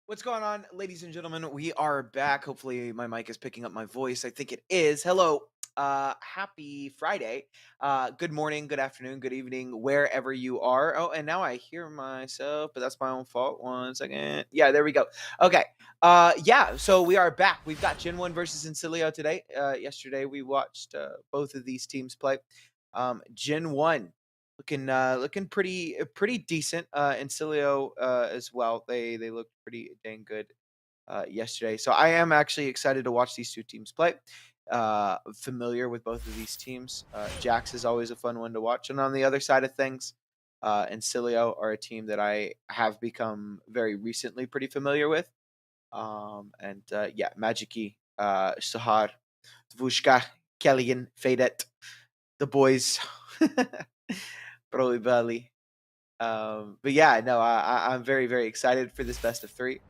What's going on, ladies and gentlemen? We are back. Hopefully, my mic is picking up my voice. I think it is. Hello. Happy Friday. Good morning, good afternoon, good evening, wherever you are. Oh, and now I hear myself, but that's my own fault. 1 second. Yeah, there we go. Okay. Yeah, so we are back. We've got GenOne versus Insilio today. Yesterday we watched both of these teams play. GenOne looking pretty decent. Insilio as well. They looked pretty dang good yesterday. So I am actually excited to watch these two teams play. Familiar with both of these teams. Jax is always a fun one to watch. And on the other side of things, Insilio are a team that I have become very recently pretty familiar with. Yeah, Magiki, Sahar, Dvushka, Kellyan, Fadet, the boys. Probably. But yeah, no, I'm very, very excited for this best of three.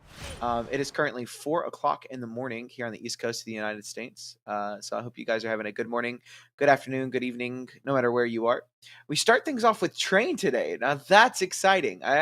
It is currently 4 o'clock in the morning here on the East Coast of the United States. So I hope you guys are having a good morning, good afternoon, good evening, no matter where you are. We start things off with Train today. Now that's exciting. I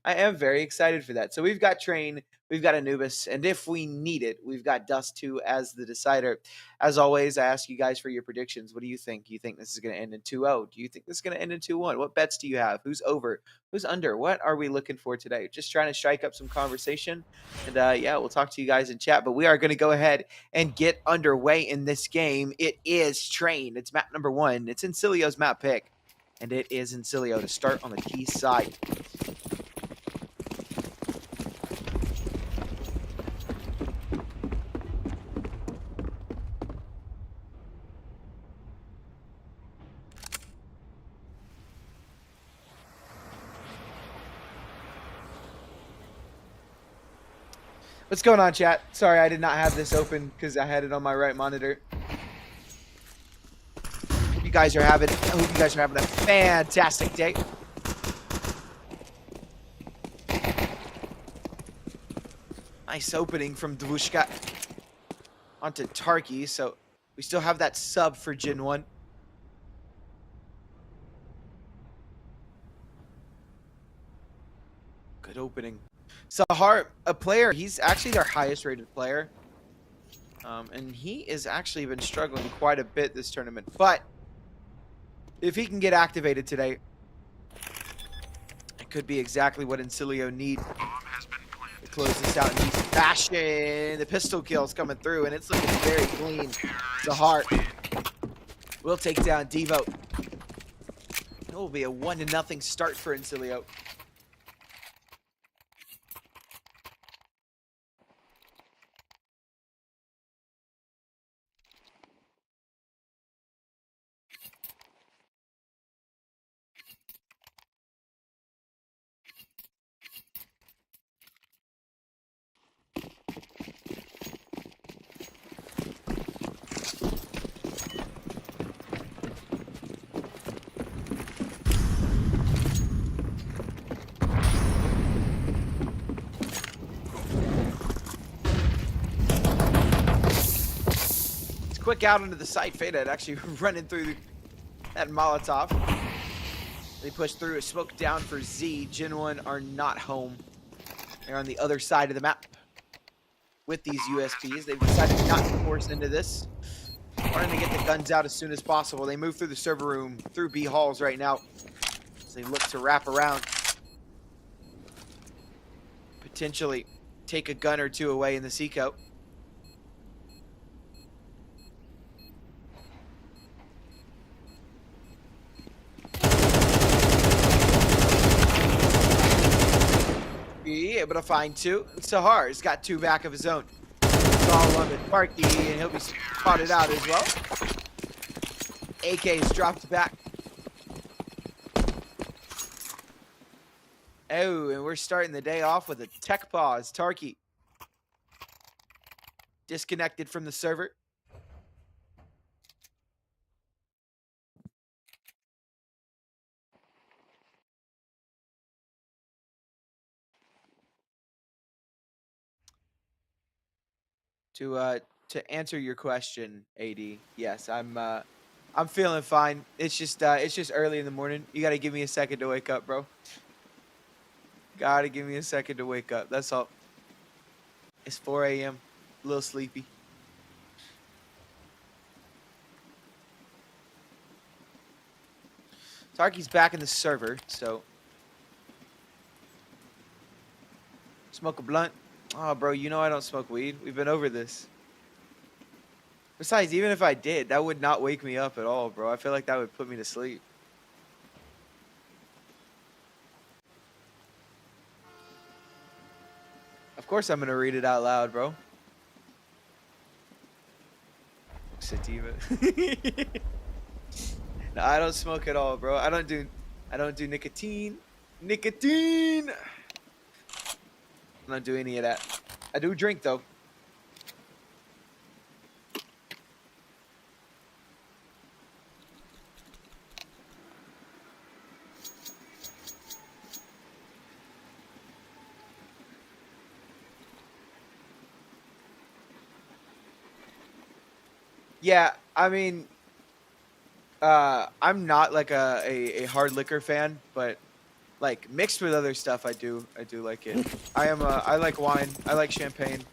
am very excited for that. So we've got Train, we've got Anubis, and if we need it, we've got Dust 2 as the decider. As always, I ask you guys for your predictions. What do you think? Do you think this is going to end in 2-0? Do you think this is going to end in 2-1? What bets do you have? Who's over? Who's under? What are we looking for today? Just trying to strike up some conversation. And yeah, we'll talk to you guys in chat. But we are going to go ahead and get underway in this game. It is Train. It's map number 1. It's Insilio's map pick. And it is Insilio to start on the T side. What's going on, chat? Sorry, I did not have this open because I had it on my right monitor. I hope you guys are having a fantastic day. Nice opening from Dvushka onto Tarky, so we still have that sub for GenOne. Good opening. Sahar, a player, he's actually their highest rated player. And he has actually been struggling quite a bit this tournament. But if he can get activated today, it could be exactly what Insilio need to close this out in decent fashion. The pistol kill's coming through, and it's looking very clean. Sahar will take down Devo. It will be a 1-0 start for Insilio. Quick out into the site. Faded actually running through that Molotov. They push through a smoke down for Z. GenOne are not home. They're on the other side of the map with these USPs. They've decided not to force into this. Wanting to get the guns out as soon as possible. They move through the server room, through B halls right now. As they look to wrap around. Potentially take a gun or two away in the Seacoat. Be able to find two. Sahar's got two back of his own. It's all on the Tarky, and he'll be spotted out as well. AK's dropped back. Oh, and we're starting the day off with a tech pause. Tarky disconnected from the server. To answer your question, AD, yes, I'm feeling fine. It's just early in the morning. You gotta give me a second to wake up, bro. Gotta give me a second to wake up. That's all. It's 4 a.m. A little sleepy. Tarky's back in the server, so smoke a blunt. Oh, bro, you know I don't smoke weed. We've been over this. Besides, even if I did, that would not wake me up at all, bro. I feel like that would put me to sleep. Of course I'm gonna read it out loud, bro. Sativa. No, I don't smoke at all, bro. I don't do nicotine. Nicotine. I don't do any of that. I do drink though. Yeah, I mean, I'm not like a hard liquor fan, but like mixed with other stuff, I do like it. I like wine. I like champagne.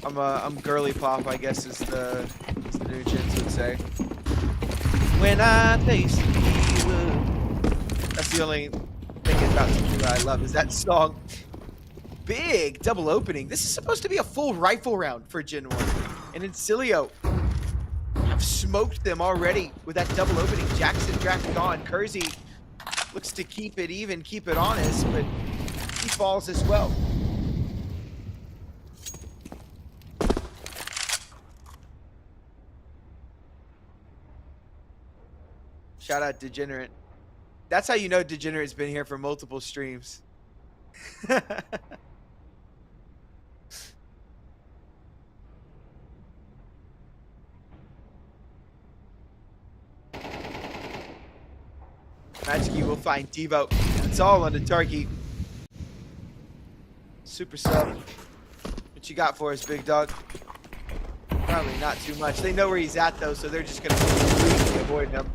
I'm girly pop, I guess is the new gens would say. When I taste you, that's the only thing about tequila I love is that song. Big double opening. This is supposed to be a full rifle round for GenOne. And Insilio have smoked them already with that double opening. Jackson drafted on. Kersey looks to keep it even, keep it honest, but he falls as well. Shout out Degenerate. That's how you know Degenerate's been here for multiple streams. Magic will find Devo. It's all on the Tarky. Super sub. What you got for us, big dog? Probably not too much. They know where he's at though, so they're just gonna completely avoid him.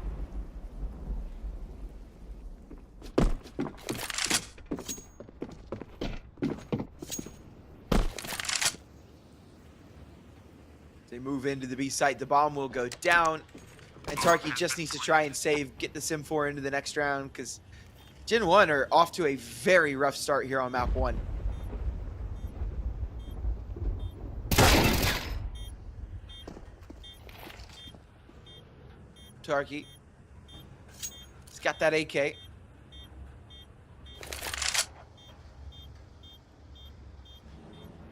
They move into the B site. The bomb will go down. And Tarky just needs to try and save, get the Sim4 into the next round, because GenOne are off to a very rough start here on map 1. Tarky. He's got that AK. As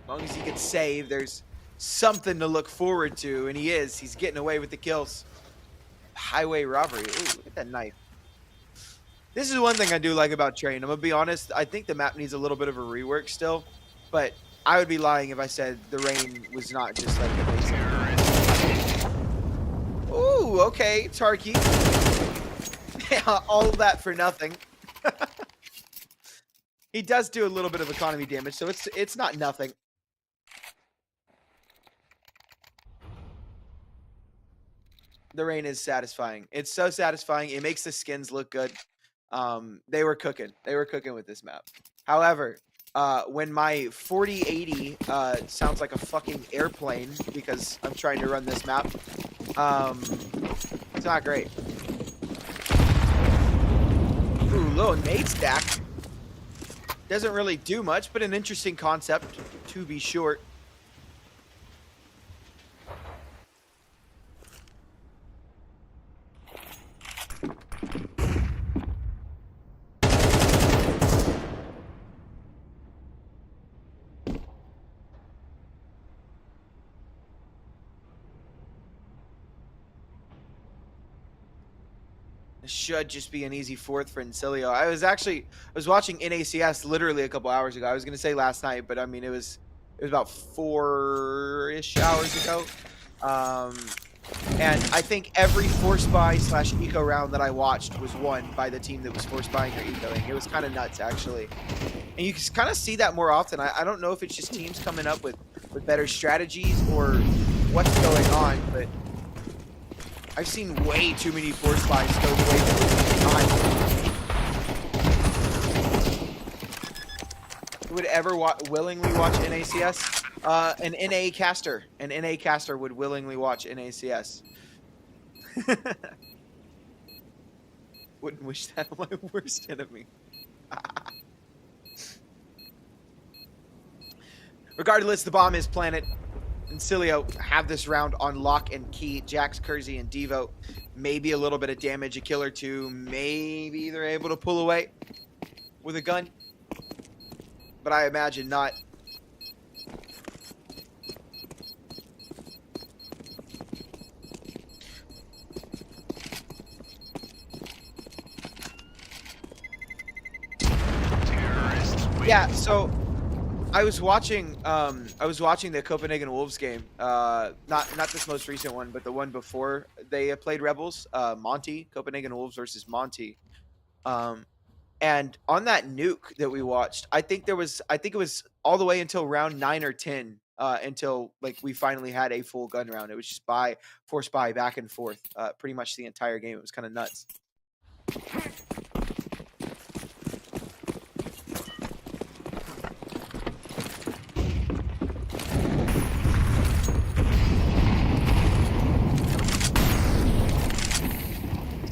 long as he gets saved, there's something to look forward to, and he is. He's getting away with the kills. Highway robbery. Ooh, look at that knife. This is one thing I do like about Train. I'm gonna be honest. I think the map needs a little bit of a rework still, but I would be lying if I said the rain was not just like amazing. Ooh, okay, Tarky. All of that for nothing. He does do a little bit of economy damage, so it's not nothing. The rain is satisfying. It's so satisfying. It makes the skins look good. They were cooking. They were cooking with this map. However, when my 4080 sounds like a fucking airplane because I'm trying to run this map, it's not great. Ooh, little nade stack. Doesn't really do much, but an interesting concept to be short. Should just be an easy fourth for Insilio. I was watching NACS literally a couple hours ago. I was gonna say last night, but I mean it was about 4-ish hours ago. And I think every force buy / eco round that I watched was won by the team that was force buying or ecoing. It was kind of nuts actually, and you can kind of see that more often. I don't know if it's just teams coming up with better strategies or what's going on, but I've seen way too many force buys go away from time. would ever willingly watch NACS? An NA caster. An NA caster would willingly watch NACS. Wouldn't wish that on my worst enemy. Regardless, the bomb is planted. Insilio have this round on lock and key. Jax, Kersey, and Devo. Maybe a little bit of damage, a kill or two. Maybe they're able to pull away with a gun. But I imagine not. Yeah, so I was watching the Copenhagen Wolves game. Not this most recent one, but the one before they played Rebels. Monty, Copenhagen Wolves versus Monty. And on that nuke that we watched, I think it was all the way until round 9 or 10 until like we finally had a full gun round. It was just force buy back and forth pretty much the entire game. It was kind of nuts.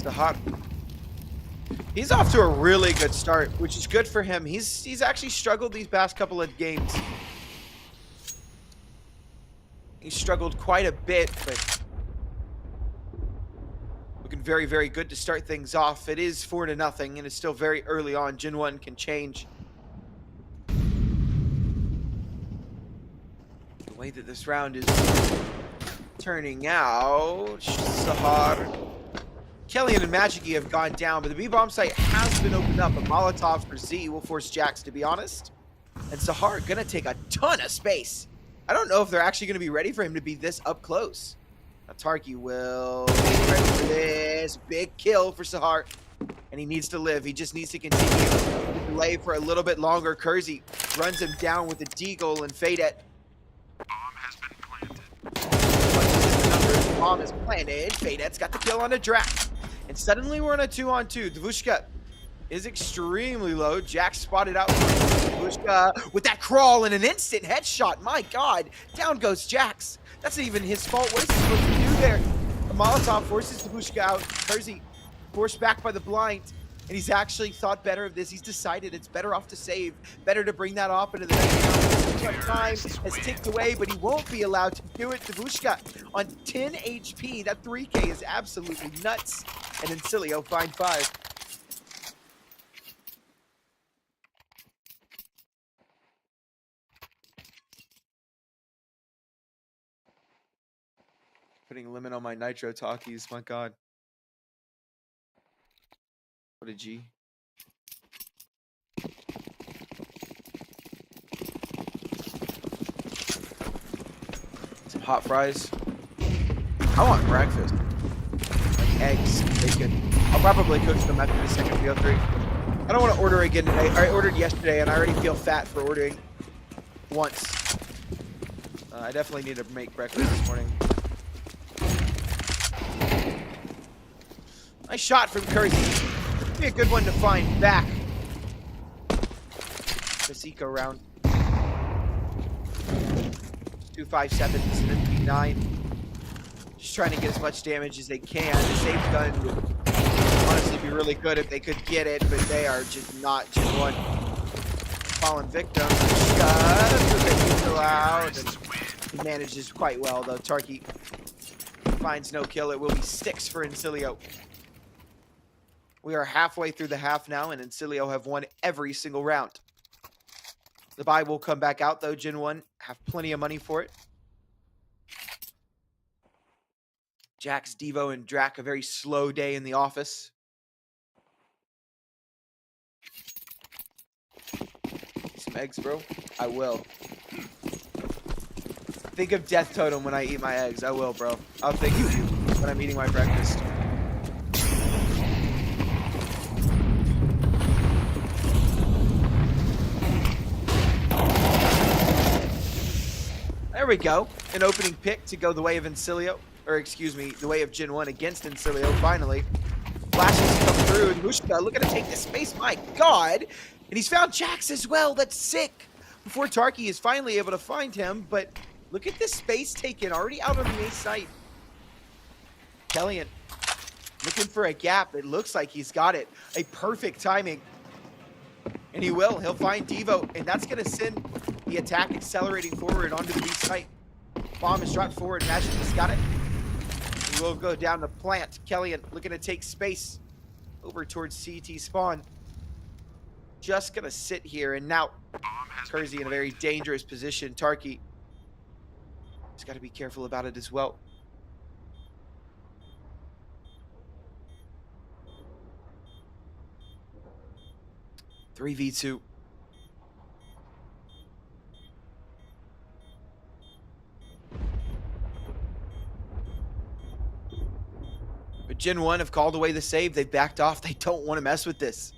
Hot. He's off to a really good start, which is good for him. He's actually struggled these past couple of games. He's struggled quite a bit, but looking very, very good to start things off. It is 4-0, and it's still very early on. GenOne can change. The way that this round is turning out, Sahar. Kellyan and Magicy have gone down, but the B-bomb site has been opened up. A Molotov for Z will force Jax, to be honest. And Sahar gonna take a ton of space. I don't know if they're actually gonna be ready for him to be this up close. Now Tarky will be ready for this. Big kill for Sahar. And he needs to live. He just needs to continue to delay for a little bit longer. Kersey runs him down with a deagle and Fadet. Bomb has been planted. Bomb is planted. Fadet's got the kill on a Drac. And suddenly we're on a 2-on-2. Devushka is extremely low. Jax spotted out Devushka with that crawl and an instant headshot. My God, down goes Jax. That's not even his fault. What is he supposed to do there? The Molotov forces Devushka out. Kersey forced back by the blind. And he's actually thought better of this. He's decided it's better off to save. Better to bring that off into the next round. Time has ticked away, but he won't be allowed to do it. Devushka on 10 HP. That 3K is absolutely nuts. And Insilio find 5. Putting limit on my nitro talkies, my God. What a G. Some hot fries. I want breakfast. Like eggs, bacon. I'll probably cook them after the second BO3. I don't want to order again today. I ordered yesterday and I already feel fat for ordering once. I definitely need to make breakfast this morning. Nice shot from Kersey. Be a good one to find back. Masika round. 257 to 59. Just trying to get as much damage as they can. The safe gun would honestly be really good if they could get it, but they are just not GenOne. Fallen victim. Still out. And he manages quite well though. Tarky finds no kill. It will be 6 for Insilio. We are halfway through the half now, and Insilio have won every single round. The buy will come back out, though. GenOne have plenty of money for it. Jax, Devo, and Drac, a very slow day in the office. Some eggs, bro? I will. Think of Death Totem when I eat my eggs. I will, bro. I'll think of you when I'm eating my breakfast. There we go. An opening pick to go the way of Insilio. Or excuse me, the way of GenOne against Insilio, finally. Flashes come through, and Mushka looking to take this space. My God! And he's found Jax as well. That's sick. before Tarky is finally able to find him, but look at this space taken, already out on the A site. Kellyan looking for a gap. It looks like he's got it. A perfect timing. And he will. He'll find Devo, and that's going to send the attack accelerating forward onto the B site. Bomb is dropped forward. Magic's got it. He will go down the plant. Kellyan looking to take space over towards CT spawn. Just going to sit here, and now Kersey in a very dangerous position. Tarky has got to be careful about it as well. Three v2. But GenOne have called away the save. They've backed off. They don't want to mess with this.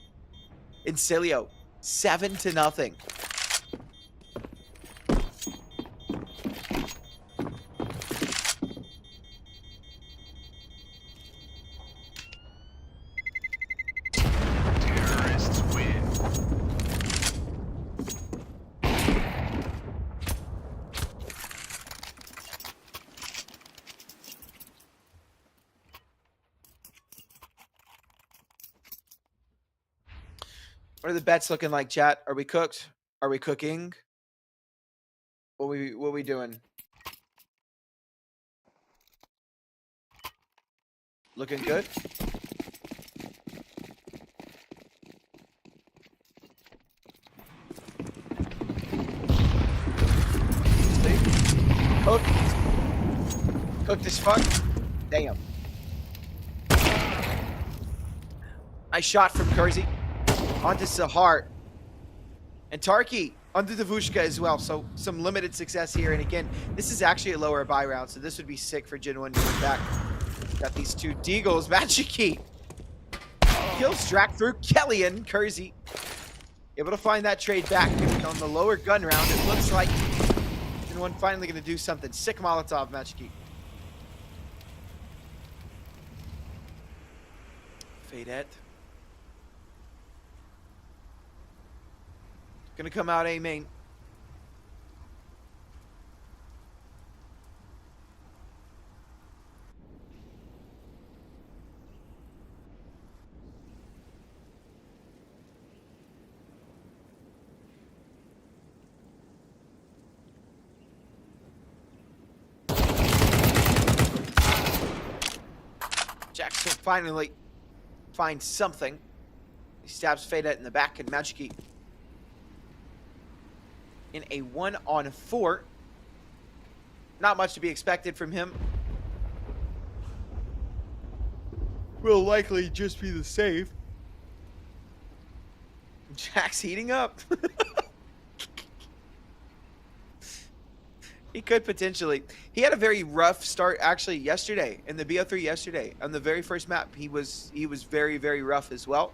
Insilio, 7-0. Terrorists win. What are the bets looking like, chat? Are we cooked? Are we cooking? What we doing? Looking good? Cooked. Cooked as fuck. Damn. Nice shot from Kersey. Onto Sahar. And Tarky onto the Vushka as well. So some limited success here. And again, this is actually a lower buy round, so this would be sick for GenOne to get back. Got these two Deagles. Magiki kills Drac through Kellyan. Kersey able to find that trade back. On the lower gun round, it looks like GenOne finally going to do something. Sick Molotov, Magiki. Fadette. Gonna come out A main. Jackson finally finds something. He stabs Fadette in the back, and Magiki in a 1-on-4. Not much to be expected from him. Will likely just be the save. Jack's heating up. He could potentially. He had a very rough start actually yesterday in the BO3 yesterday. On the very first map, he was very, very rough as well.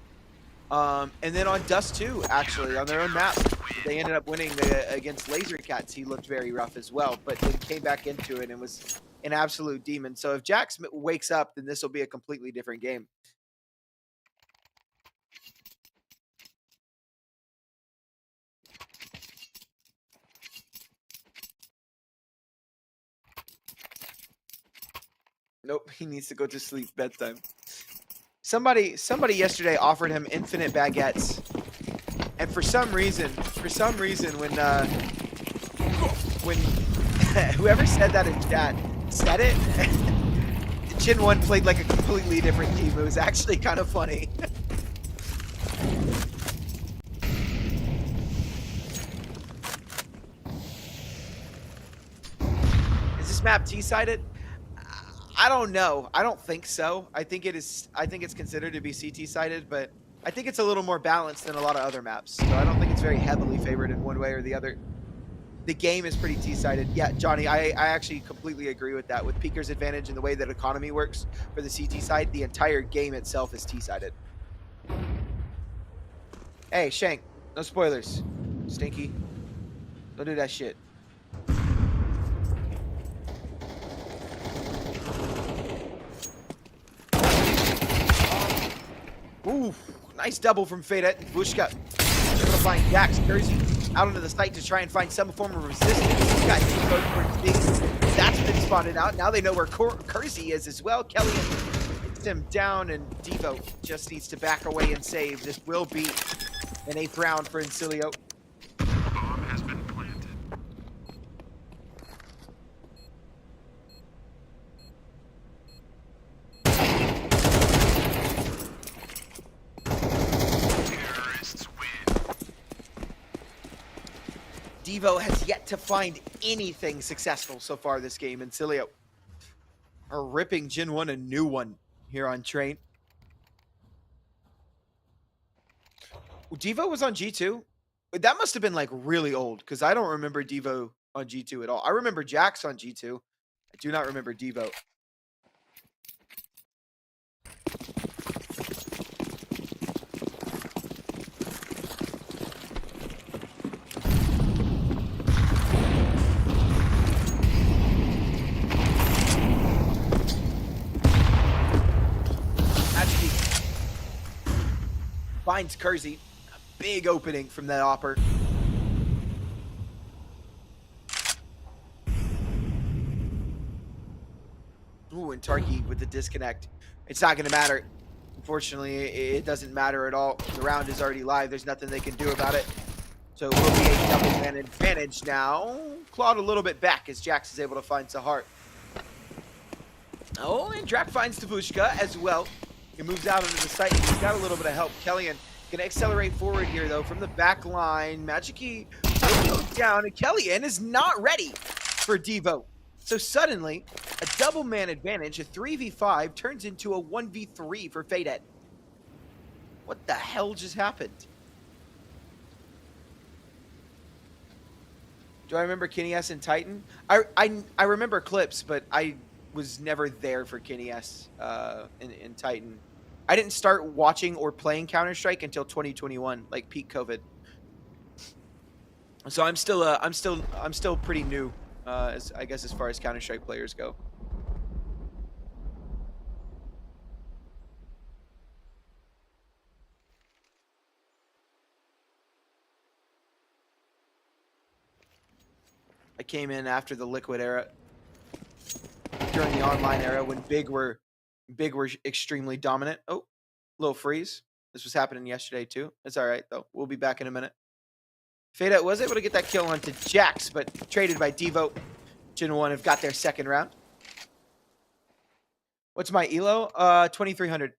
And then on Dust 2, actually, on their own map, they ended up winning against Laser Cats. He looked very rough as well, but then came back into it and was an absolute demon. So if Jax wakes up, then this will be a completely different game. Nope, he needs to go to sleep. Bedtime. Somebody yesterday offered him infinite baguettes, and for some reason, when whoever said that in chat said it, GenOne played like a completely different team. It was actually kind of funny. Is this map T-sided? I don't know. I don't think so. I think it is. I think it's considered to be CT-sided, but I think it's a little more balanced than a lot of other maps. So I don't think it's very heavily favored in one way or the other. The game is pretty T-sided. Yeah, Johnny, I actually completely agree with that. With Peeker's advantage and the way that economy works for the CT side, the entire game itself is T-sided. Hey, Shank, no spoilers. Stinky. Don't do that shit. Ooh, nice double from Fadette and Vushka. Able to find Dax. Kersey out onto the site to try and find some form of resistance. He's got Devo towards Biggs. That's been spotted out. Now they know where Kersey is as well. Kellyan hits him down, and Devo just needs to back away and save. This will be an 8th round for Insilio. Bomb has been planted. Terrorists win. Devo has yet to find anything successful so far this game. Insilio are ripping GenOne a new one here on Train. Devo was on G2. That must have been like really old because I don't remember Devo on G2 at all. I remember Jax on G2. I do not remember Devo. Finds Kersey. A big opening from that Opper. Ooh, and Tarky with the disconnect. It's not going to matter. Unfortunately, it doesn't matter at all. The round is already live. There's nothing they can do about it. So it will be a double man advantage now. Clawed a little bit back as Jax is able to find Sahar. Oh, and Drak finds Tavushka as well. He moves out into the site. He's got a little bit of help. Kellyan can accelerate forward here, though, from the back line. Magiki will go down, and Kellyan is not ready for Devo. So suddenly, a double man advantage, a 3v5, turns into a 1v3 for Faded. What the hell just happened? Do I remember Kenny S and Titan? I remember clips, but I was never there for Kenny S in Titan. I didn't start watching or playing Counter-Strike until 2021, like peak COVID. So I'm still pretty new, I guess, as far as Counter-Strike players go. I came in after the Liquid era, during the online era when Big were extremely dominant. Oh, little freeze. This was happening yesterday too. It's all right though. We'll be back in a minute. Fada was able to get that kill onto Jax, but traded by Devo. GenOne have got their second round. What's my elo? 2300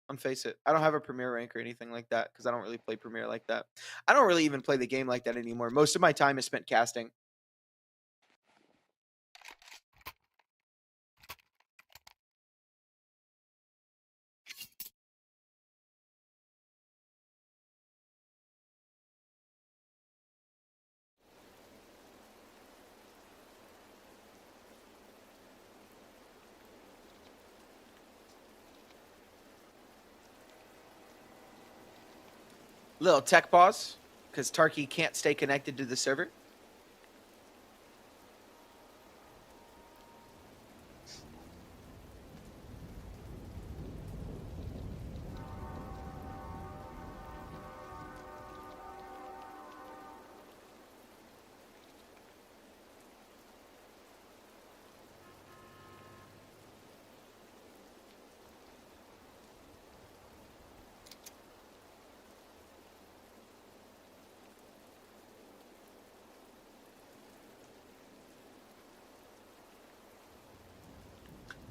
on Face It. I don't have a Premier rank or anything like that because I don't really play Premier like that. I don't really even play the game like that anymore. Most of my time is spent casting. Little tech pause because Tarky can't stay connected to the server.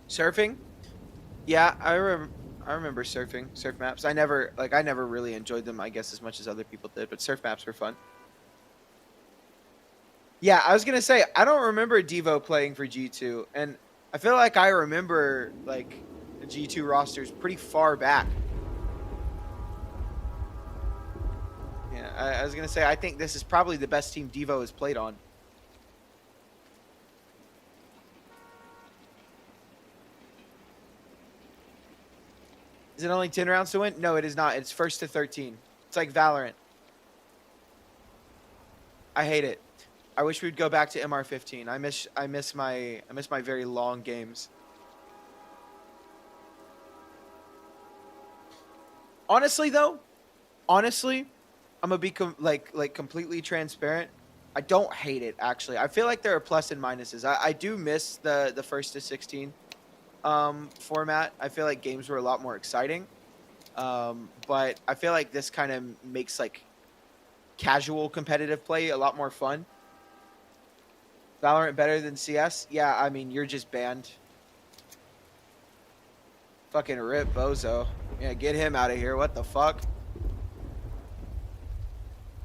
Surfing? Yeah, I remember surfing, surf maps. I never really enjoyed them, I guess, as much as other people did, but surf maps were fun. Yeah, I was gonna say I don't remember Devo playing for G2, and I feel like I remember like the G2 rosters pretty far back. Yeah, I was gonna say I think this is probably the best team Devo has played on. Is it only 10 rounds to win? No, it is not. It's first to 13. It's like Valorant. I hate it. I wish we'd go back to MR15. I miss my very long games. Honestly though, I'm gonna be like completely transparent. I don't hate it actually. I feel like there are plus and minuses. I do miss the first to 16 format. I feel like games were a lot more exciting. But I feel like this kind of makes like casual competitive play a lot more fun. Valorant better than CS? Yeah, I mean you're just banned. Fucking rip bozo. Yeah, get him out of here. What the fuck?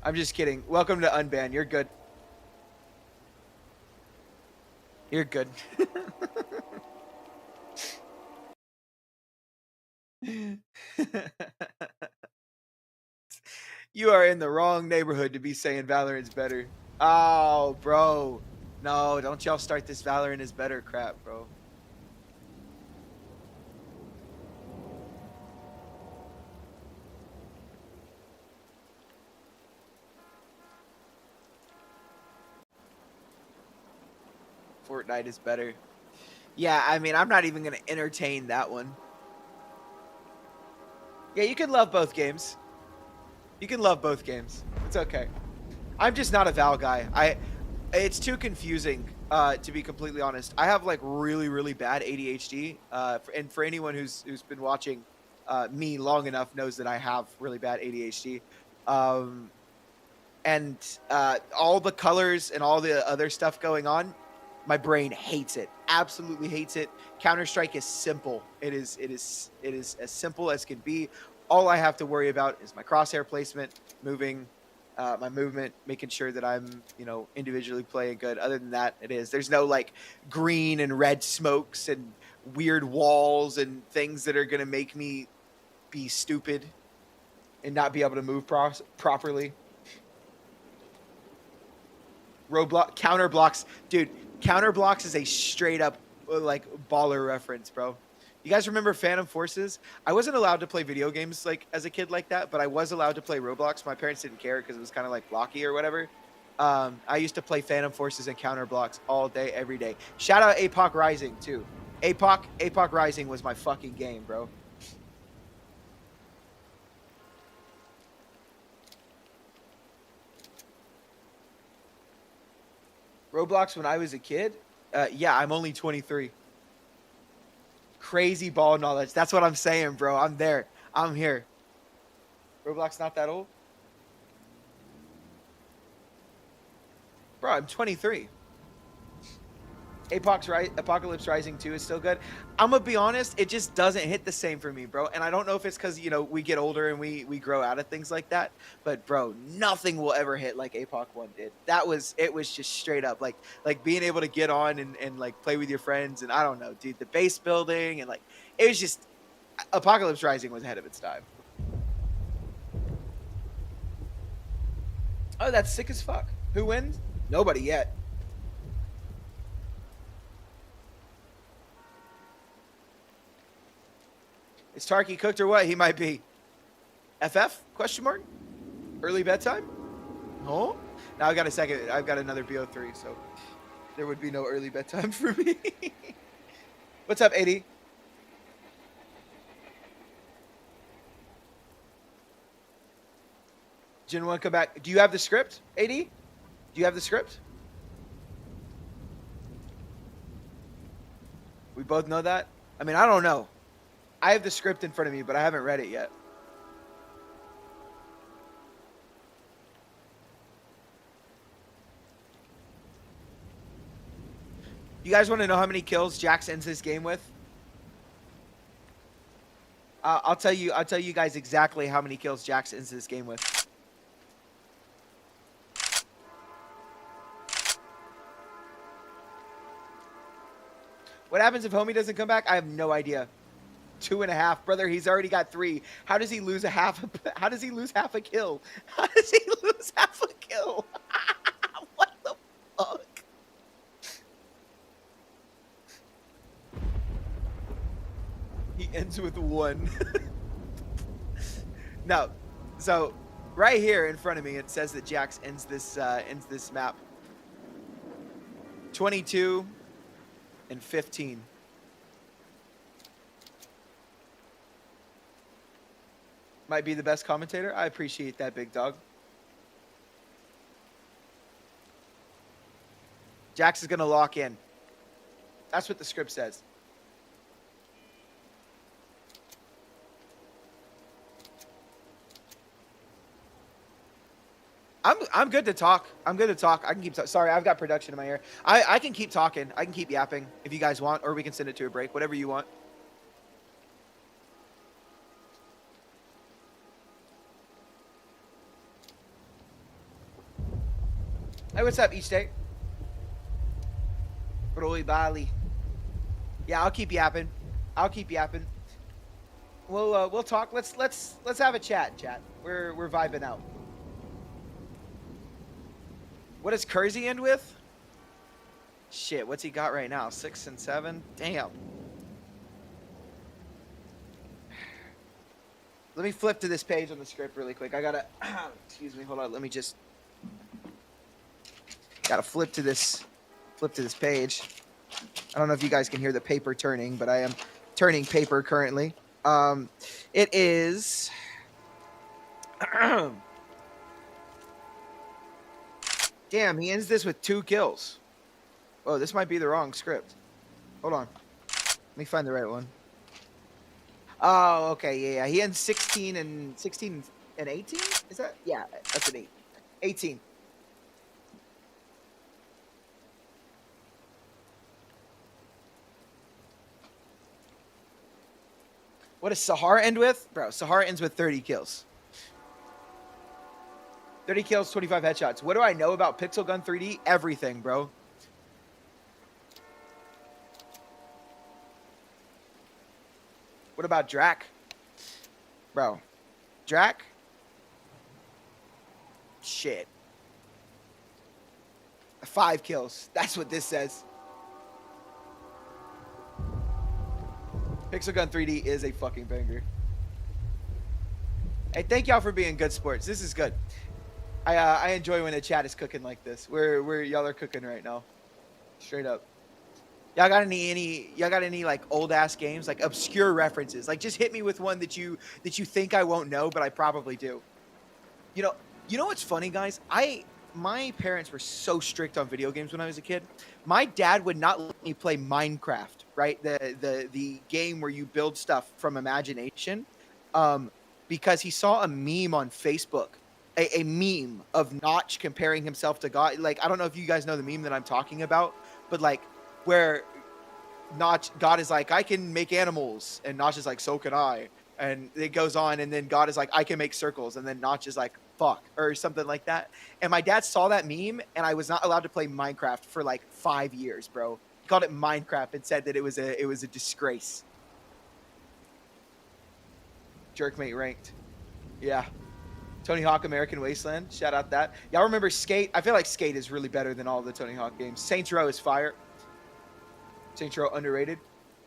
I'm just kidding. Welcome to Unban. You're good. You're good. You are in the wrong neighborhood to be saying Valorant's better. Oh, bro. No, don't y'all start this Valorant is better crap, bro. Fortnite is better. Yeah, I mean, I'm not even going to entertain that one. Yeah, you can love both games. You can love both games. It's okay. I'm just not a Val guy. It's too confusing, to be completely honest. I have like really bad ADHD. And for anyone who's been watching me long enough knows that I have really bad ADHD. Um, and all the colors and all the other stuff going on, my brain hates it. Absolutely hates it. Counter-Strike is simple. It is as simple as can be. All I have to worry about is my crosshair placement, moving, my movement, making sure that I'm, individually playing good. Other than that, there's no like green and red smokes and weird walls and things that are going to make me be stupid and not be able to move properly. Roadblock, counter blocks, dude. Counter blocks is a straight up like baller reference, bro. You guys remember Phantom Forces? I wasn't allowed to play video games like as a kid like that, but I was allowed to play Roblox. My parents didn't care because it was kind of like blocky or whatever. I used to play Phantom Forces and counter blocks all day, every day. Shout out APOC Rising too. APOC Rising was my fucking game, bro. Roblox when I was a kid? Yeah, I'm only 23. Crazy ball knowledge. That's what I'm saying, bro. I'm there. I'm here. Roblox not that old? Bro, I'm 23. Apocalypse Rising 2 is still good. I'm gonna be honest, it just doesn't hit the same for me, bro. And I don't know if it's because we get older and we grow out of things like that. But bro, nothing will ever hit like APOC 1 did. It was just straight up like being able to get on and like play with your friends, and I don't know, dude, the base building and like it was just Apocalypse Rising was ahead of its time. Oh, that's sick as fuck. Who wins? Nobody yet. Is Tarky cooked or what? He might be. FF? Question mark? Early bedtime? Oh? Now I got a second. I've got another BO3, so there would be no early bedtime for me. What's up, 80? GenOne, come back. Do you have the script, 80? Do you have the script? We both know that? I mean, I don't know. I have the script in front of me, but I haven't read it yet. You guys want to know how many kills Jax ends this game with? I'll tell you guys exactly how many kills Jax ends this game with. What happens if homie doesn't come back? I have no idea. 2.5, brother. He's already got 3. How does he lose how does he lose half a kill? How does he lose half a kill? What the fuck? He ends with 1. No. So right here in front of me it says that Jax ends this map 22 and 15. Might be the best commentator. I appreciate that, big dog. Jax is going to lock in. That's what the script says. I'm good to talk. I'm good to talk. I can keep sorry, I've got production in my ear. I can keep talking. I can keep yapping if you guys want, or we can send it to a break. Whatever you want. Hey, what's up, Each Day? Roy Bali. Yeah, I'll keep yapping. I'll keep yapping. We'll talk. Let's have a chat. We're vibing out. What does Kersey end with? Shit, what's he got right now? 6 and 7? Damn. Let me flip to this page on the script really quick. I gotta excuse me, hold on, let me just gotta flip to this page. I don't know if you guys can hear the paper turning, but I am turning paper currently. It is damn, he ends this with 2 kills. Oh, this might be the wrong script. Hold on. Let me find the right one. Oh, okay, yeah. He ends 16 and 18? Is that? Yeah, that's an 8. 18. What does Sahar end with? Bro, Sahar ends with 30 kills. 30 kills, 25 headshots. What do I know about Pixel Gun 3D? Everything, bro. What about Drac? Bro. Drac? Shit. 5 kills. That's what this says. Pixel Gun 3D is a fucking banger. Hey, thank y'all for being good sports. This is good. I enjoy when the chat is cooking like this. Where y'all are cooking right now. Straight up. Y'all got any like old ass games, like obscure references? Like just hit me with one that you think I won't know, but I probably do. You know what's funny, guys? My parents were so strict on video games when I was a kid. My dad would not let me play Minecraft, right? The game where you build stuff from imagination, because he saw a meme on Facebook, a meme of Notch comparing himself to God. Like, I don't know if you guys know the meme that I'm talking about, but like where God is like, I can make animals, and Notch is like, so can I. And it goes on, and then God is like, I can make circles, and then Notch is like, fuck, or something like that. And my dad saw that meme, and I was not allowed to play Minecraft for like 5 years, bro. He called it Minecraft and said that it was a disgrace. Jerkmate ranked. Yeah. Tony Hawk American Wasteland. Shout out that. Y'all remember Skate? I feel like Skate is really better than all the Tony Hawk games. Saints Row is fire. Saints Row underrated.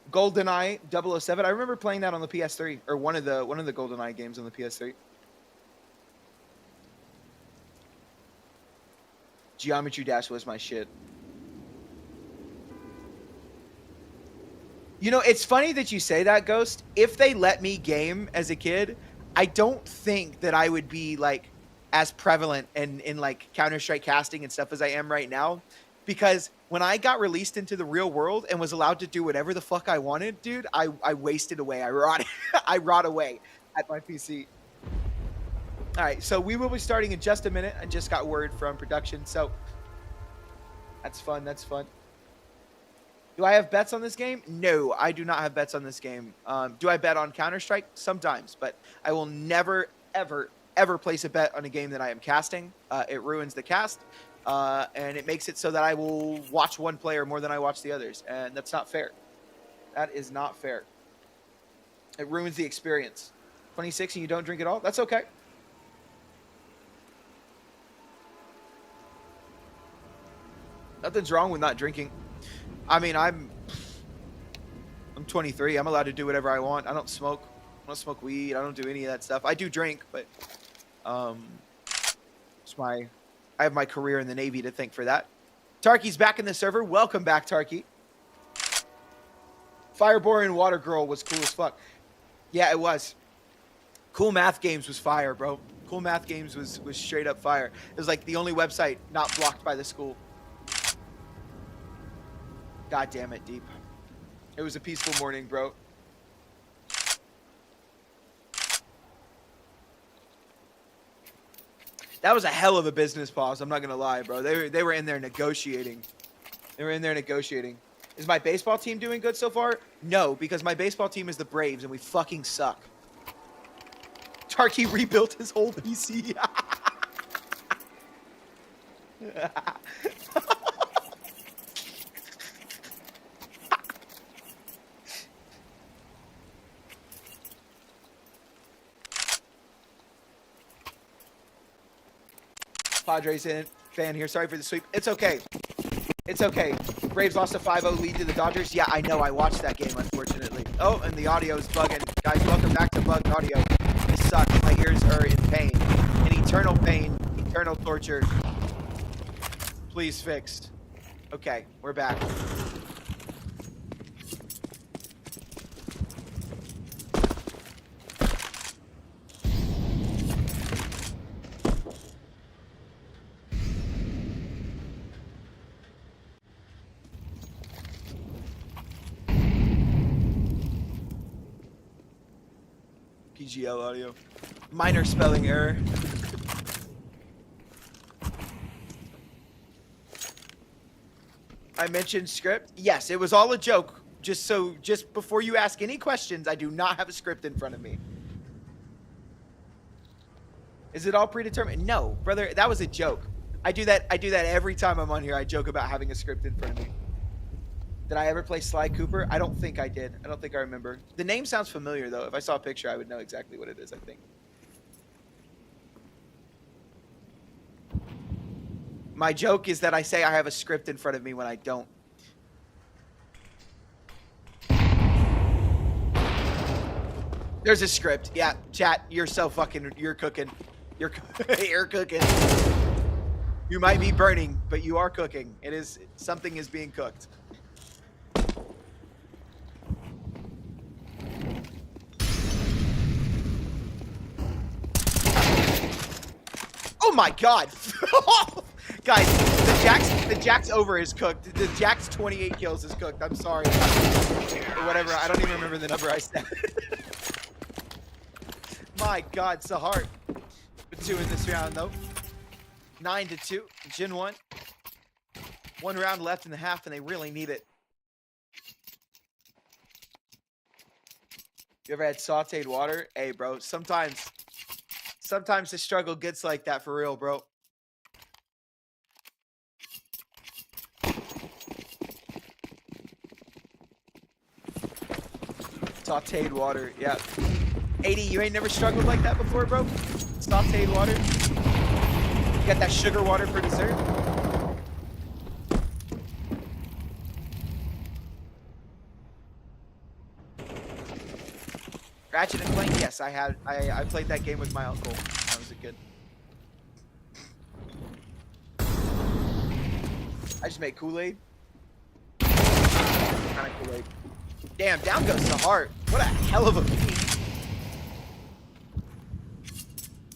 GoldenEye 007. I remember playing that on the PS3, or one of the GoldenEye games on the PS3. Geometry Dash was my shit. You know, it's funny that you say that, Ghost. If they let me game as a kid, I don't think that I would be like as prevalent in like Counter-Strike casting and stuff as I am right now. Because when I got released into the real world and was allowed to do whatever the fuck I wanted, dude, I wasted away. I rot away at my PC. All right, so we will be starting in just a minute. I just got word from production, so that's fun. That's fun. Do I have bets on this game? No, I do not have bets on this game. Do I bet on Counter-Strike? Sometimes, but I will never, ever, ever place a bet on a game that I am casting. It ruins the cast, and it makes it so that I will watch one player more than I watch the others, and that's not fair. That is not fair. It ruins the experience. 26 and you don't drink at all? That's okay. Nothing's wrong with not drinking. I mean, I'm 23. I'm allowed to do whatever I want. I don't smoke. I don't smoke weed. I don't do any of that stuff. I do drink, but I have my career in the Navy to thank for that. Tarky's back in the server. Welcome back, Tarky. Fireborn Water Girl was cool as fuck. Yeah, it was. Cool Math Games was fire, bro. Cool Math Games was straight up fire. It was like the only website not blocked by the school. God damn it, Deep. It was a peaceful morning, bro. That was a hell of a business pause. I'm not gonna lie, bro. They were in there negotiating. They were in there negotiating. Is my baseball team doing good so far? No, because my baseball team is the Braves and we fucking suck. Tarky rebuilt his whole PC. Padres fan here. Sorry for the sweep. It's okay. It's okay. Braves lost a 5-0 lead to the Dodgers. Yeah, I know. I watched that game, unfortunately. Oh, and the audio is bugging. Guys, welcome back to Bugged Audio. It sucks. My ears are in pain. In eternal pain. Eternal torture. Please fix. Okay, we're back. PGL audio. Minor spelling error. I mentioned script. Yes, it was all a joke. Just before you ask any questions, I do not have a script in front of me. Is it all predetermined? No, brother, that was a joke. I do that every time I'm on here. I joke about having a script in front of me. Did I ever play Sly Cooper? I don't think I did. I don't think I remember. The name sounds familiar, though. If I saw a picture, I would know exactly what it is, I think. My joke is that I say I have a script in front of me when I don't. There's a script. Yeah, chat, you're so fucking... You're cooking. You're cooking. You might be burning, but you are cooking. It is... Something is being cooked. Oh my god! Guys, the Jack's over is cooked. The Jack's 28 kills is cooked. I'm sorry. Or whatever. I don't even remember the number I said. My god, Sahar. With 2 in this round, though. 9-2. GenOne. 1 round left in the half, and they really need it. You ever had sauteed water? Hey, bro. Sometimes the struggle gets like that for real, bro. Sauteed water, yeah. 80, you ain't never struggled like that before, bro? Sauteed water? You got that sugar water for dessert? Ratchet and Clank? Yes, I played that game with my uncle. That was a good. I just made Kool-Aid. Kind of Kool-Aid. Damn, down goes Sahar. What a hell of a feat.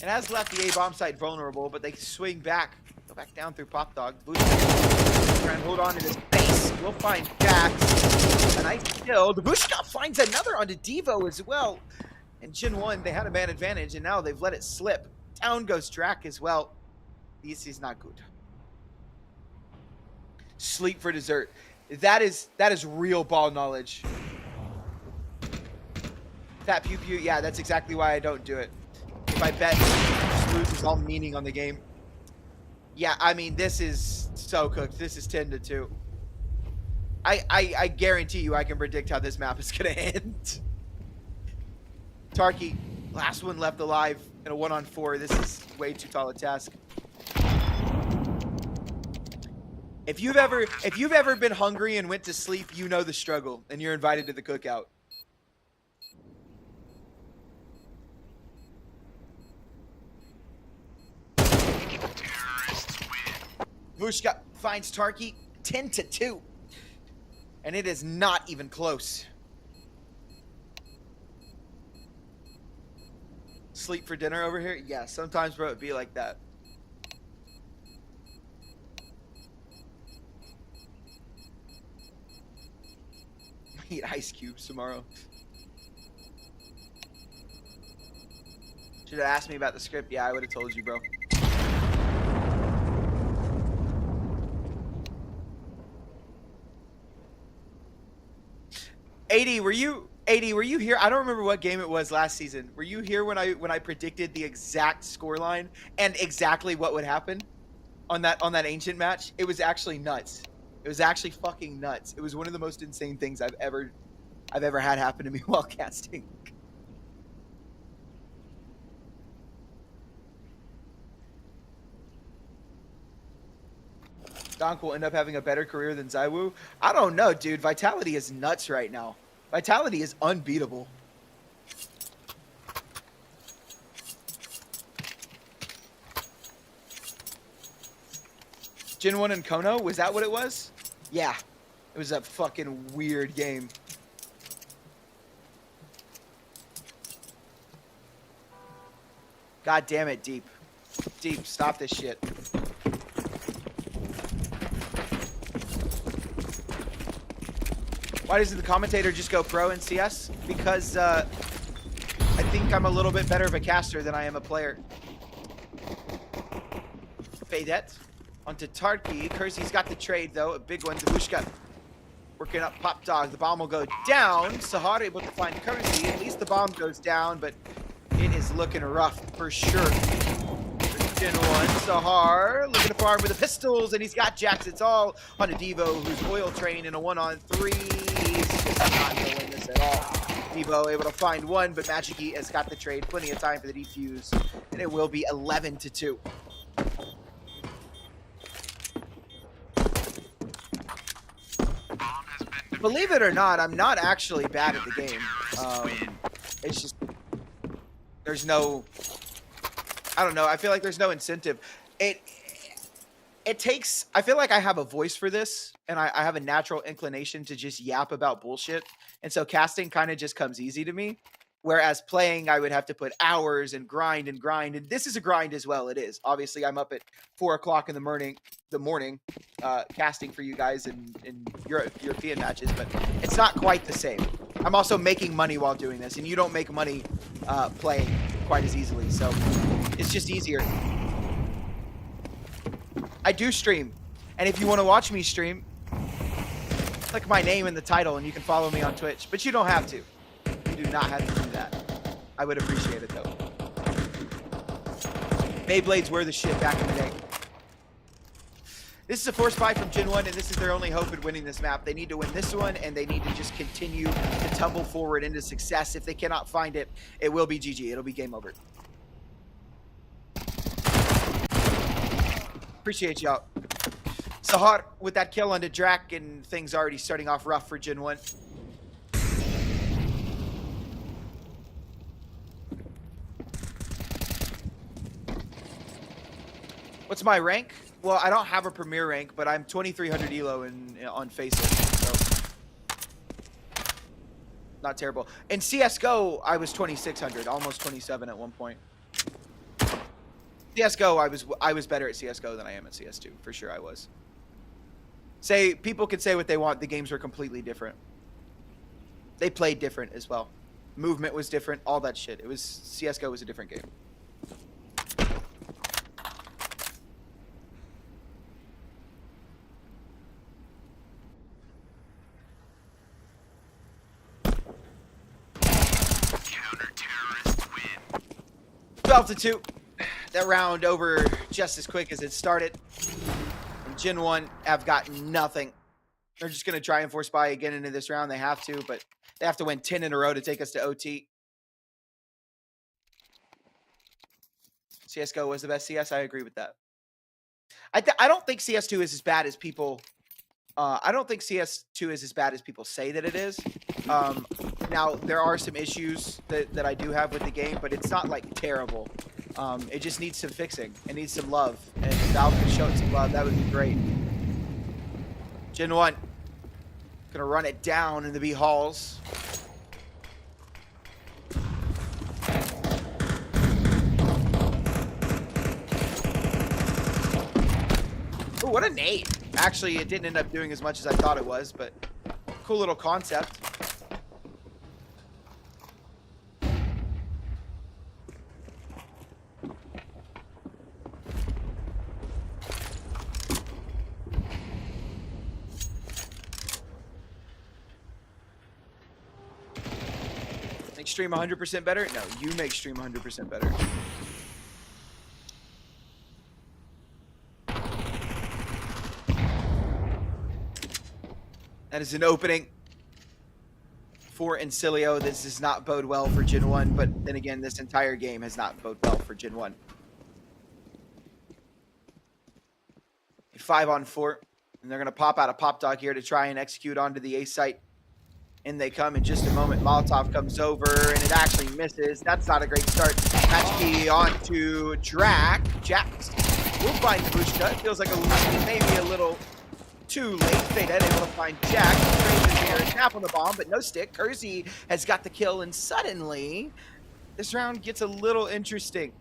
It has left the A-bomb site vulnerable, but they swing back. Go back down through Pop Dog. Try and hold on to this base. We'll find Jax. A nice kill. The Bushka finds another onto Devo as well. And GenOne, they had a man advantage, and now they've let it slip. Down goes Drac as well. This is not good. Sleep for dessert. That is real ball knowledge. Fat Pew Pew, yeah, that's exactly why I don't do it. If I bet, it just loses all meaning on the game. Yeah, I mean, this is so cooked. This is 10-2. I guarantee you I can predict how this map is going to end. Tarky, last one left alive in a 1-on-4. This is way too tall a task. If you've ever been hungry and went to sleep, you know the struggle, and you're invited to the cookout. Vushka finds Tarky 10-2. And it is not even close. Sleep for dinner over here? Yeah, sometimes, bro, it'd be like that. eat ice cubes tomorrow. Should have asked me about the script. Yeah, I would have told you, bro. AD, were you here? I don't remember what game it was last season. Were you here when I predicted the exact scoreline and exactly what would happen on that ancient match? It was actually nuts. It was actually fucking nuts. It was one of the most insane things I've ever had happen to me while casting. Donk will end up having a better career than Zywoo. I don't know, dude. Vitality is nuts right now. Vitality is unbeatable. GenOne and Kono, was that what it was? Yeah. It was a fucking weird game. God damn it, Deep. Deep, stop this shit. Why doesn't the commentator just go pro in CS? Because I think I'm a little bit better of a caster than I am a player. Fadette onto Tarky. Kersey's got the trade though. A big one. Zabushka working up Pop Dog. The bomb will go down. Sahar able to find Kersey. At least the bomb goes down, but it is looking rough for sure. GenOne, Sahar looking to farm with the pistols, and he's got Jax. It's all on a Devo who's oil trained in a 1-on-3. He's just not going to win this at all. Devo able to find one, but Magic Eat has got the trade. Plenty of time for the defuse, and it will be 11-2. Believe it or not, I'm not actually bad at the game. It's just there's no. I don't know. I feel like there's no incentive. It takes. I feel like I have a voice for this, and I have a natural inclination to just yap about bullshit, and so casting kind of just comes easy to me. Whereas playing, I would have to put hours and grind and grind, and this is a grind as well. It is. Obviously, I'm up at 4 o'clock in the morning, casting for you guys in European matches, but it's not quite the same. I'm also making money while doing this, and you don't make money playing quite as easily, so it's just easier. I do stream, and if you want to watch me stream, click my name in the title, and you can follow me on Twitch, but you don't have to. You do not have to do that. I would appreciate it, though. Beyblades were the shit back in the day. This is a force buy from GenOne, and this is their only hope at winning this map. They need to win this one, and they need to just continue to tumble forward into success. If they cannot find it, it will be GG. It'll be game over. Appreciate y'all. Sahar with that kill onto Drac, and things already starting off rough for GenOne. What's my rank? Well, I don't have a premier rank, but I'm 2300 elo on Faceit, so not terrible. In CS:GO, I was 2600, almost 27 at one point. CS:GO, I was better at CS:GO than I am at CS2, for sure I was. People could say what they want. The games were completely different. They played different as well. Movement was different. All that shit. CS:GO was a different game. Counter-terrorists win. 12-2. That round over just as quick as it started. And GenOne have got nothing. They're just going to try and force buy again into this round. They have to, but they have to win 10 in a row to take us to OT. CS:GO was the best CS. I agree with that. I don't think CS2 is as bad as people. I don't think CS2 is as bad as people say that it is. Now there are some issues that I do have with the game, but it's not like terrible. It just needs some fixing. It needs some love, and if Valve can show it some love, that would be great. GenOne gonna run it down in the B halls. Ooh, what a nade. Actually, it didn't end up doing as much as I thought it was, but cool little concept. make stream 100% better? No, you make stream 100% better. That is an opening for Insilio. This does not bode well for GenOne, but then again, this entire game has not bode well for GenOne. 5-on-4, and they're going to pop out a pop dog here to try and execute onto the A site. In they come in just a moment. Molotov comes over, and it actually misses. That's not a great start. Match key onto Drac. Jax will find Bushka. It feels like maybe a little too late. Fadehead able to find Jack. Trains here, tap on the bomb, but no stick. Kersey has got the kill, and suddenly this round gets a little interesting.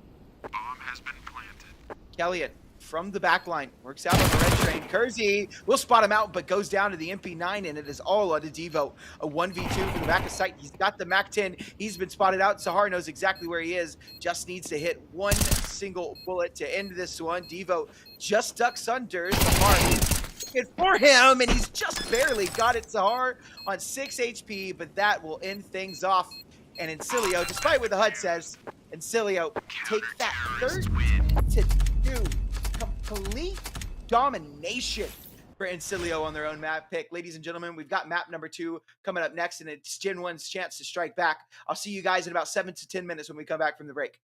Bomb has been planted. Kellion from the back line works out on the red train. Kersey will spot him out, but goes down to the MP9, and it is all on to Devo. A 1v2 from the back of sight. He's got the MAC-10. He's been spotted out. Sahar knows exactly where he is. Just needs to hit one single bullet to end this one. Devo just ducks under. Sahar is for him, and he's just barely got it. Sahar on 6 HP, but that will end things off. And Insilio, despite what the HUD says, Insilio take that 13-2. Complete domination for Insilio on their own map pick. Ladies and gentlemen, we've got map number 2 coming up next, and it's GenOne's chance to strike back. I'll see you guys in about 7 to 10 minutes when we come back from the break.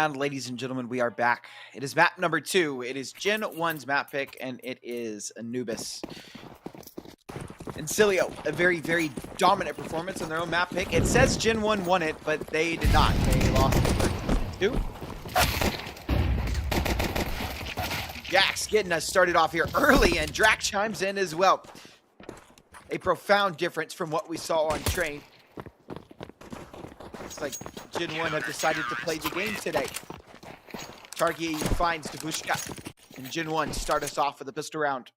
And ladies and gentlemen, we are back. It is map number 2. It is GenOne's map pick, and it is Anubis. Insilio, a very, very dominant performance on their own map pick. It says GenOne won it, but they did not. They lost it 2. Jax getting us started off here early, and Drac chimes in as well. A profound difference from what we saw on Train. It's like GenOne have decided to play the game today. Targi finds Davushka, and GenOne start us off with a pistol round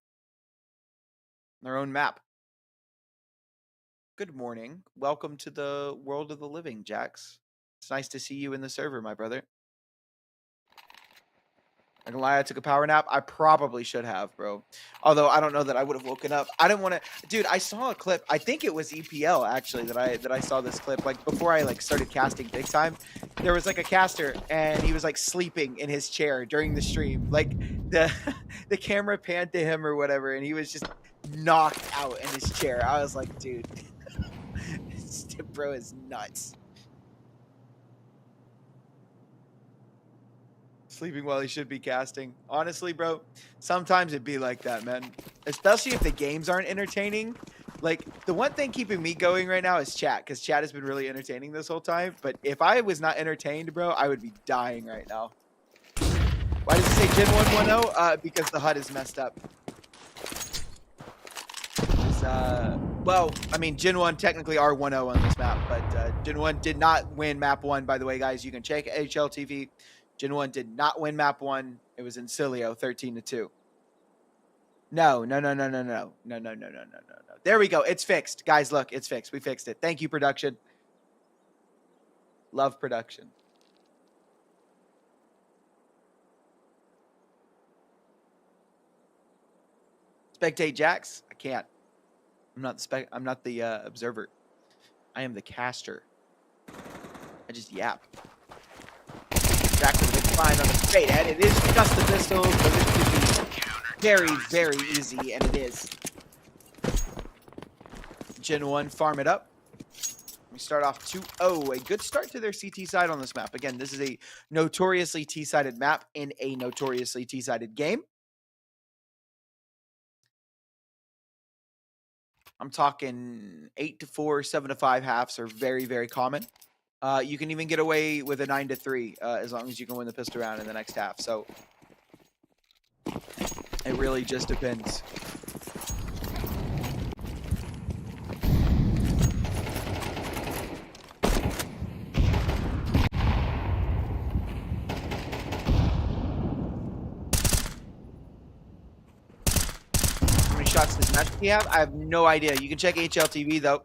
on their own map. Good morning. Welcome to the world of the living, Jax. It's nice to see you in the server, my brother. I can lie, I took a power nap. I probably should have, bro. Although I don't know that I would have woken up. I didn't want to, dude. I saw a clip. I think it was EPL actually that I saw this clip. Like before I started casting big time, there was like a caster and he was like sleeping in his chair during the stream. Like the the camera panned to him or whatever, and he was just knocked out in his chair. I was like, dude, this bro is nuts. Sleeping while he should be casting. Honestly, bro, sometimes it'd be like that, man. Especially if the games aren't entertaining. Like, the one thing keeping me going right now is chat, because chat has been really entertaining this whole time. But if I was not entertained, bro, I would be dying right now. Why does it say GenOne 1-0? Because the HUD is messed up. Well, I mean, GenOne technically are 1-0 on this map, but GenOne did not win map 1, by the way, guys. You can check HLTV. GenOne did not win map 1. It was Insilio, 13-2. No. There we go. It's fixed. Guys, look, it's fixed. We fixed it. Thank you, production. Love production. Spectate Jax? I can't. I'm not the observer. I am the caster. I just yap. Jax with a big find on the straight head. It is just a pistol, but this could be very, very easy, and it is. GenOne farm it up. We start off 2-0. A good start to their CT side on this map. Again, this is a notoriously T-sided map in a notoriously T-sided game. I'm talking 8-4, 7-5 halves are very, very common. You can even get away with a 9-3 as long as you can win the pistol round in the next half. So it really just depends. How many shots does match we have? I have no idea. You can check HLTV though.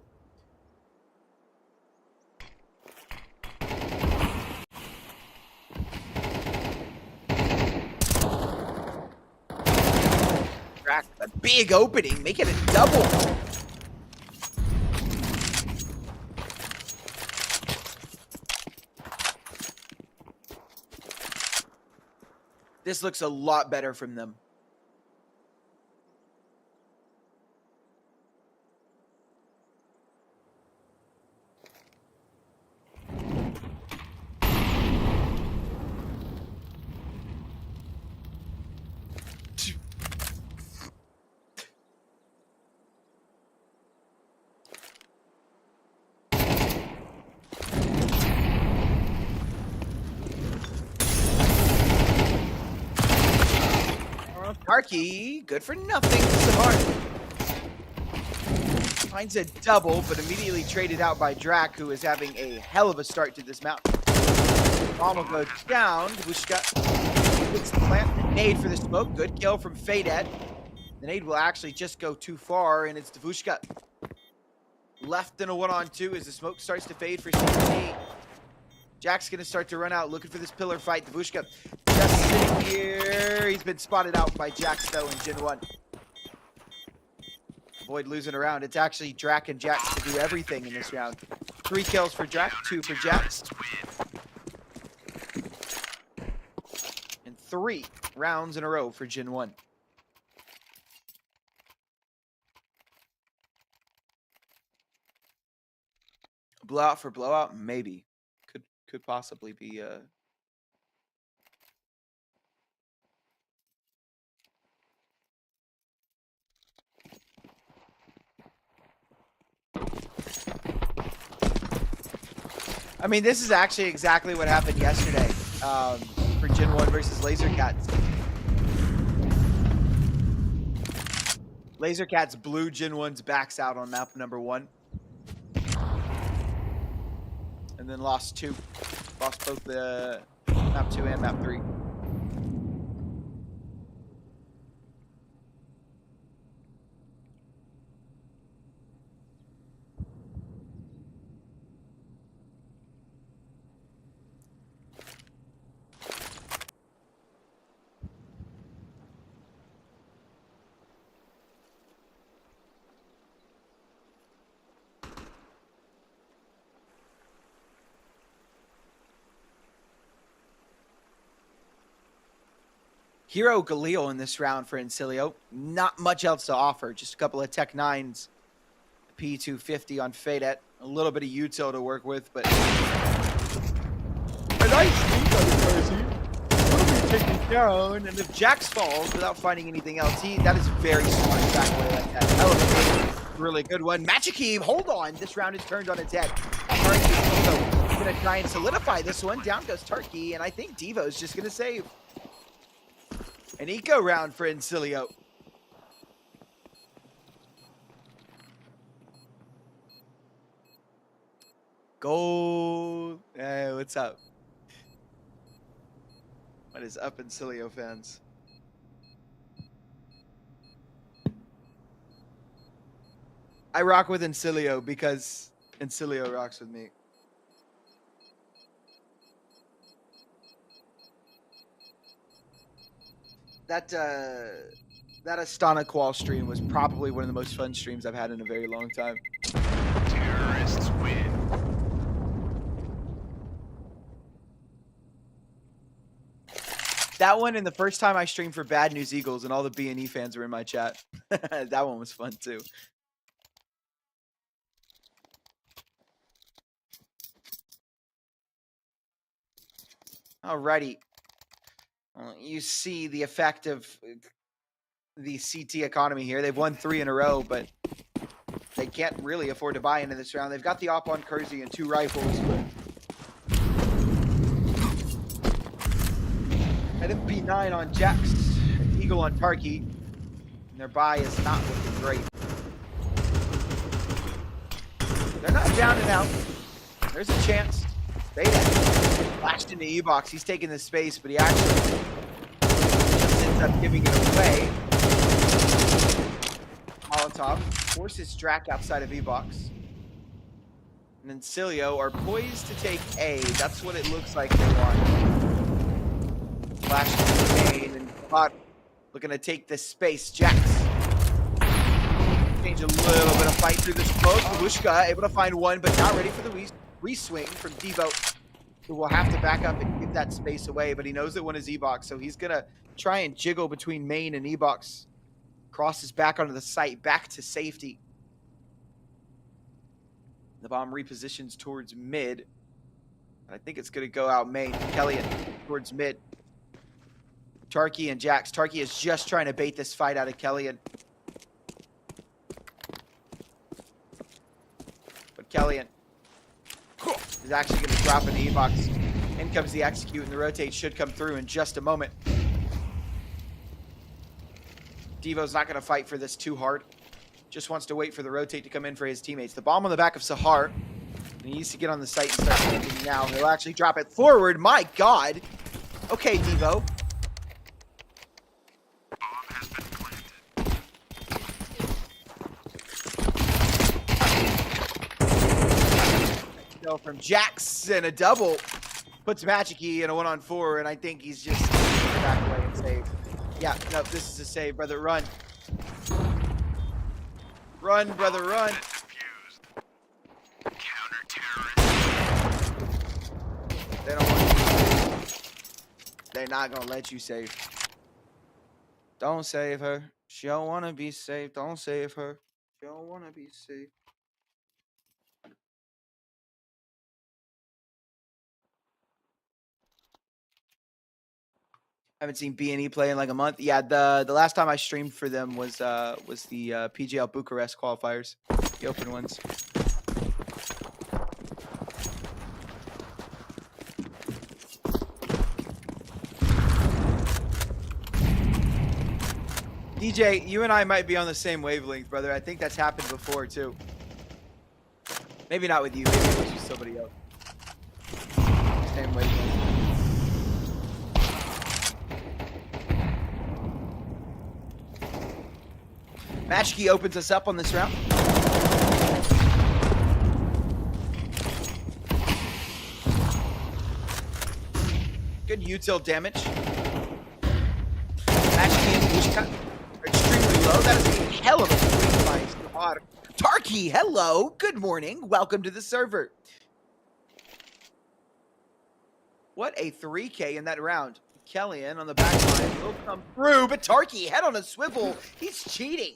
A big opening, make it a double. This looks a lot better from them. Tarky, good for nothing. Smart. Finds a double, but immediately traded out by Drac, who is having a hell of a start to this map. Bomb will go down. Davushka gets the plant. Nade for the smoke. Good kill from Faded. The nade will actually just go too far, and it's Davushka left in a 1-on-2 as the smoke starts to fade for CT. Jack's going to start to run out, looking for this pillar fight. Davushka just sitting here. He's been spotted out by Jax, though, in GenOne. Avoid losing a round. It's actually Drac and Jax to do everything in this round. 3 kills for Drac, 2 for Jax. And 3 rounds in a row for GenOne. Blowout for blowout? Maybe. Could possibly be I mean, this is actually exactly what happened yesterday for GenOne versus Lasercats. Lasercats blew GenOne's backs out on map number 1. And then lost 2. Lost both the map 2 and map 3. Hero Galil in this round for Insilio. Not much else to offer. Just a couple of Tech 9s. P250 on Fadet. A little bit of util to work with, but... A nice lead on the Mercy. Will be taken down. And if Jax falls without finding anything else, that is very smart back away like that. Elevated. Really good one. Magic, hold on. This round is turned on its head. Tarky going to try and solidify this one. Down goes Tarky, and I think Devo's just going to save. An eco round for Insilio. Gold. Hey, what's up? What is up, Insilio fans? I rock with Insilio because Insilio rocks with me. That Astana Qual stream was probably one of the most fun streams I've had in a very long time. Terrorists win. That one and the first time I streamed for Bad News Eagles and all the B&E fans were in my chat. That one was fun too. Alrighty. You see the effect of the CT economy here. They've won 3 in a row, but they can't really afford to buy into this round. They've got the op on Kersey and 2 rifles, but an MP9 on Jax, an Eagle on Tarky, and their buy is not looking great. They're not down and out. There's a chance. Flashed into E-Box. He's taking the space, but he actually just ends up giving it away. Molotov forces Drac outside of E-Box. And Insilio are poised to take A. That's what it looks like they want. Flash into the main and Pot looking to take this space. Jax. Change a little bit of fight through the smoke. Babushka able to find one, but not ready for the re-swing from Devo, who will have to back up and give that space away, but he knows that one is E-Box, so he's going to try and jiggle between main and E-Box. Crosses back onto the site, back to safety. The bomb repositions towards mid. I think it's going to go out main. Kellyan towards mid. Tarky and Jax. Tarky is just trying to bait this fight out of Kellyan. But Kellyan is actually going to drop an E-Box. In comes the execute, and the rotate should come through in just a moment. Devo's not going to fight for this too hard. Just wants to wait for the rotate to come in for his teammates. The bomb on the back of Sahar. He needs to get on the site and start thinking now. He'll actually drop it forward. My God. Okay, Devo. Bomb has been planted. So from Jax and a double. Puts Magic-y in a 1-on-4, and I think he's just going to back away and save. Yeah, no, this is a save, brother. Run. Run, brother, run. Counter-terrorist. They don't want you. They're not going to let you save. Don't save her. She don't want to be saved. Don't save her. She don't want to be saved. I haven't seen B&E play in like a month. Yeah, the last time I streamed for them was the PGL Bucharest qualifiers, the open ones. DJ, you and I might be on the same wavelength, brother. I think that's happened before too. Maybe not with you. Maybe it was with somebody else. Same wavelength. Matchkey opens us up on this round. Good util damage. Matchkey and Bushka are extremely low. That is a hell of a swing by Squad. Tarky, hello. Good morning. Welcome to the server. What a 3K in that round. Kellyan on the back line will come through, but Tarky, head on a swivel. He's cheating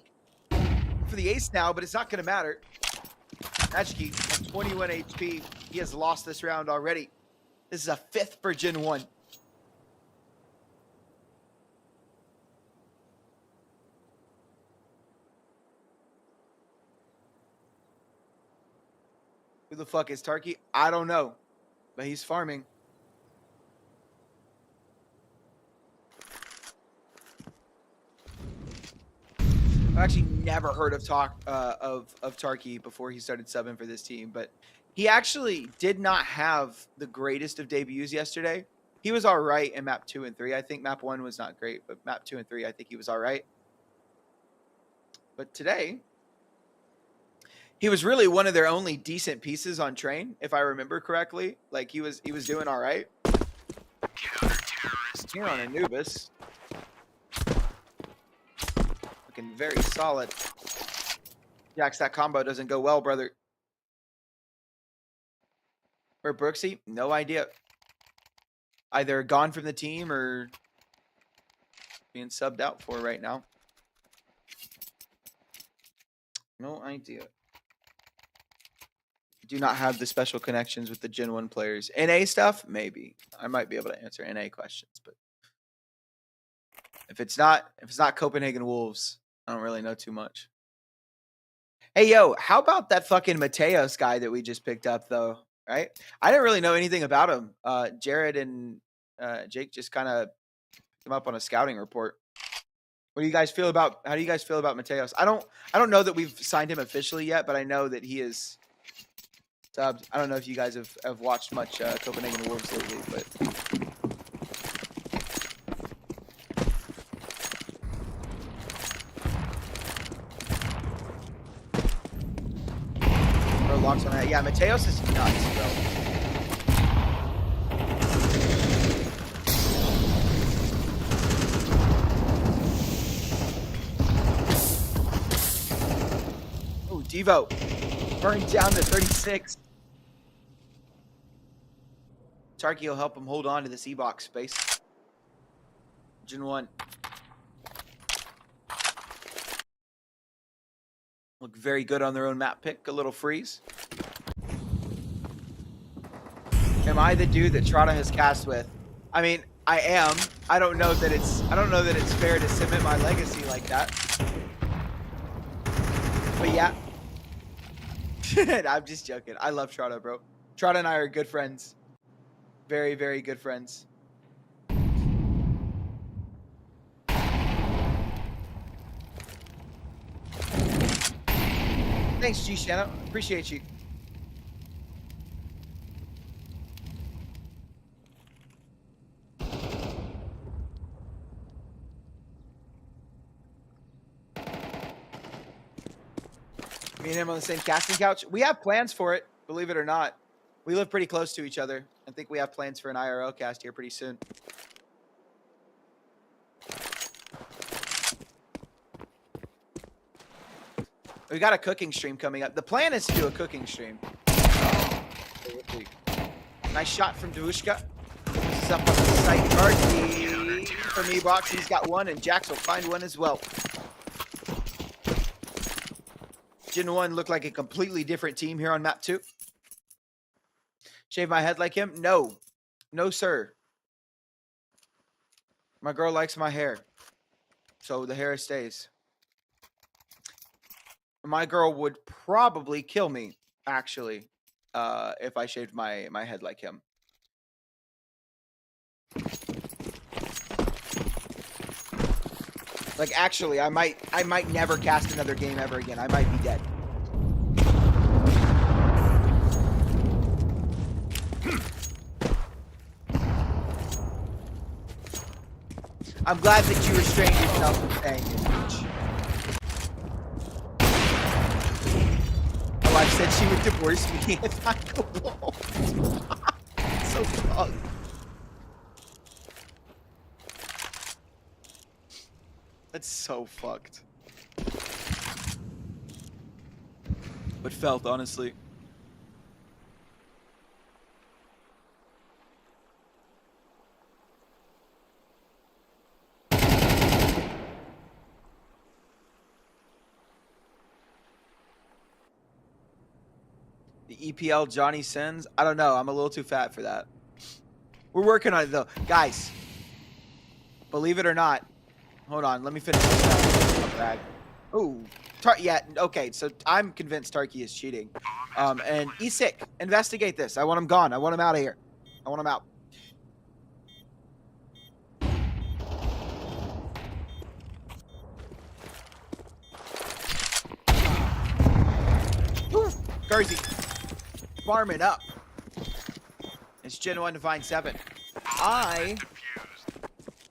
for the ace now, but it's not going to matter. Matchkey at 21 HP. He has lost this round already. This is a 5th for GenOne. Who the fuck is Tarky? I don't know, but he's farming. I've actually never heard of Tarky before he started subbing for this team, but he actually did not have the greatest of debuts yesterday. He was all right in map 2 and 3. I think map 1 was not great, but map 2 and 3, I think he was all right. But today, he was really one of their only decent pieces on train, if I remember correctly. Like he was doing all right. Here on Anubis. Looking very solid. Jax, that combo doesn't go well, brother. Where Brooksy? No idea. Either gone from the team or being subbed out for right now. No idea. Do not have the special connections with the GenOne players. NA stuff? Maybe. I might be able to answer NA questions, but if it's not Copenhagen Wolves, I don't really know too much. Hey, yo, how about that fucking Mateos guy that we just picked up, though? Right? I didn't really know anything about him. Jared and Jake just kind of picked him up on a scouting report. What do you guys feel about? How do you guys feel about Mateos? I don't know that we've signed him officially yet, but I know that he is subbed. I don't know if you guys have watched much Copenhagen Wolves lately, but. Locks on that. Yeah, Mateos is nuts, bro. Oh, Devo. Burned down to 36. Tarky will help him hold on to this E-box space. GenOne. Look very good on their own map pick. A little freeze. Am I the dude that Trotta has cast with? I mean, I am. I don't know that it's fair to submit my legacy like that. But yeah. I'm just joking. I love Trotta, bro. Trotta and I are good friends. Very, very good friends. Thanks, G Shanna. Appreciate you. Me and him on the same casting couch. We have plans for it, believe it or not. We live pretty close to each other. I think we have plans for an IRL cast here pretty soon. We got a cooking stream coming up. The plan is to do a cooking stream. Nice shot from Dvushka. This is up on the site. Tarky from E-box. He's got one, and Jax will find one as well. GenOne looked like a completely different team here on map 2. Shave my head like him? No. No, sir. My girl likes my hair. So the hair stays. My girl would probably kill me, actually, if I shaved my head like him. Like, actually, I might never cast another game ever again. I might be dead. I'm glad that you restrained yourself from saying it, Peach. Oh, I've said she would divorce me if I go home. So fucked. That's so fucked. But felt, honestly. The EPL Johnny Sins? I don't know. I'm a little too fat for that. We're working on it, though. Guys, believe it or not. Hold on. Let me finish this bag. Ooh. Yeah, okay. So I'm convinced Tarky is cheating. And E-Sick, investigate this. I want him gone. I want him out of here. I want him out. Carsey, farm it up. It's GenOne Divine 7.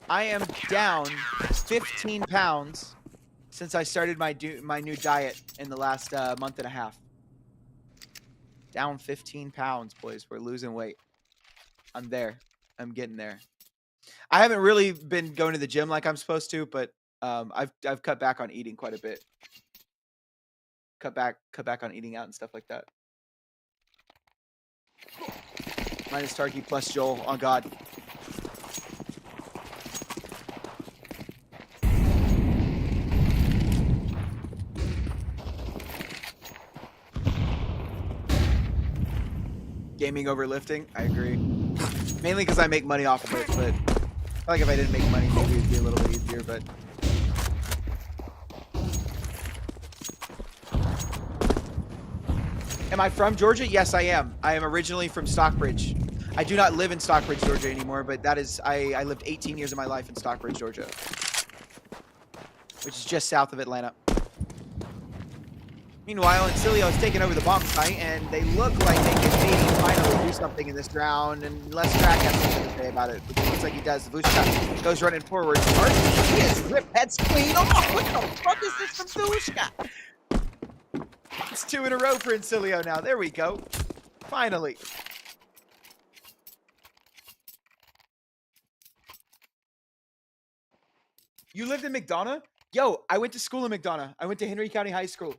I am down 15 pounds since I started my new diet in the last month and a half. Down 15 pounds, boys. We're losing weight. I'm there. I'm getting there. I haven't really been going to the gym like I'm supposed to, but I've cut back on eating quite a bit. Cut back on eating out and stuff like that. Minus Tarky plus Joel. On God. Gaming over lifting. I agree. Mainly because I make money off of it, but I feel like if I didn't make money, maybe it'd be a little bit easier, but. Am I from Georgia? Yes, I am. I am originally from Stockbridge. I do not live in Stockbridge, Georgia anymore, but that is, I lived 18 years of my life in Stockbridge, Georgia, which is just south of Atlanta. Meanwhile, Insilio has taken over the bomb site, and they look like they can maybe finally do something in this round, and Les Crack has something to say about it, because it looks like he does. Vushka goes running forward. He is ripped heads clean off. What the fuck is this from Vushka? It's 2 in a row for Insilio now. There we go. Finally. You lived in McDonough? Yo, I went to school in McDonough. I went to Henry County High School.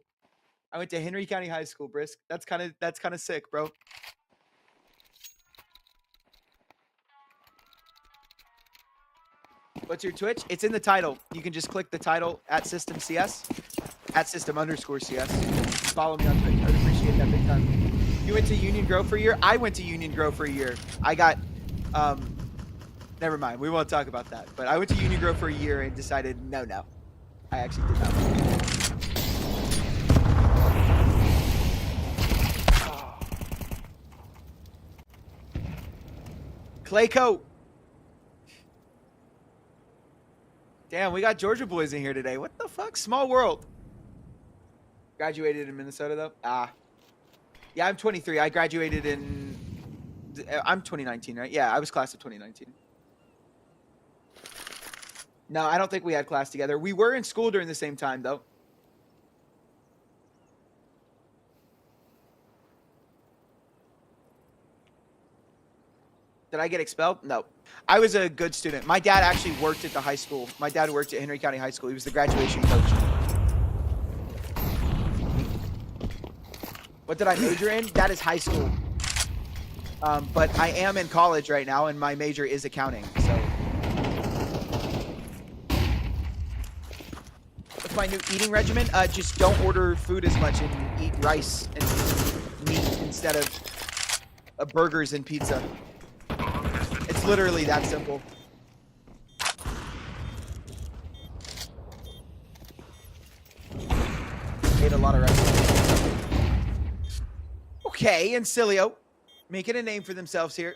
Brisk. That's kind of sick, bro. What's your Twitch? It's in the title. You can just click the title at System CS, at System_CS. Follow me on Twitch. I would appreciate that big time. You went to Union Grove for a year? I went to Union Grove for a year. I got, never mind. We won't talk about that. But I went to Union Grove for a year and decided, no. I actually did not. Clayco. Damn, we got Georgia boys in here today. What the fuck? Small world. Graduated in Minnesota, though? Yeah, I'm 23. I graduated in... I'm 2019, right? Yeah, I was class of 2019. No, I don't think we had class together. We were in school during the same time, though. Did I get expelled? No. I was a good student. My dad actually worked at the high school. My dad worked at Henry County High School. He was the graduation coach. What did I major in? That is high school. But I am in college right now, and my major is accounting. So, what's my new eating regimen? Just don't order food as much and eat rice and meat instead of burgers and pizza. It's literally that simple. Ate a lot of rice. Okay, Insilio making a name for themselves here.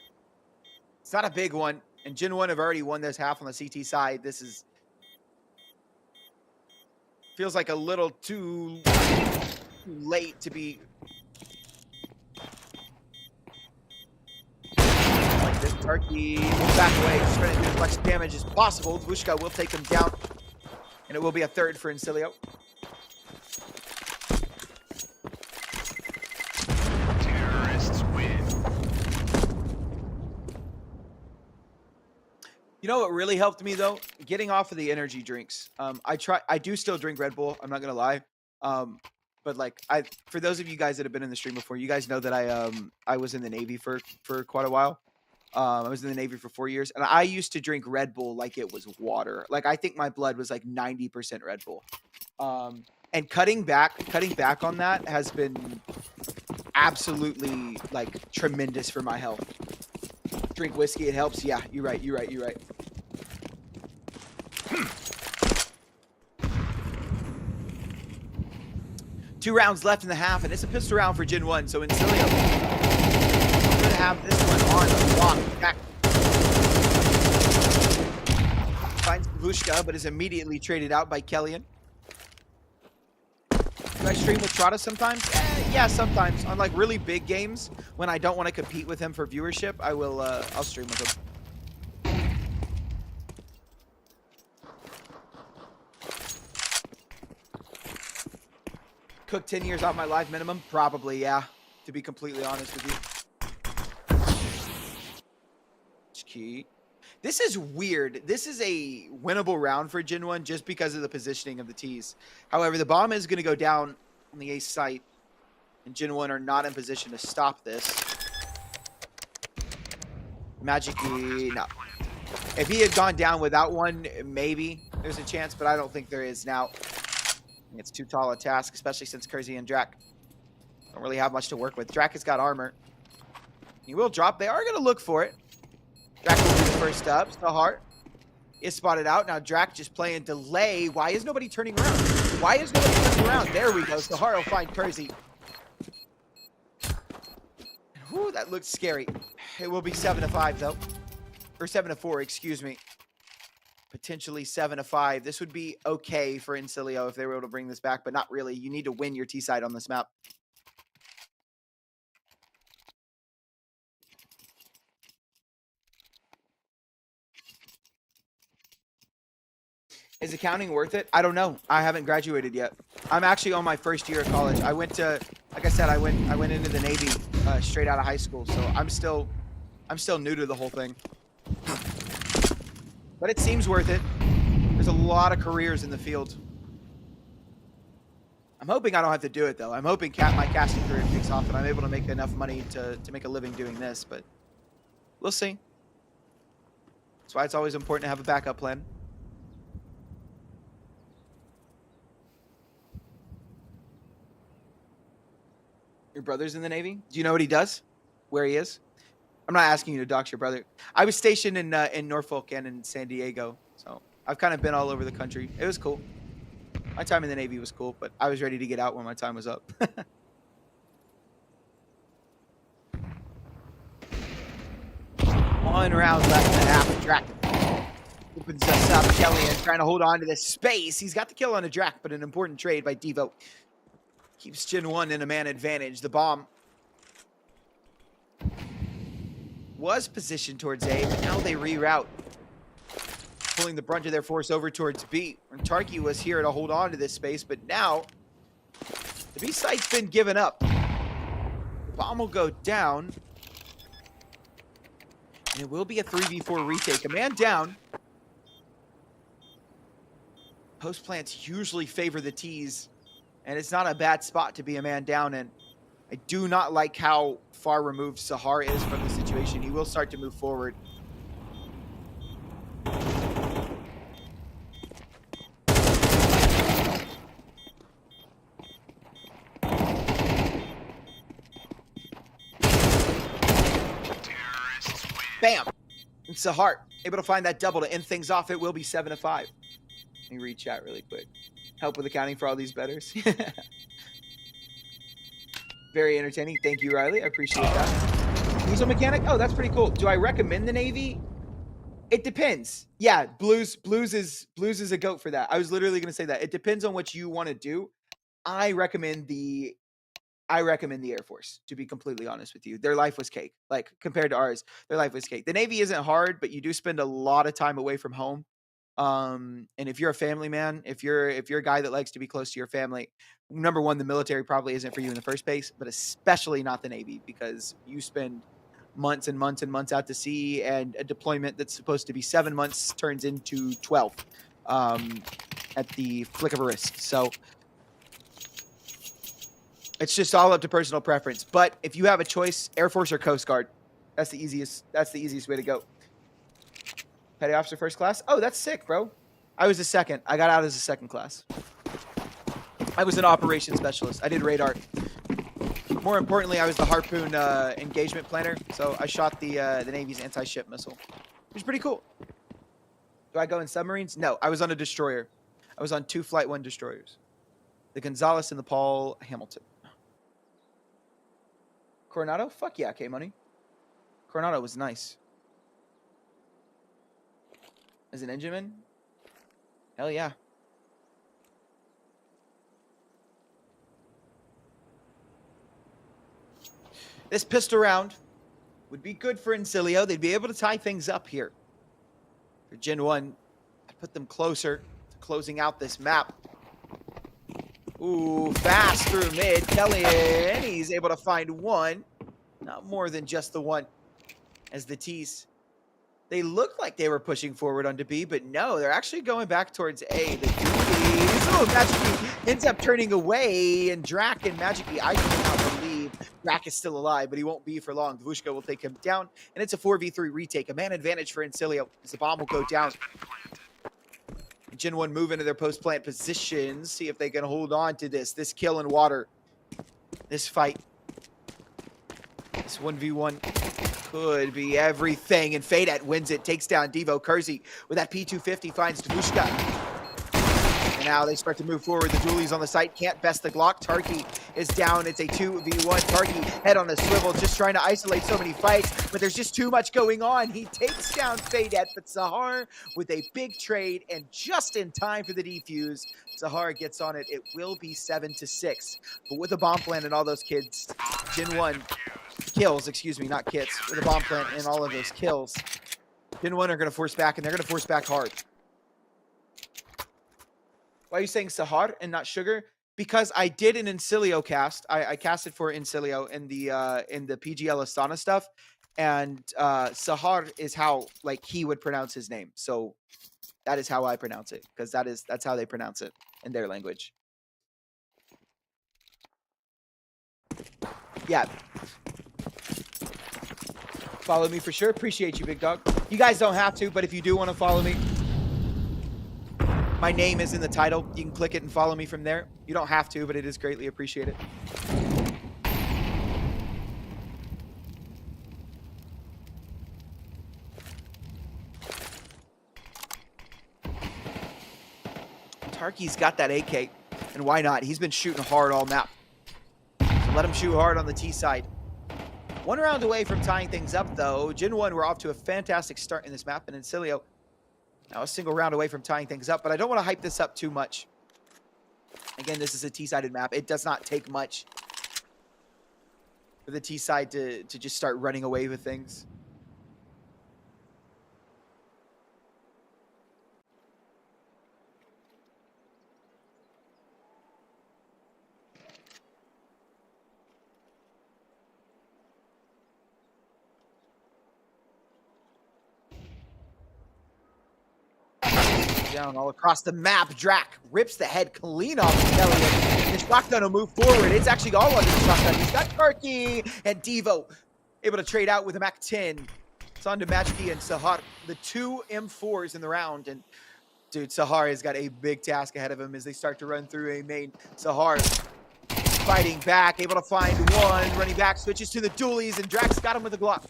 It's not a big one, and GenOne have already won this half on the CT side. This is Feels like a little too late to be like this. Turkey will back away, just trying to do as much damage as possible. Vushka will take him down, and it will be a third for Insilio. Terrorists win. You know what really helped me though? Getting off of the energy drinks. I do still drink Red Bull. I'm not gonna lie. But like for those of you guys that have been in the stream before, you guys know that I was in the Navy for quite a while. I was in the Navy for 4 years, and I used to drink Red Bull like it was water. Like I think my blood was like 90% Red Bull. And cutting back on that has been absolutely like tremendous for my health. Drink whiskey, it helps. Yeah, you're right. 2 rounds left in the half, and it's a pistol round for GenOne. So Insilio going to have this one on lock. Back. Finds Vushka, but is immediately traded out by Kellyan. Do I stream with Trotta sometimes? Yeah, sometimes. On like really big games, when I don't want to compete with him for viewership, I will. I'll stream with him. Cook 10 years off my life minimum? Probably, yeah. To be completely honest with you. It's key. This is weird. This is a winnable round for GenOne just because of the positioning of the T's. However, the bomb is going to go down on the ace site, and GenOne are not in position to stop this. Magically, no. If he had gone down without one, maybe there's a chance, but I don't think there is now. It's too tall a task, especially since Kersey and Drac don't really have much to work with. Drac has got armor. He will drop. They are going to look for it. Drac will be the first up. Sahar is spotted out. Now Drac just playing delay. Why is nobody turning around? There we go. Sahar will find Kersey. Whew, that looks scary. It will be 7-5 though. Or 7-4, excuse me. Potentially 7-5. This would be okay for Insilio if they were able to bring this back, but not really. You need to win your T side on this map. Is accounting worth it? I don't know. I haven't graduated yet. I'm actually on my first year of college. I went to, like I said, I went into the Navy straight out of high school, so I'm still new to the whole thing. But it seems worth it. There's a lot of careers in the field. I'm hoping I don't have to do it though. I'm hoping my casting career takes off and I'm able to make enough money to make a living doing this, but we'll see. That's why it's always important to have a backup plan. Your brother's in the Navy? Do you know what he does? Where he is? I'm not asking you to dox your brother. I was stationed in Norfolk and in San Diego, so I've kind of been all over the country. It was cool. My time in the Navy was cool, but I was ready to get out when my time was up. 1 round left in the half. Drac opens us up. Kellyan trying to hold on to this space. He's got the kill on a Drac, but an important trade by Devo. Keeps GenOne in a man advantage. The bomb was positioned towards A, but now they reroute, pulling the brunt of their force over towards B. And Tarky was here to hold on to this space, but now the B site's been given up. The bomb will go down, and it will be a 3v4 retake. A man down. Post plants usually favor the T's, and it's not a bad spot to be a man down in. I do not like how far removed Sahar is from the situation. He will start to move forward. Bam! And Sahar able to find that double to end things off. It will be 7-5. Let me read chat really quick. Help with accounting for all these bettors. Very entertaining. Thank you, Riley. I appreciate that. Diesel mechanic? Oh, that's pretty cool. Do I recommend the Navy? It depends. Yeah, blues is a goat for that. I was literally going to say that. It depends on what you want to do. I recommend the Air Force, to be completely honest with you. Their life was cake. Like, compared to ours, their life was cake. The Navy isn't hard, but you do spend a lot of time away from home. And if you're a family man, if you're a guy that likes to be close to your family, number one, the military probably isn't for you in the first place, but especially not the Navy, because you spend months and months and months out to sea, and a deployment that's supposed to be 7 months turns into 12 at the flick of a wrist. So it's just all up to personal preference. But if you have a choice, Air Force or Coast Guard, that's the easiest way to go. Petty officer first class. Oh, that's sick, bro. I was a second. I got out as a second class. I was an operations specialist. I did radar. More importantly, I was the harpoon engagement planner. So I shot the Navy's anti-ship missile, which is pretty cool. Do I go in submarines? No, I was on a destroyer. I was on 2 Flight 1 destroyers, the Gonzales and the Paul Hamilton. Coronado? Fuck yeah, K-Money. Coronado was nice. As an engineman? Hell yeah. This pistol round would be good for Insilio. They'd be able to tie things up here. For GenOne, I put them closer to closing out this map. Ooh, fast through mid. Kelly, and he's able to find one. Not more than just the one. As the T's, they looked like they were pushing forward onto B, but no, they're actually going back towards A. The Doolies. Oh, Magic ends up turning away, and Drac and Magic, I cannot believe Drac is still alive, but he won't be for long. Dvushka will take him down, and it's a 4v3 retake. A man advantage for Insilio as the bomb will go down. GenOne move into their post-plant positions, see if they can hold on to this kill in water, this fight. This 1v1 could be everything, and Fadet wins it, takes down Devo. Kersey with that P250 finds Dvushka. And now they start to move forward. The dualies on the site can't best the Glock. Tarky is down. It's a 2v1. Tarky head on the swivel, just trying to isolate so many fights, but there's just too much going on. He takes down Fadet, but Sahar with a big trade, and just in time for the defuse, Sahar gets on it. It will be 7-6. But with a bomb plant and all those kids, GenOne kills, excuse me, not kits, with a bomb plant and all of those kills, GenOne are going to force back, and they're going to force back hard. Why are you saying Sahar and not Sugar? Because I did an Insilio cast. I casted for Insilio in the PGL Astana stuff, and Sahar is how like he would pronounce his name. So that is how I pronounce it, because that's how they pronounce it in their language. Yeah. Follow me for sure. Appreciate you, big dog. You guys don't have to, but if you do want to follow me, my name is in the title. You can click it and follow me from there. You don't have to, but it is greatly appreciated. Tarky's got that AK, and why not? He's been shooting hard all map. So let him shoot hard on the T side. 1 round away from tying things up, though. GenOne, we're off to a fantastic start in this map, and Insilio now a single round away from tying things up, but I don't want to hype this up too much. Again, this is a T-sided map. It does not take much for the T-side to just start running away with things. Down all across the map. Drac rips the head clean off of Kelly. The shotgun will move forward. It's actually all under the shotgun. He's got Tarky and Devo able to trade out with a MAC-10. It's on to Matchkey and Sahar. The 2 M4s in the round. And dude, Sahar has got a big task ahead of him as they start to run through a main. Sahar fighting back, able to find one. Running back, switches to the dualies, and Drac's got him with a Glock.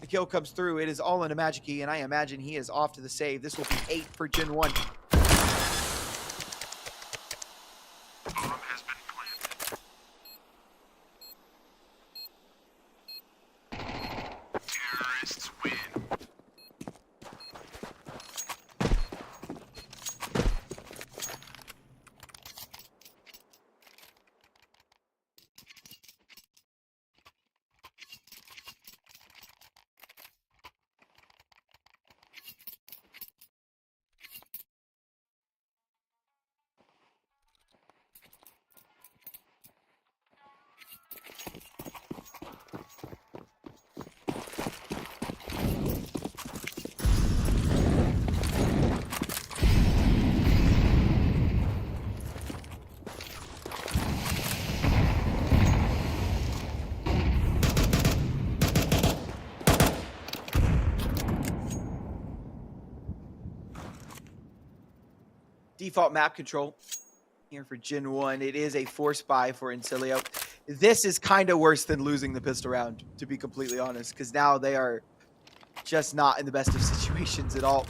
The kill comes through. It is all into Magic-Key, and I imagine he is off to the save. This will be 8 for GenOne. Bomb has been planted. Terrorists win. default map control here for GenOne. It is a force buy for Insilio. This is kind of worse than losing the pistol round, to be completely honest, because now they are just not in the best of situations at all.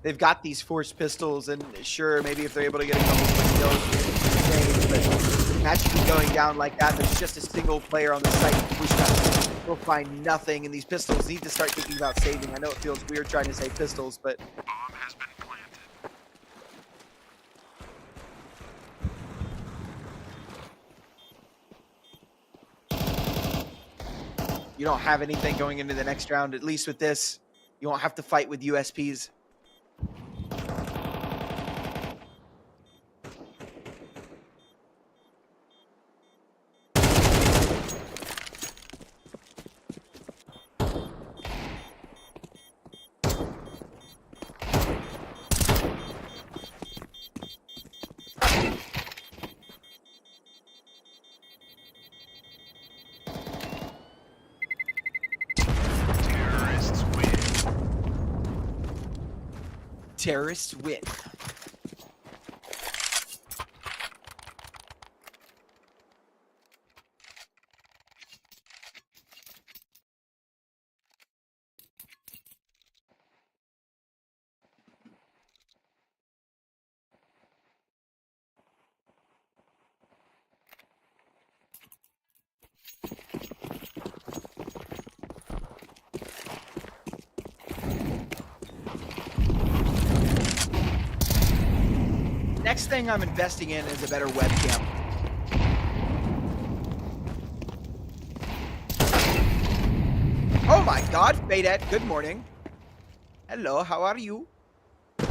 They've got these forced pistols, and sure, maybe if they're able to get a couple quick kills, but magically going down like that, there's just a single player on the site. We'll find nothing, and these pistols need to start thinking about saving. I know it feels weird trying to save pistols, but Bomb has been planted. you don't have anything going into the next round. At least with this, you won't have to fight with USPs. Terrorists win. Terrorists win. Next thing I'm investing in is a better webcam. Oh my god, Fadette, good morning. Hello, how are you? I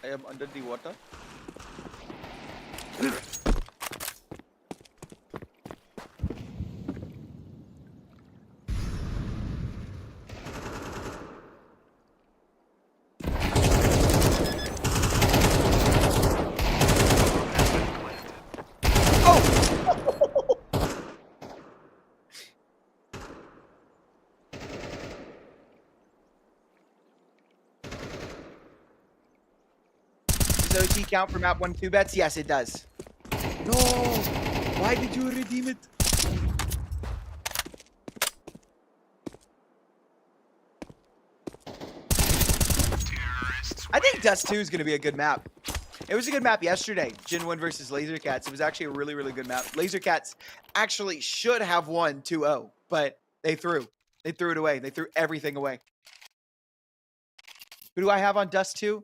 am under the water. Does OT count for map 1-2 bets? Yes, it does. No! Why did you redeem it? I think Dust 2 is going to be a good map. It was a good map yesterday, GenOne versus LaserCats. It was actually a really, really good map. LaserCats actually should have won 2-0, but they threw. They threw it away. They threw everything away. Who do I have on Dust 2?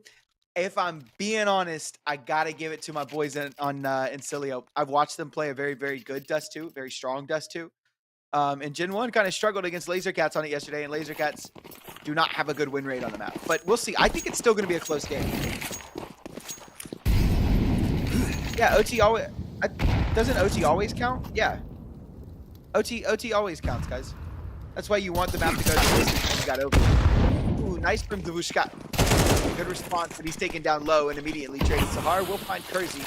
If I'm being honest, I got to give it to my boys on Insilio. I've watched them play a very, very good Dust 2, very strong Dust 2. And GenOne kind of struggled against LaserCats on it yesterday, and LaserCats do not have a good win rate on the map. But we'll see. I think it's still going to be a close game. Yeah, OT always... doesn't OT always count? Yeah. OT always counts, guys. That's why you want the map to go to the distance when you got over. Ooh, nice from Zavushka. Good response, but he's taken down low and immediately traded Sahar. We'll find Kersey.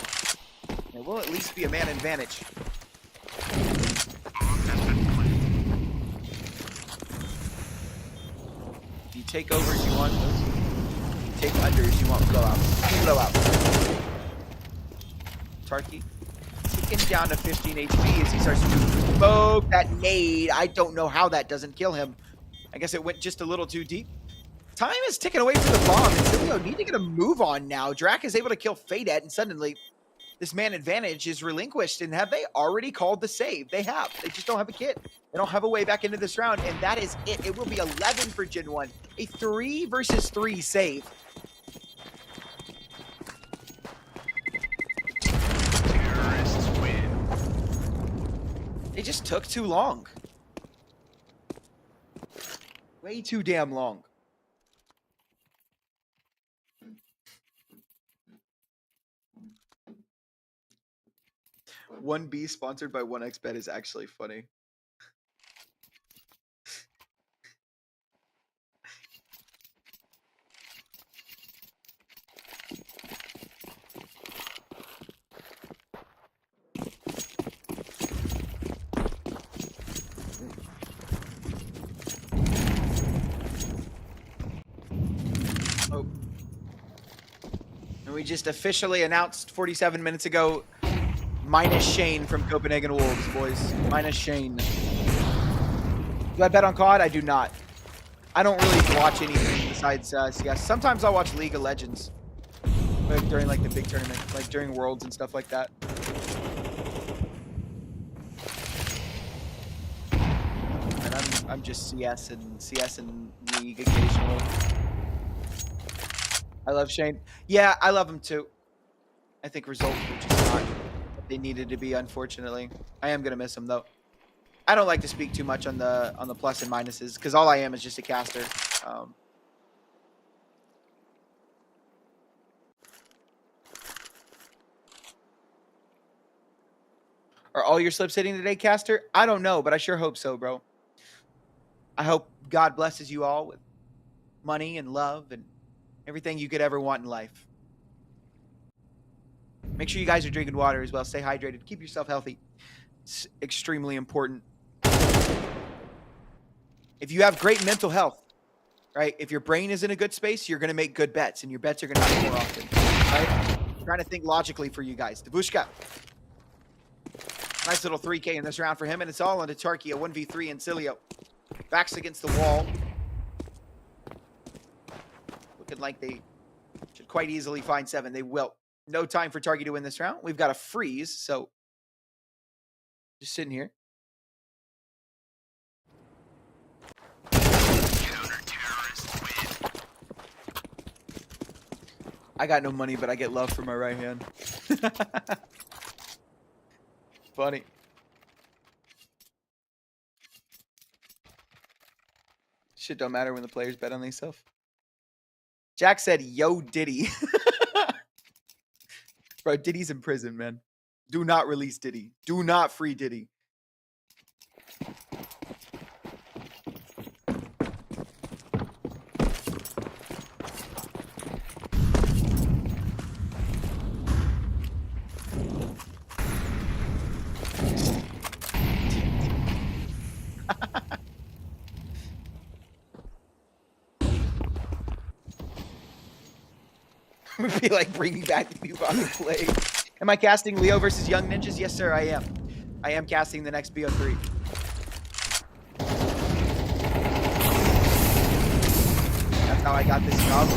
There will at least be a man advantage. If you take overs, you want those. If you take unders, you want blowouts. Blowout. Tarky ticking down to 15 HP as he starts to smoke that nade. I don't know how that doesn't kill him. I guess it went just a little too deep. Time is ticking away from the bomb, and Insilio need to get a move on now. Drac is able to kill Fadette, and suddenly this man advantage is relinquished. And have they already called the save? They have. They just don't have a kit. They don't have a way back into this round, and that is it. It will be 11 for GenOne. A 3 versus 3 save. Terrorists win. They just took too long. Way too damn long. 1B sponsored by 1xBet is actually funny. And we just officially announced 47 minutes ago, minus Shane from Copenhagen Wolves, boys. Minus Shane. Do I bet on COD? I do not. I don't really watch anything besides CS. Sometimes I'll watch League of Legends. Like during like the big tournament, like during Worlds and stuff like that. And I'm just CS and League occasionally. I love Shane. Yeah, I love him too. I think results were just not what they needed to be, unfortunately. I am gonna miss him though. I don't like to speak too much on the plus and minuses because all I am is just a caster. Are all your slips hitting today, caster? I don't know, but I sure hope so, bro. I hope God blesses you all with money and love and everything you could ever want in life. Make sure you guys are drinking water as well. Stay hydrated. Keep yourself healthy. It's extremely important. If you have great mental health, right? If your brain is in a good space, you're going to make good bets, and your bets are going to happen more often, right? I'm trying to think logically for you guys. Davushka. Nice little 3K in this round for him, and it's all into Turkey, a 1v3 Insilio. Backs against the wall. Looking like they should quite easily find 7. They will. No time for Targi to win this round. We've got a freeze, so just sitting here. I got no money, but I get love for my right hand. Funny. Shit don't matter when the players bet on themselves. Jack said, yo, Diddy. Bro, Diddy's in prison, man. Do not release Diddy. Do not free Diddy. I feel like bringing back the people on the play. Am I casting Leo versus Young Ninjas? Yes, sir, I am. I am casting the next BO3. That's how I got this job.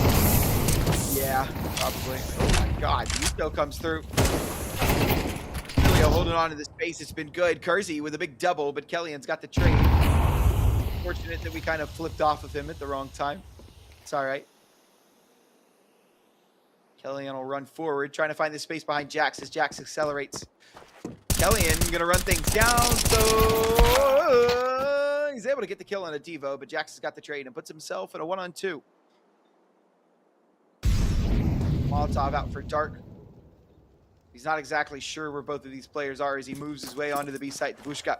Yeah, probably. Oh my god, Yusto comes through. Leo holding on to the space. It's been good. Kersey with a big double, but Kellyan's got the trade. Fortunate that we kind of flipped off of him at the wrong time. It's all right. Kellyan will run forward, trying to find the space behind Jax as Jax accelerates. Kellyan going to run things down, so he's able to get the kill on a Devo, but Jax has got the trade and puts himself in a 1-on-2. Molotov out for Dark. He's not exactly sure where both of these players are as he moves his way onto the B site. Bushka.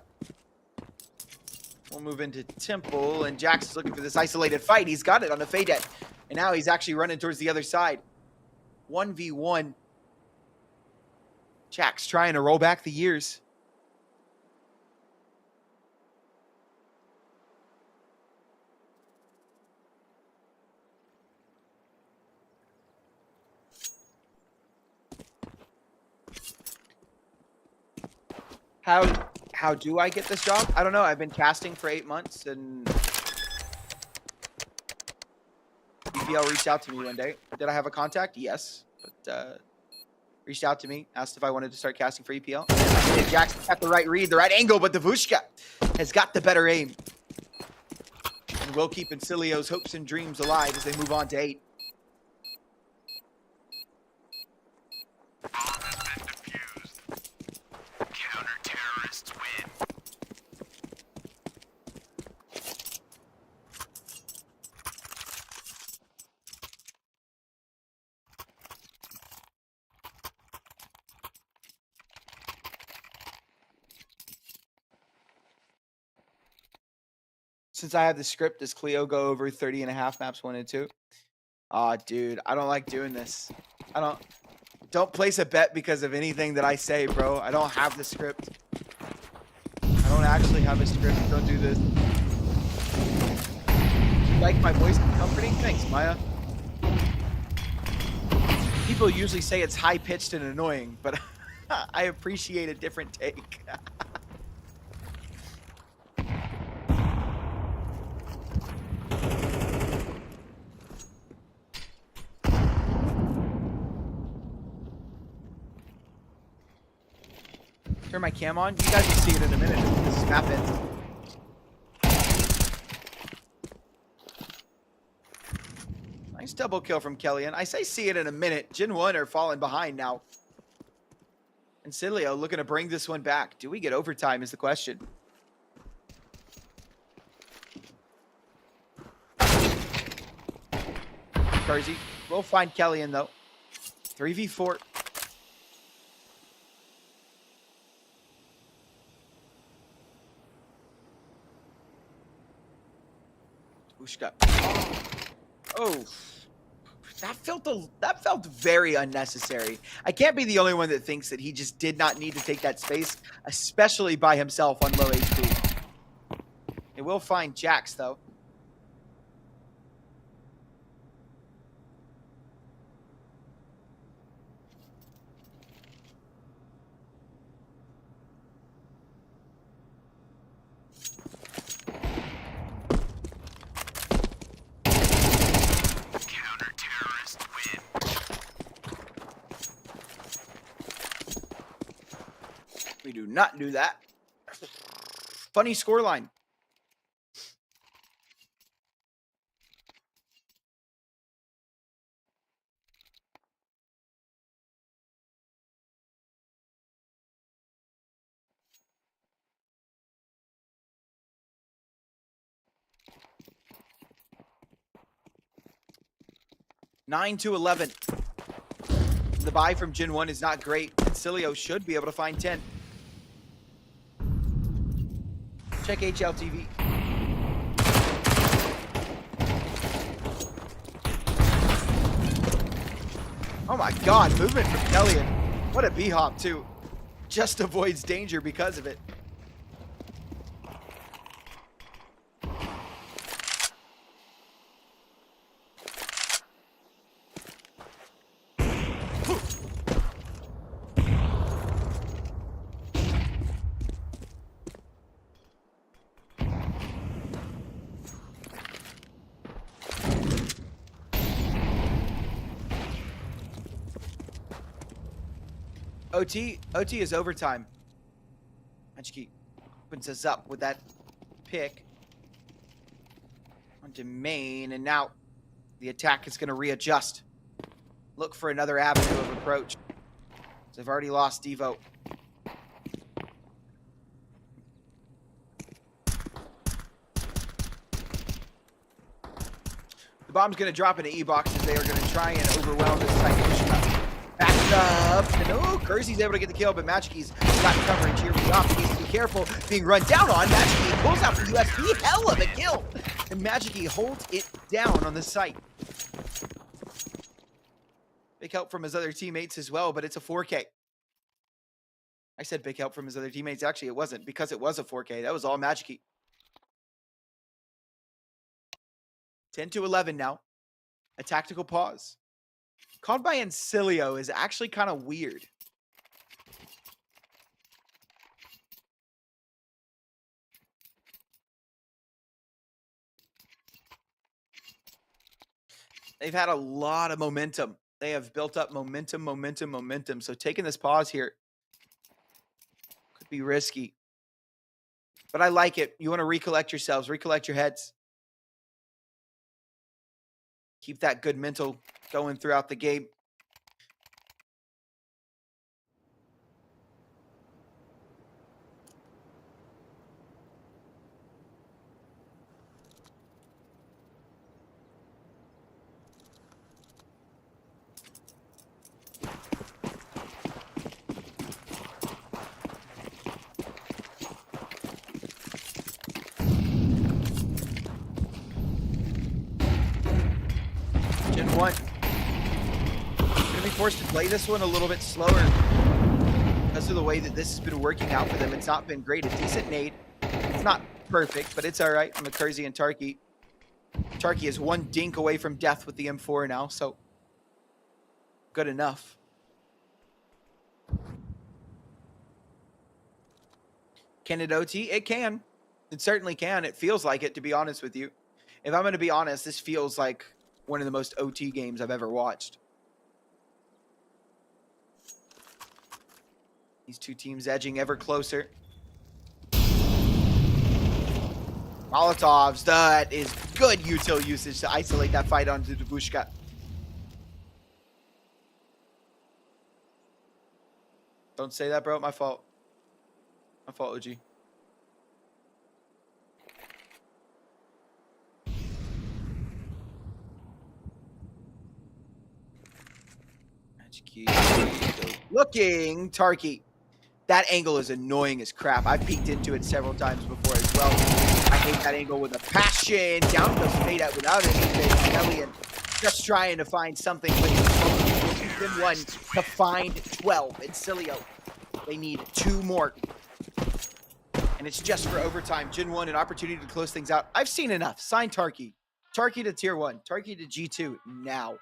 We'll move into Temple, and Jax is looking for this isolated fight. He's got it on the Faydet, and now he's actually running towards the other side. 1v1. Jax trying to roll back the years. How do I get this job? I don't know. I've been casting for 8 months, and EPL reached out to me one day. Did I have a contact? Yes. But reached out to me, asked if I wanted to start casting for EPL. And Jackson's got the right read, the right angle, but Davushka has got the better aim. And will keep Insilio's hopes and dreams alive as they move on to 8. Bomb has been defused. Counter-terrorists win. Since I have the script, does Cleo go over 30.5 maps 1 and 2? Aw, dude, I don't like doing this. Don't place a bet because of anything that I say, bro. I don't have the script. I don't actually have a script. Don't do this. You like my voice comforting? Thanks, Maya. People usually say it's high-pitched and annoying, but I appreciate a different take. Turn my cam on. You guys will see it in a minute if this map ends. Nice double kill from Kellyan. I say see it in a minute. GenOne are falling behind now. Insilio looking to bring this one back. Do we get overtime is the question. Carzy. We'll find Kellyan though. 3v4. Ushka. Oh. That felt very unnecessary. I can't be the only one that thinks that he just did not need to take that space, especially by himself on low HP. It will find Jax though. We do not do that. Funny scoreline. Nine to 11. The buy from GenOne is not great. Insilio should be able to find 10. Check HLTV. Oh my god, movement from Kellyan. What a B-hop too. Just avoids danger because of it. OT is overtime. Majiki opens us up with that pick onto main, and now the attack is going to readjust. Look for another avenue of approach. They've already lost Devo. The bomb's going to drop into E-box as they are going to try and overwhelm this site. Backed up. And oh, Carzy's able to get the kill, but Majiki's got coverage here. He needs to be careful. Being run down on. Majiki pulls out the USB. Hell of a kill. And Majiki holds it down on the site. Big help from his other teammates as well, but it's a 4K. I said big help from his other teammates. Actually, it wasn't, because it was a 4K. That was all Majiki. 10 to 11 now. A tactical pause. Called by Insilio is actually kind of weird. They've had a lot of momentum. They have built up momentum. So taking this pause here could be risky. But I like it. You want to recollect yourselves, recollect your heads. Keep that good mental going throughout the game. GenOne gonna be forced to play this one a little bit slower because of the way that this has been working out for them. It's not been great. A decent nade. It's not perfect, but it's all right. I'm a Carzy and Tarky. Tarky is one dink away from death with the M4 now, so good enough. Can it OT? It can. It certainly can. It feels like it, to be honest with you. If I'm going to be honest, this feels like one of the most OT games I've ever watched. These two teams edging ever closer. Molotovs, that is good util usage to isolate that fight onto Devushka. Don't say that, bro. My fault. My fault, OG. Looking, Tarky. That angle is annoying as crap. I've peeked into it several times before as well. I hate that angle with a passion. Down goes fade out without anything. Elliot just trying to find something, but he's been one to find 12. Insilio, they need 2 more. And it's just for overtime. GenOne, an opportunity to close things out. I've seen enough. Sign Tarky. Tarky to tier 1. Tarky to G2 now.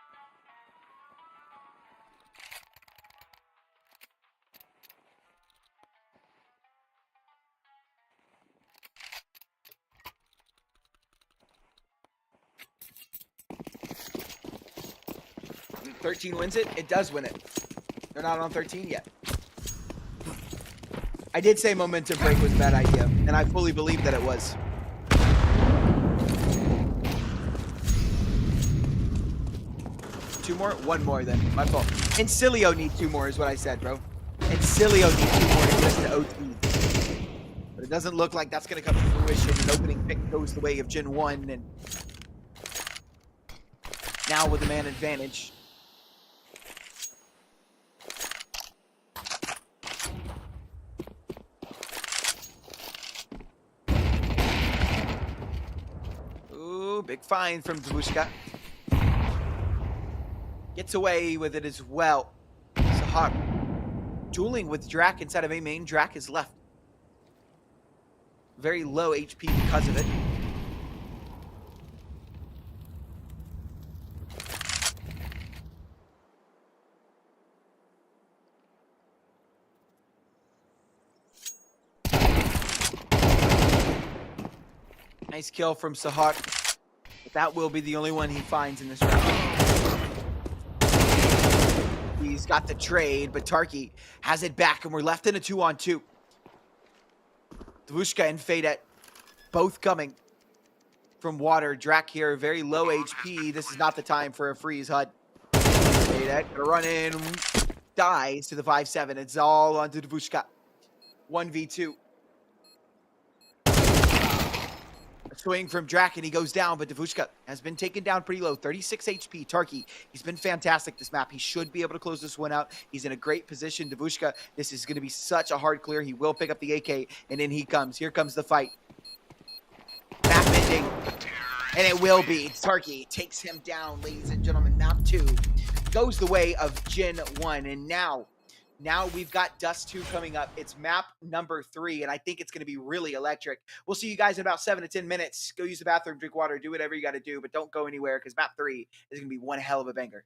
And 13 wins it. It does win it. They're not on 13 yet. I did say momentum break was a bad idea, and I fully believe that it was. Two more? One more then. My fault. Insilio needs 2 more is what I said, bro. Insilio needs 2 more just to OT. But it doesn't look like that's going to come to fruition. An opening pick goes the way of GenOne, and now with the man advantage. Ooh, big find from Dvushka. Gets away with it as well. Sahar dueling with Drak inside of A main. Drak is left. Very low HP because of it. Nice kill from Sahar. But that will be the only one he finds in this round. He's got the trade, but Tarky has it back, and we're left in a 2-on-2. Dvushka and Fadet both coming from water. Drak here, very low HP. This is not the time for a freeze HUD. Fadet gonna run in, dies to the 5-7. It's all onto Dvushka. 1v2. Swing from Drak, and he goes down, but Dvushka has been taken down pretty low. 36 HP. Tarky, he's been fantastic this map. He should be able to close this one out. He's in a great position. Dvushka, this is going to be such a hard clear. He will pick up the AK, and in he comes. Here comes the fight. Map ending. And it will be. Tarky takes him down, ladies and gentlemen. Map 2 goes the way of GenOne, and now we've got Dust 2 coming up. It's map number 3, and I think it's going to be really electric. We'll see you guys in about 7 to 10 minutes. Go use the bathroom, drink water, do whatever you got to do, but don't go anywhere because map 3 is going to be one hell of a banger.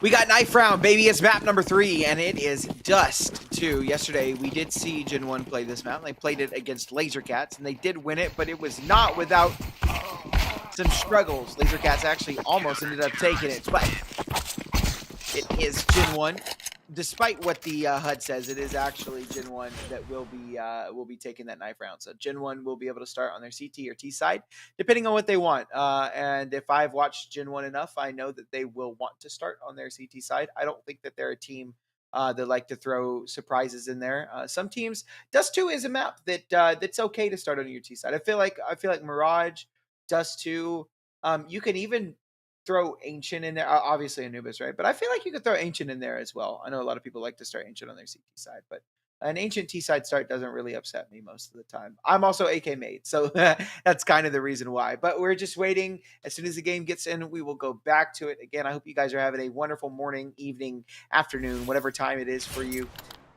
We got knife round, baby. It's map number 3, and it is Dust 2. Yesterday, we did see GenOne play this map. They played it against Laser Cats, and they did win it, but it was not without some struggles. Laser Cats actually almost ended up taking it, but it is GenOne. Despite what the HUD says, it is actually GenOne that will be taking that knife round. So GenOne will be able to start on their CT or T side, depending on what they want. And if I've watched GenOne enough, I know that they will want to start on their CT side. I don't think that they're a team that like to throw surprises in there. Some teams, Dust 2 is a map that that's okay to start on your T side. I feel like Mirage, Dust 2, you can even throw Ancient in there. Obviously Anubis, right? But I feel like you could throw Ancient in there as well. I know a lot of people like to start Ancient on their CT side, but an Ancient T side start doesn't really upset me most of the time. I'm also AK made, so that's kind of the reason why. But we're just waiting. As soon as the game gets in, we will go back to it. Again, I hope you guys are having a wonderful morning, evening, afternoon, whatever time it is for you.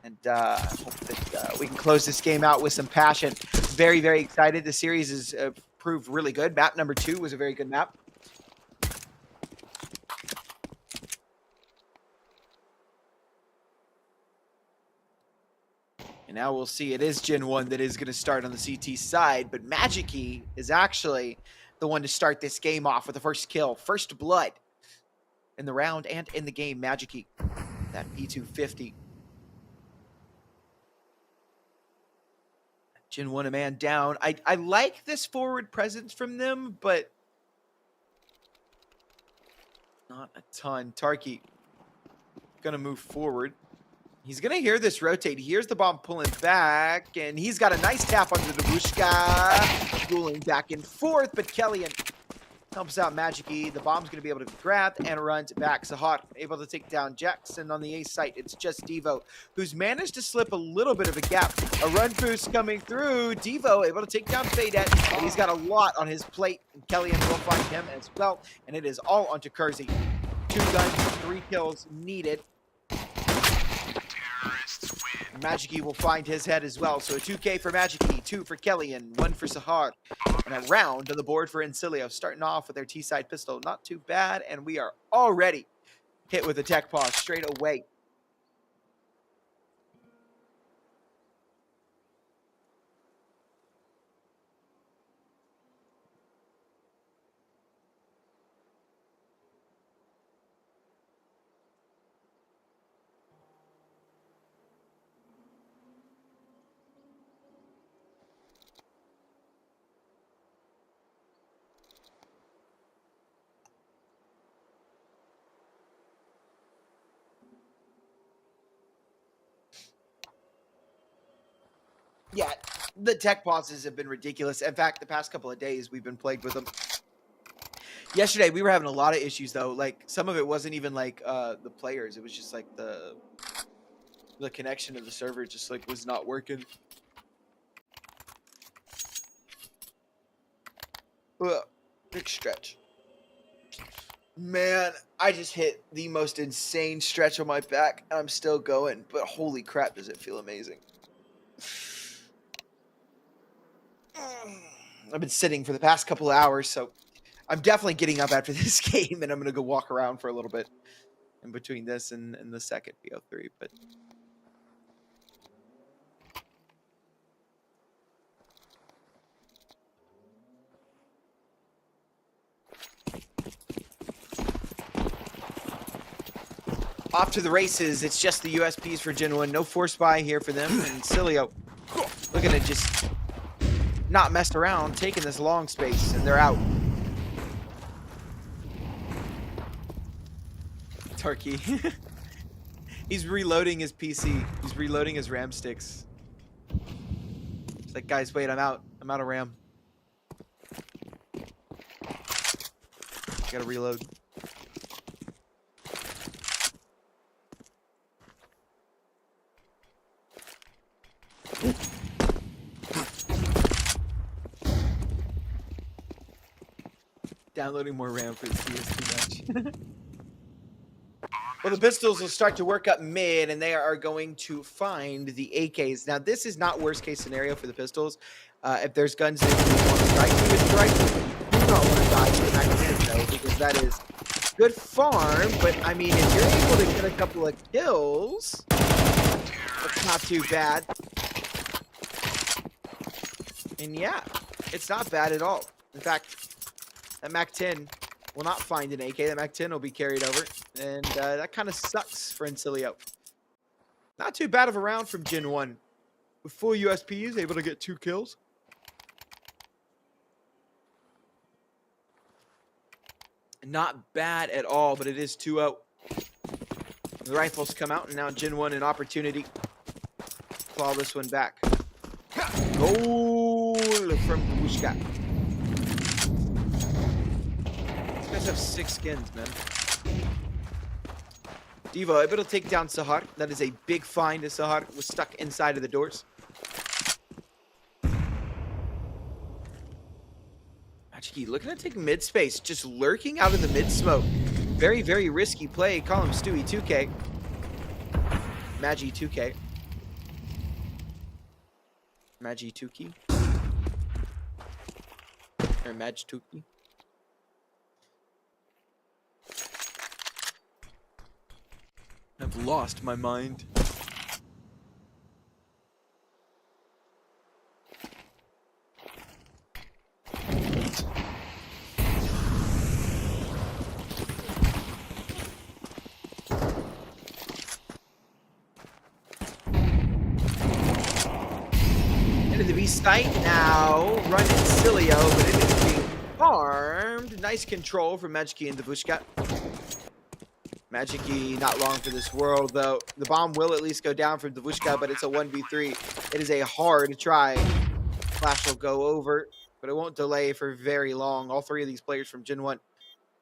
And I hope that we can close this game out with some passion. Very, very excited. The series has proved really good. Map number 2 was a very good map. And now we'll see. It is GenOne that is going to start on the CT side, but Magic Key is actually the one to start this game off with the first kill. First blood in the round and in the game. Magic Key, that P250. GenOne a man down. I like this forward presence from them, but not a ton. Tarky going to move forward. He's going to hear this rotate. He hears the bomb pulling back, and he's got a nice tap onto the Bushka. Dueling back and forth, but Kellyan helps out Magic-E. The bomb's going to be able to be grabbed and runs back. Sahar able to take down Jackson on the A site. It's just Devo, who's managed to slip a little bit of a gap. A run boost coming through. Devo able to take down Fadet, and he's got a lot on his plate. And Kellyan will find him as well, and it is all onto Kersey. 2 guns, 3 kills needed. Magic-E will find his head as well. So a 2K for Magic-E, 2 for Kellyan, 1 for Sahar. And a round on the board for Insilio, starting off with their T-side pistol. Not too bad, and we are already hit with a tech pause straight away. Yeah, the tech pauses have been ridiculous. In fact, the past couple of days, we've been plagued with them. Yesterday, we were having a lot of issues, though. Like, some of it wasn't even, like, the players. It was just, like, the connection to the server just, like, was not working. Ugh, big stretch. Man, I just hit the most insane stretch on my back, and I'm still going. But holy crap, does it feel amazing. I've been sitting for the past couple of hours, so I'm definitely getting up after this game, and I'm going to go walk around for a little bit in between this and the second BO3. But off to the races. It's just the USPs for GenOne. No force buy here for them. And Insilio looking to just not mess around, taking this long space, and they're out. Turkey. He's reloading his PC. He's reloading his RAM sticks. It's like, guys, wait, I'm out. I'm out of RAM. Gotta reload. Downloading more RAM for the C is too much. Well, the pistols will start to work up mid, and they are going to find the AKs. Now, this is not worst case scenario for the pistols. If there's guns that you want to strike, you would strike. You do not want to die to the magazine, though, because that is Good farm, but I mean, if you're able to get a couple of kills, it's not too bad. And yeah, it's not bad at all. In fact, that MAC-10 will not find an AK. That MAC-10 will be carried over, and that kind of sucks for Insilio. Not too bad of a round from GenOne. With full USPs, able to get 2 kills. Not bad at all, but it is 2-0. The rifles come out, and now GenOne an opportunity to claw this one back. Goal from Bushka. These guys have 6 skins, man. Devo able to take down Sahar. That is a big find as Sahar was stuck inside of the doors. Magic looking to take mid space, just lurking out of the mid smoke. Very, very risky play. Call him Stewie 2K. Magi 2K. Magi 2K. Or Mag 2K. I've lost my mind. Into the B site now. Run Insilio, but it is being farmed. Nice control from Magiki and Davushka. Magiki not long for this world, though. The bomb will at least go down from Davushka, but it's a 1v3. It is a hard try. Flash will go over, but it won't delay for very long. All 3 of these players from GenOne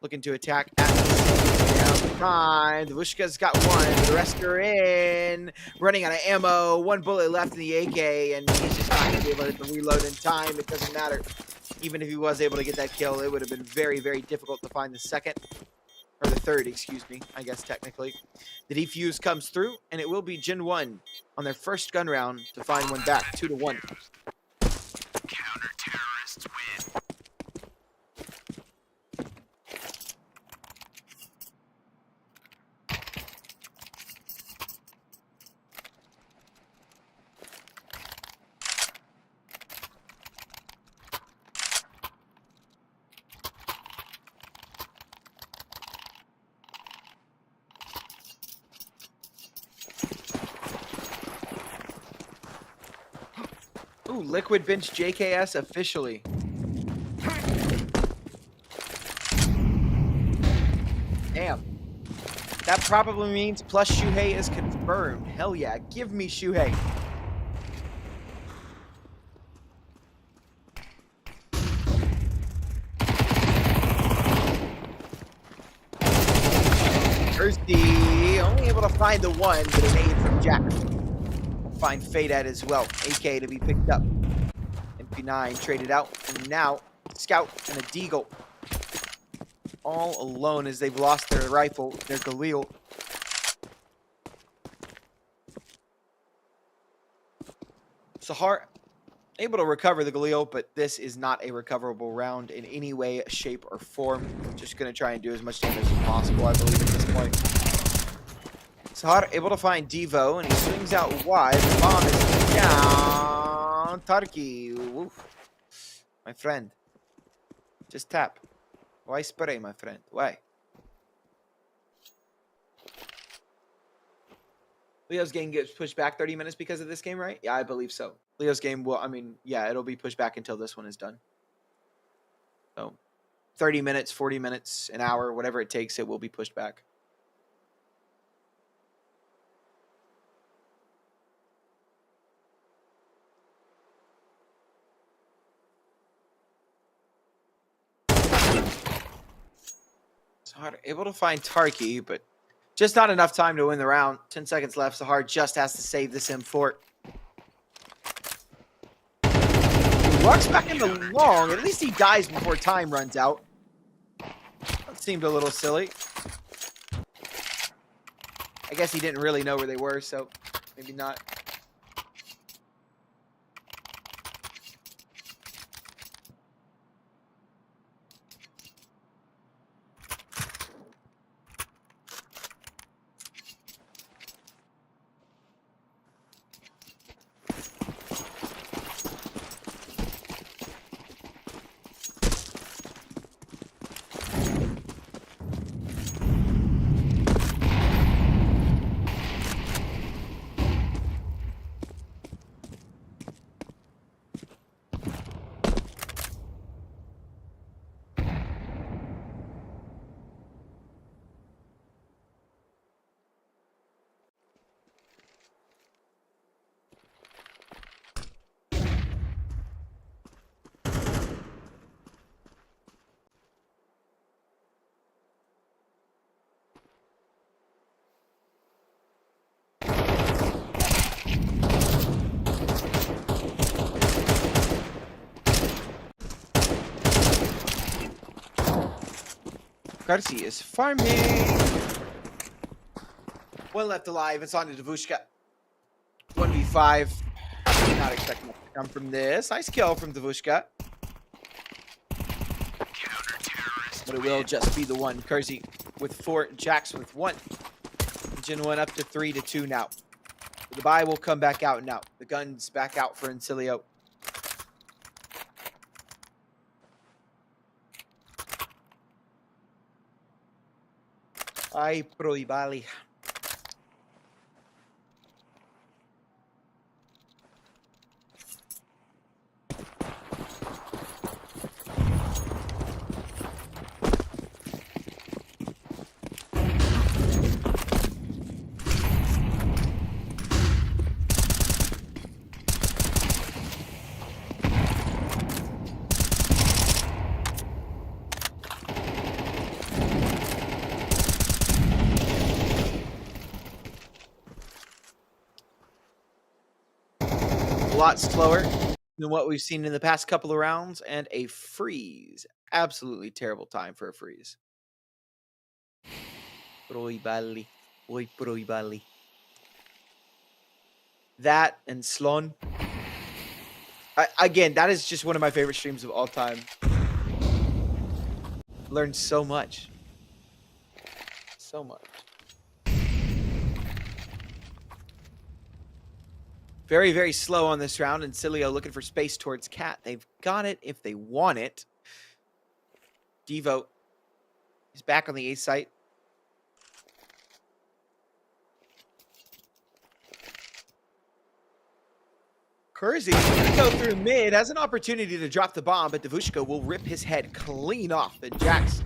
looking to attack at the same time. Davushka's got 1. The rest are in. Running out of ammo. 1 bullet left in the AK, and he's just not going to be able to reload in time. It doesn't matter. Even if he was able to get that kill, it would have been very, very difficult to find the second. Or the third, excuse me, I guess technically. The defuse comes through, and it will be GenOne on their first gun round to find one back, 2-1. Counter-terrorists win. Ooh, Liquid bench JKS officially. Damn. That probably means plus Shuhei is confirmed. Hell yeah, give me Shuhei. Thirsty, only able to find the 1, but an aid from Jack. Find Faded as well. AK to be picked up. MP9 traded out. And now, Scout and a Deagle. All alone as they've lost their rifle, their Galil. Sahar able to recover the Galil, but this is not a recoverable round in any way, shape, or form. Just going to try and do as much damage as possible, I believe, at this point. Sahar able to find Devo, and he swings out wide. The bomb is down. Tarki. Woof. My friend. Just tap. Why spray, my friend? Why? Leo's game gets pushed back 30 minutes because of this game, right? Yeah, I believe so. Leo's game will, I mean, yeah, it'll be pushed back until this one is done. So 30 minutes, 40 minutes, an hour, whatever it takes, it will be pushed back. Sahar able to find Tarki, but just not enough time to win the round. 10 seconds left. Sahar just has to save this M4. He walks back in the long. At least he dies before time runs out. That seemed a little silly. I guess he didn't really know where they were, so maybe not. Karsi is farming. One left alive. It's on to Devushka. 1v5. Not expecting much to come from this. Nice kill from Devushka. But it will just be the one. Kersey with 4, Jax with 1. GenOne up to 3-2 now. The buy will come back out now. The gun's back out for Insilio. Ay, proibali. A lot slower than what we've seen in the past couple of rounds, and a freeze. Absolutely terrible time for a freeze. Proibali. Oy proibali. That and Slon. Again, that is just one of my favorite streams of all time. Learned so much. So much. Very, very slow on this round. Insilio looking for space towards Cat. They've got it if they want it. Devo is back on the A site. Kersey going to go through mid. Has an opportunity to drop the bomb, but Devushka will rip his head clean off. And Jax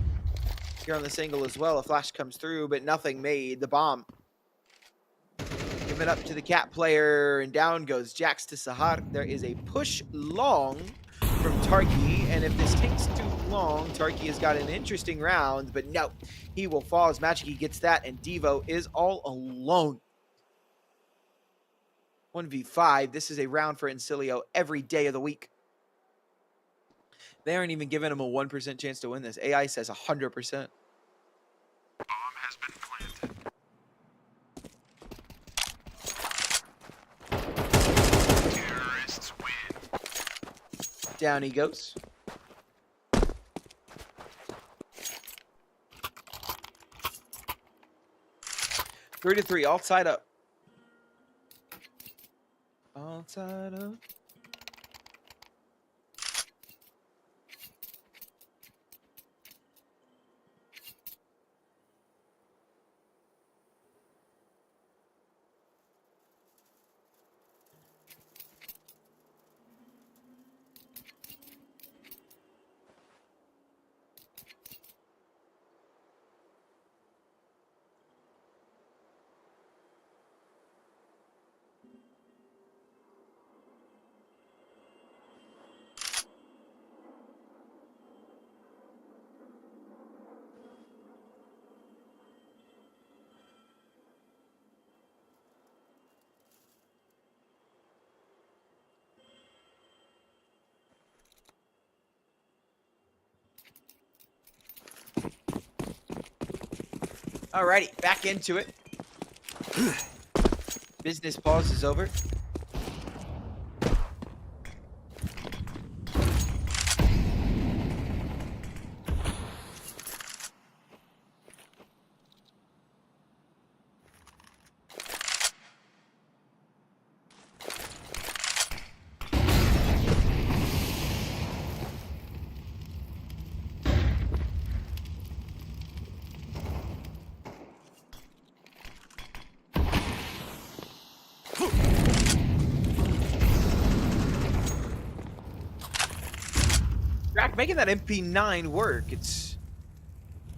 here on the single as well. A flash comes through, but nothing made. The bomb given up to the Cat player, and down goes Jax to Sahar. There is a push long from Tarky, and if this takes too long, Tarky has got an interesting round, but no, he will fall as Magic. He gets that, and Devo is all alone. 1v5. This is a round for Insilio every day of the week. They aren't even giving him a 1% chance to win this. AI says 100%. Bomb has been planted. Terrorists win. Down he goes. Three to three, all tied up. All tied up. Alrighty, back into it. Business pause is over. Making that MP9 work. It's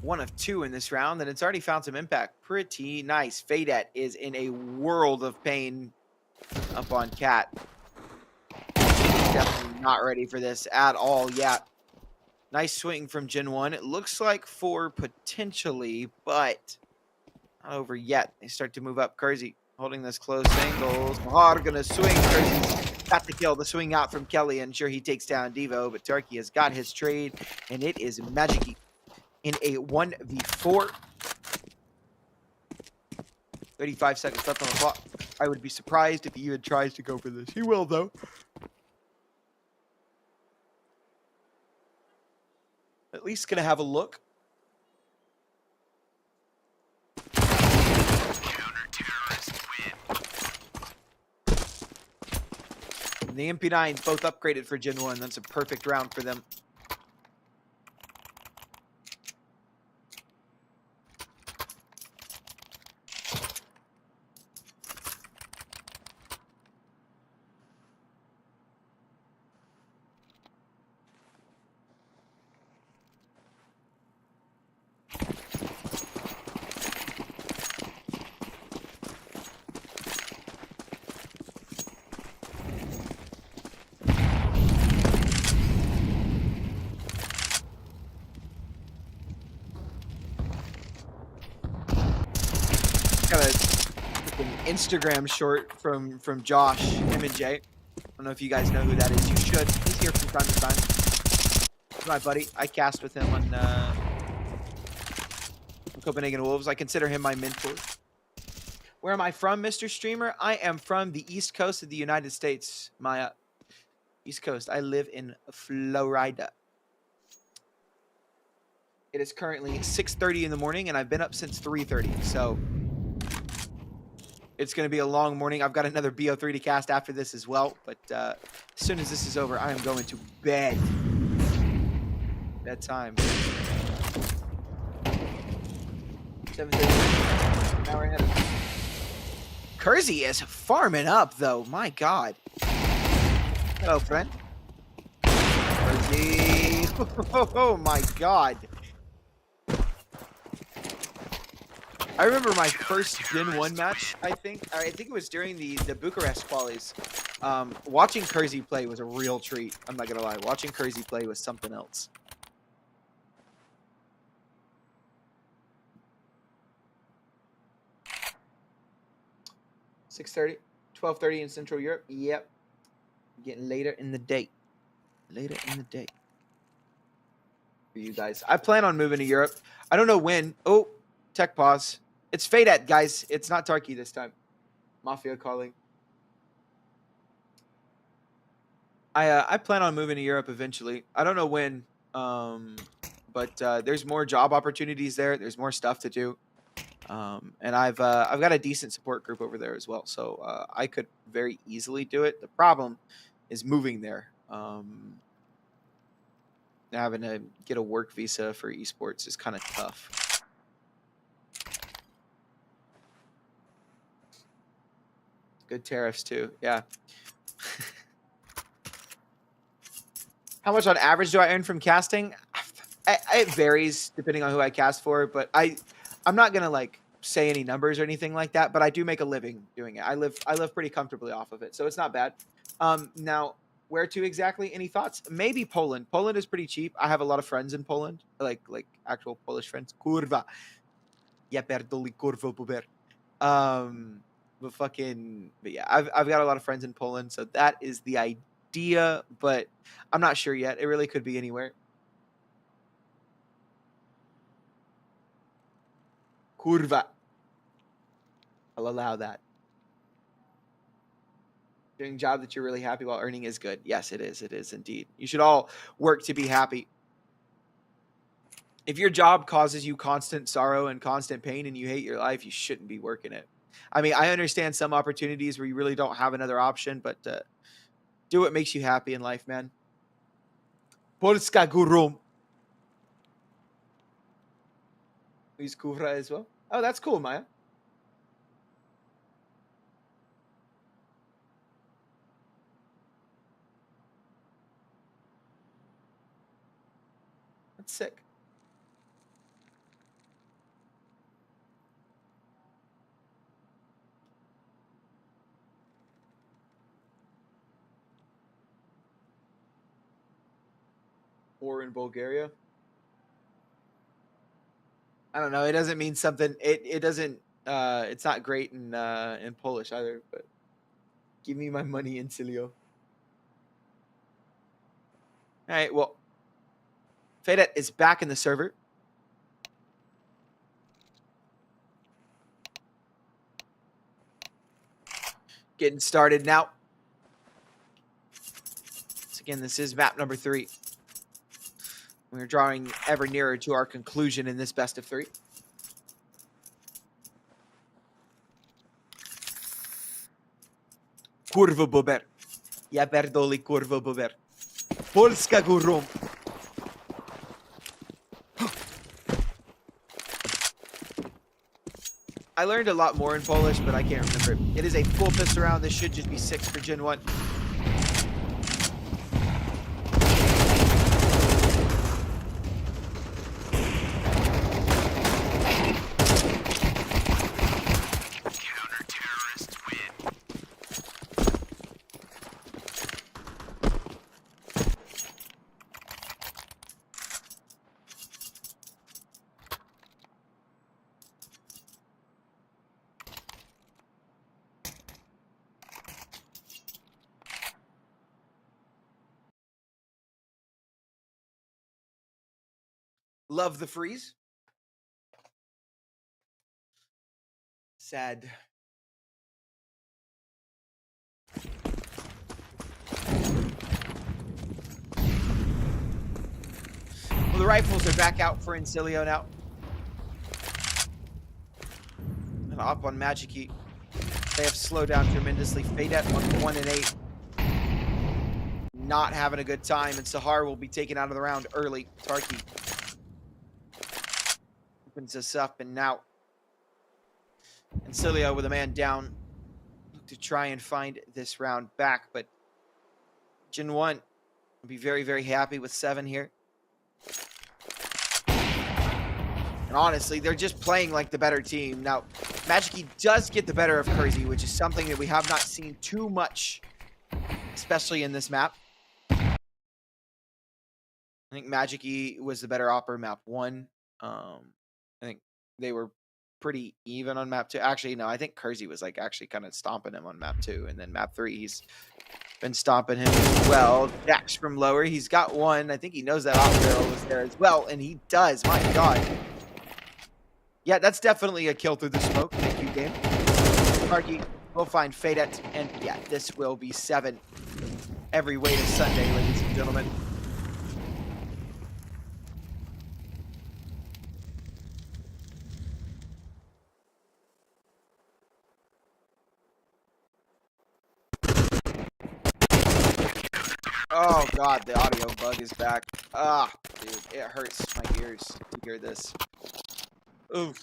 one of 2 in this round, and it's already found some impact. Pretty nice. Fadet is in a world of pain up on Cat. Definitely not ready for this at all yet. Nice swing from GenOne. It looks like 4 potentially, but not over yet. They start to move up. Kersey holding this close angle. Mahar gonna swing. Kersey's got the kill. The swing out from Kelly, and sure he takes down Devo, but Tarky has got his trade, and it is Magic. in a 1v4. 35 seconds left on the clock. I would be surprised if he even tries to go for this. He will, though. At least gonna have a look. Counter-terrorists win. And the MP9 both upgraded for Gen 1. That's a perfect round for them. Got a freaking Instagram short from Josh, him and Jay. I don't know if you guys know who that is. You should. He's here from time to time. He's my buddy. I cast with him on Copenhagen Wolves. I consider him my mentor. Where am I from, Mr. Streamer? I am from the East Coast of the United States. My East Coast. I live in Florida. It is currently 6:30 in the morning, and I've been up since 3:30. So it's going to be a long morning. I've got another BO3 to cast after this as well. But as soon as this is over, I am going to bed. Bedtime. 7:30. An hour ahead of me. Kersey is farming up, though. My God. Hello, friend. Kersey. Oh, my God. I remember my first Gen 1 match, I think it was during the Bucharest qualies. Watching Kersey play was a real treat. I'm not going to lie. Watching Kersey play was something else. $6:30, $12:30 in Central Europe. Yep. Getting later in the day. Later in the day. For you guys. I plan on moving to Europe. I don't know when. Oh, tech pause. It's Fadet, guys. It's not Tarky this time. Mafia calling. I plan on moving to Europe eventually. I don't know when, but there's more job opportunities there. There's more stuff to do, and I've got a decent support group over there as well. So I could very easily do it. The problem is moving there. Having to get a work visa for esports is kind of tough. Good tariffs too. Yeah. How much on average do I earn from casting? It varies depending on who I cast for, but I'm not gonna like say any numbers or anything like that. But I do make a living doing it. I live pretty comfortably off of it, so it's not bad. Now where to exactly? Any thoughts? Maybe Poland. Poland is pretty cheap. I have a lot of friends in Poland, like actual Polish friends. Kurwa. Ja pierdoli kurwa puber. But yeah, I've got a lot of friends in Poland, so that is the idea, but I'm not sure yet. It really could be anywhere. Kurwa. I'll allow that. Doing a job that you're really happy while earning is good. Yes, it is. It is indeed. You should all work to be happy. If your job causes you constant sorrow and constant pain and you hate your life, you shouldn't be working it. I mean, I understand some opportunities where you really don't have another option, but do what makes you happy in life, man. Polska guru. He's Kura as well. Oh, that's cool, Maya. That's sick. Or in Bulgaria. I don't know. It doesn't mean something. It doesn't. It's not great in Polish either. But give me my money, Insilio. All right. Well, Fadet is back in the server. Getting started now. Once again, this is map number 3. We're drawing ever nearer to our conclusion in this best of 3. Kurwa Bober. Ja pierdolę kurwa Bober. Polska górą. I learned a lot more in Polish, but I can't remember it. It is a full pistol round. This should just be 6 for GenOne. Counter-terrorists win. Love the freeze. Sad. Well, the rifles are back out for Insilio now. And up on Magic. They have slowed down tremendously. Fadet on 1 and 8. Not having a good time, and Sahar will be taken out of the round early. Tarky opens us up, and now Insilio with a man down to try and find this round back, but GenOne will be very, very happy with 7 here. And honestly, they're just playing like the better team. Now, Magic does get the better of Kersey, which is something that we have not seen too much, especially in this map. I think Magic was the better opper map 1. I think they were pretty even on map 2. Actually, no, I think Kersey was like actually kind of stomping him on map 2, and then map 3 he's been stomping him as well. Dax from lower, he's got 1. I think he knows that off barrel was there as well, and he does. My God. Yeah, that's definitely a kill through the smoke. Thank you, game. Tarky will find Fadet, and yeah, this will be 7 every way to Sunday, ladies and gentlemen. Oh God, the audio bug is back. Ah, dude, it hurts my ears to hear this. Oof.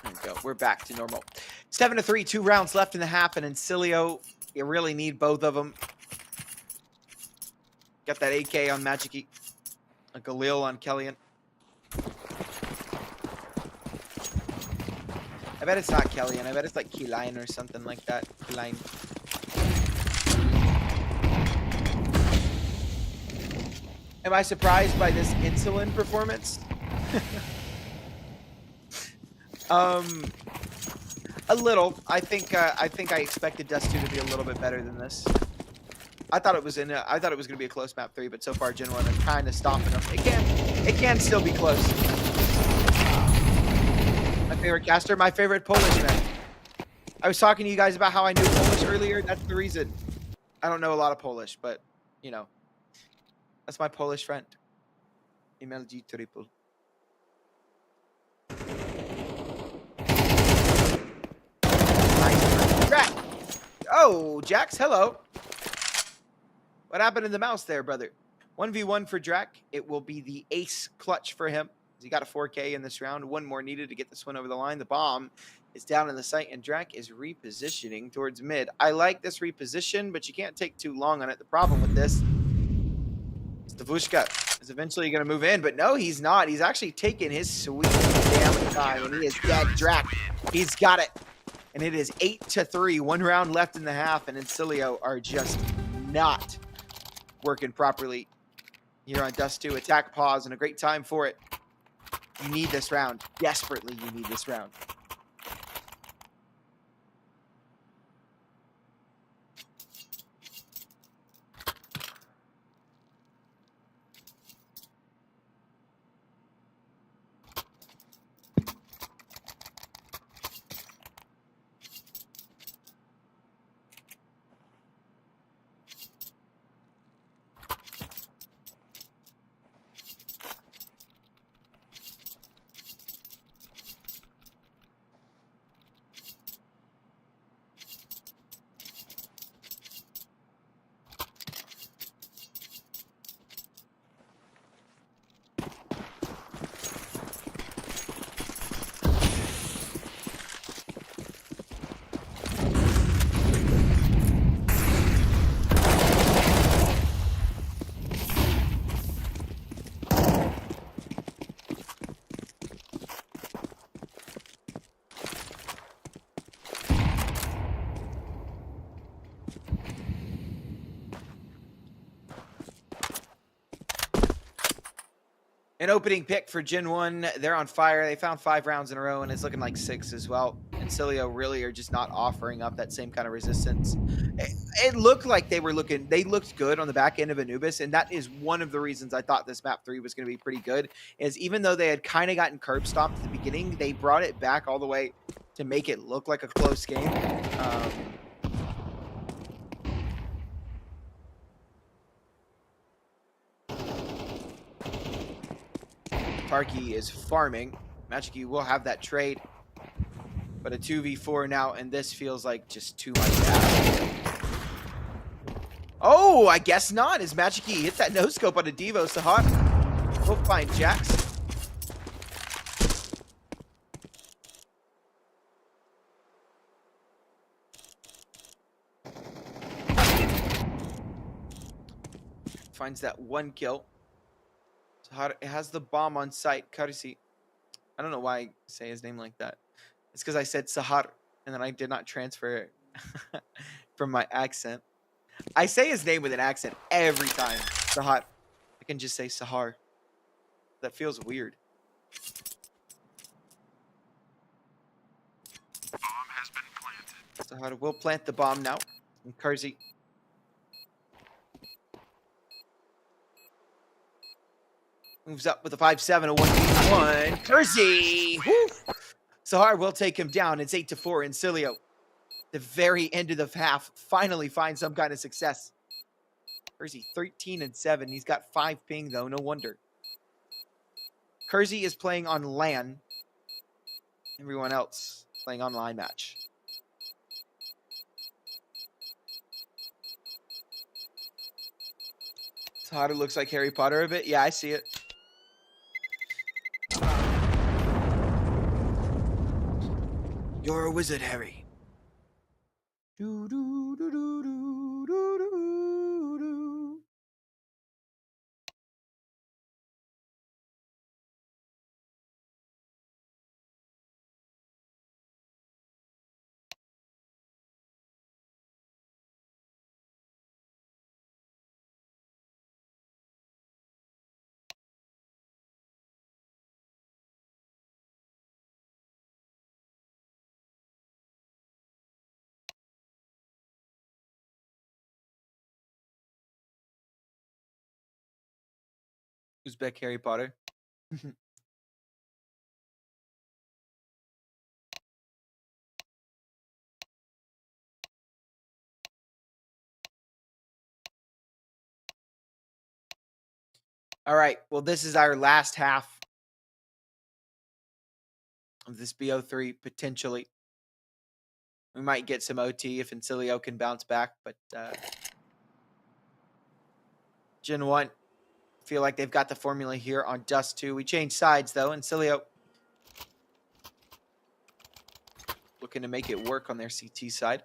There we go. We're back to normal. 7-3, 2 rounds left in the half, and Insilio, you really need both of them. Got that AK on Magic, a Galil on Kellyan. I bet it's not Kellyan. I bet it's like Keyline or something like that. Keyline. Am I surprised by this insulin performance? A little. I think I expected Dust 2 to be a little bit better than this. I thought it was going to be a close map 3, but so far GenOne is kind of stomping them. It can still be close. My favorite caster, my favorite Polish man. I was talking to you guys about how I knew Polish earlier. That's the reason. I don't know a lot of Polish, but you know, that's my Polish friend. MLG triple. Nice. Jack. Oh, Jax, hello. What happened to the mouse there, brother? 1v1 for Drac. It will be the ace clutch for him. He got a 4K in this round. 1 more needed to get this one over the line. The bomb is down in the site, and Drac is repositioning towards mid. I like this reposition, but you can't take too long on it. The problem with this is Davushka is eventually going to move in, but no, he's not. He's actually taking his sweet damn time, and he is dead. Drac, he's got it. And it is 8-3. 1 round left in the half, and Insilio are just not working properly here on Dust 2. Attack pause, and a great time for it. You need this round. Desperately, you need this round. An opening pick for GenOne. They're on fire. They found 5 rounds in a row, and it's looking like 6 as well. Insilio really are just not offering up that same kind of resistance. It looked like they looked good on the back end of Anubis, and that is one of the reasons I thought this map 3 was going to be pretty good, is even though they had kind of gotten curb stomped at the beginning, they brought it back all the way to make it look like a close game. Tarky is farming. Magic will have that trade. But a 2v4 now, and this feels like just too much ass. Oh, I guess not. As Magic hits that no-scope on a Devo, Sahar will find Jax. Finds that 1 kill. Sahar has the bomb on site. Courtesy. I don't know why I say his name like that. It's because I said Sahar, and then I did not transfer it from my accent. I say his name with an accent every time. Sahar. I can just say Sahar. That feels weird. Bomb has been planted. Sahar will plant the bomb now. And Karzi. Moves up with a 5-7, a 1v1. Karzi! Woo! Sahar will take him down. It's 8-4. Insilio, the very end of the half, finally finds some kind of success. Kersey 13-7. He's got 5 ping though. No wonder. Kersey is playing on LAN. Everyone else playing online match. Sahar looks like Harry Potter a bit. Yeah, I see it. You're a wizard, Harry. Do, do, do, do, do, do, do, do. Uzbek Harry Potter. All right. Well, this is our last half of this BO3, potentially. We might get some OT if Insilio can bounce back, but GenOne feel like they've got the formula here on Dust 2. We changed sides, though. Insilio looking to make it work on their CT side.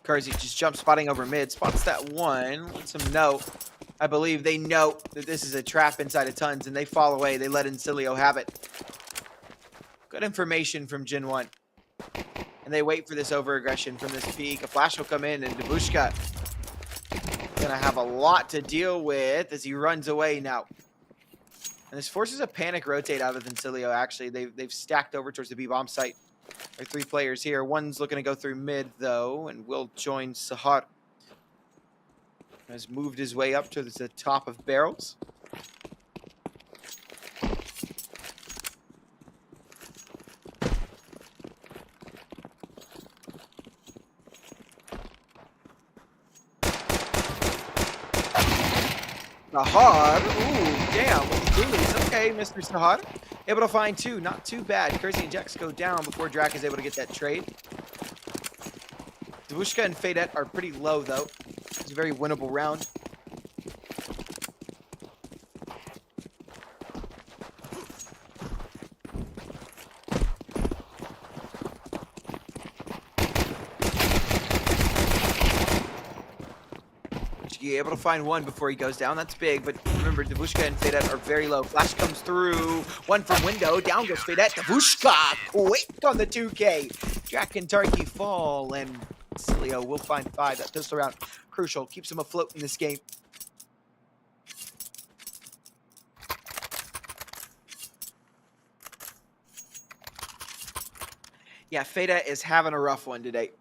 Karzi just jump spotting over mid. Spots that one. Lets them know. I believe they know that this is a trap inside of Tons, and they fall away. They let Insilio have it. Good information from GenOne. And they wait for this over-aggression from this peak. A flash will come in, and Dabushka gonna have a lot to deal with as he runs away now. And this forces a panic rotate out of Insilio, actually. They've stacked over towards the B-bomb site. There are 3 players here. One's looking to go through mid, though, and will join Sahar. Has moved his way up to the top of barrels. Sahar, ooh, damn, Bullies. Okay, Mr. Sahar. Able to find 2, not too bad. Kersey and Jax go down before Drac is able to get that trade. Davushka and Fadette are pretty low, though. It's a very winnable round. Tarky able to find one before he goes down. That's big, but remember, Davushka and Fadette are very low. Flash comes through. One from window. Down goes Fadette. Davushka quick on the 2K. Jack and Tarky fall, and Insilio will find 5. That pistol round crucial. Keeps him afloat in this game. Yeah, Fadette is having a rough one today.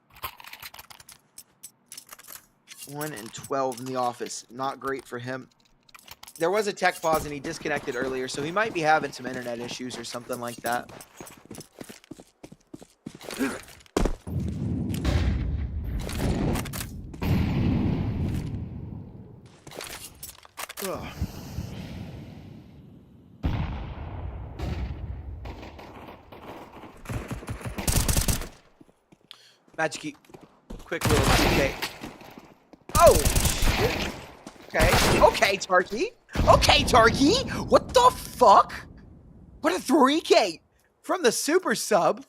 1 and 12 in the office. Not great for him. There was a tech pause and he disconnected earlier, so he might be having some internet issues or something like that. Ugh. Magic key. Quick little 2K. Oh, shit. Okay. Okay, Tarky. Okay, Tarky. What the fuck? What a 3K from the super sub.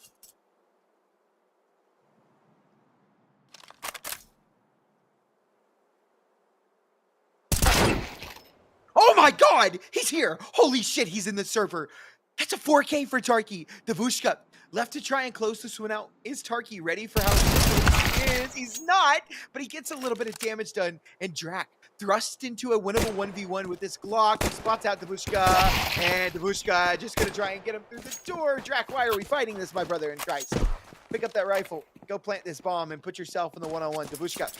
Oh my god! He's here! Holy shit, he's in the server. That's a 4K for Tarky. Davushka left to try and close this one out. Is Tarky ready for how he is? He's not, but he gets a little bit of damage done. And Drac thrust into a winnable 1v1 with this Glock. He spots out Davushka, and Davushka just gonna try and get him through the door. Drac, why are we fighting this, my brother in Christ? Pick up that rifle, go plant this bomb, and put yourself in the one-on-one. Davushka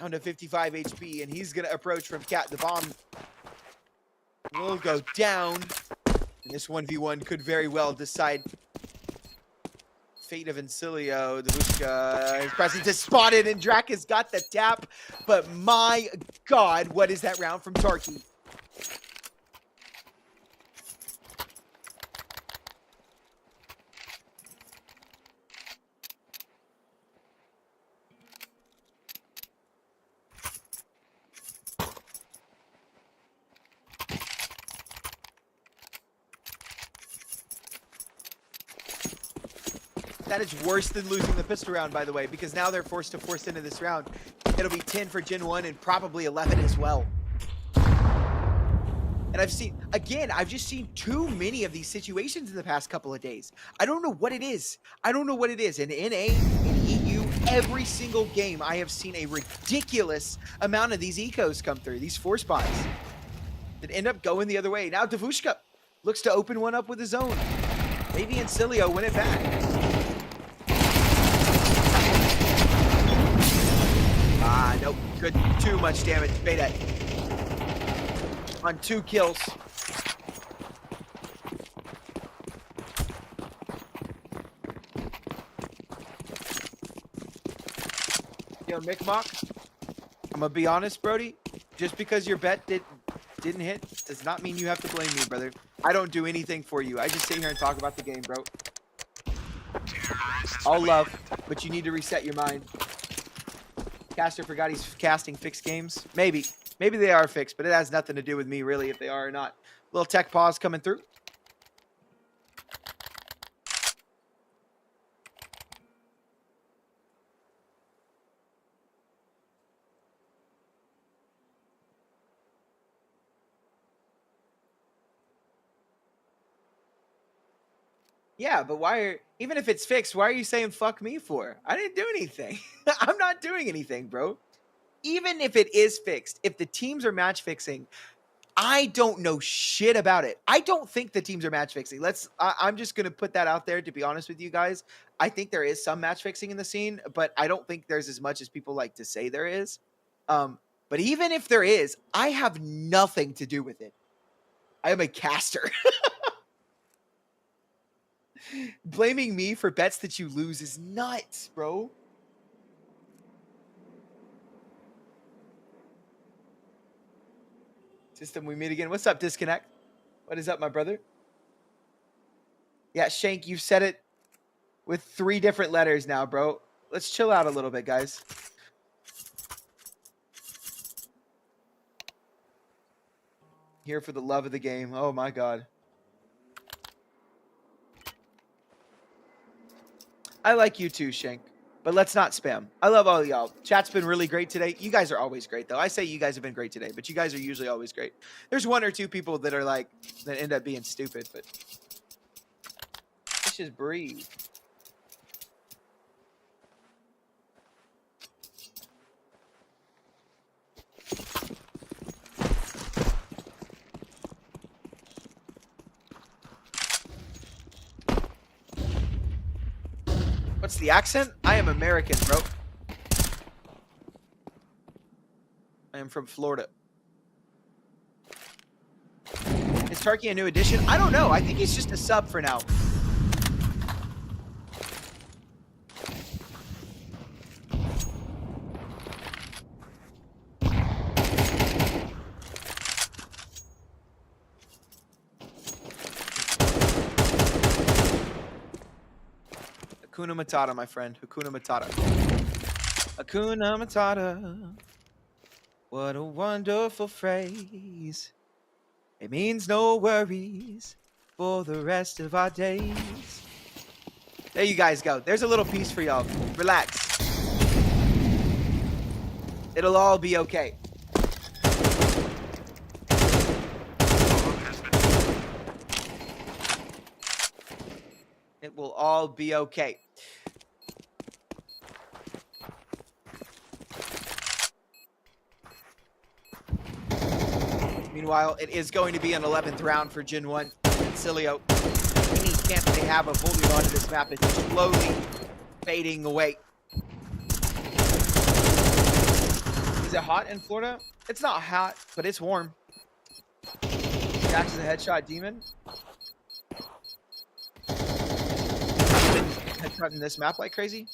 down to 55 HP, and he's gonna approach from Cat. The bomb will go down. And this 1v1 could very well decide fate of Insilio. Davushka is pressing to spot it, and Drac has got the tap. But my god, what is that round from Tarky? That is worse than losing the pistol round, by the way, because now they're forced to force into this round. It'll be 10 for GenOne and probably 11 as well. And I've just seen too many of these situations in the past couple of days. I don't know what it is. I don't know what it is. In NA, in EU, every single game, I have seen a ridiculous amount of these ecos come through, these 4 spots that end up going the other way. Now Davushka looks to open one up with his own. Maybe Insilio win it back. Nope. Good. Too much damage. Beta on 2 kills. Yo, Mickmock, I'm gonna be honest, Brody. Just because your bet didn't hit does not mean you have to blame me, brother. I don't do anything for you. I just sit here and talk about the game, bro. All love, but you need to reset your mind. Caster forgot he's casting fixed games. Maybe they are fixed, but it has nothing to do with me, really, if they are or not. Little tech pause coming through. Yeah, but even if it's fixed, why are you saying fuck me for? I didn't do anything. I'm not doing anything, bro. Even if it is fixed, if the teams are match fixing, I don't know shit about it. I don't think the teams are match fixing. I'm just going to put that out there, to be honest with you guys. I think there is some match fixing in the scene, but I don't think there's as much as people like to say there is. But even if there is, I have nothing to do with it. I am a caster. Blaming me for bets that you lose is nuts, bro. System, we meet again. What's up, Disconnect? What is up, my brother? Yeah, Shank, you've said it with 3 different letters now, bro. Let's chill out a little bit, guys. Here for the love of the game. Oh, my God. I like you too, Shank. But let's not spam. I love all y'all. Chat's been really great today. You guys are always great, though. I say you guys have been great today, but you guys are usually always great. There's one or two people that are like, that end up being stupid, but let's just breathe. What's the accent? I am American, bro. I am from Florida. Is Turkey a new addition? I don't know. I think he's just a sub for now. Hakuna Matata, my friend. Hakuna Matata. Hakuna Matata. What a wonderful phrase. It means no worries for the rest of our days. There you guys go. There's a little piece for y'all. Relax. It'll all be okay. It will all be okay. Meanwhile, it is going to be an 11th round for GenOne. Insilio. Any chance they have of holding on to this map is slowly fading away. Is it hot in Florida? It's not hot, but it's warm. Jax is a headshot demon. Headshotting this map like crazy.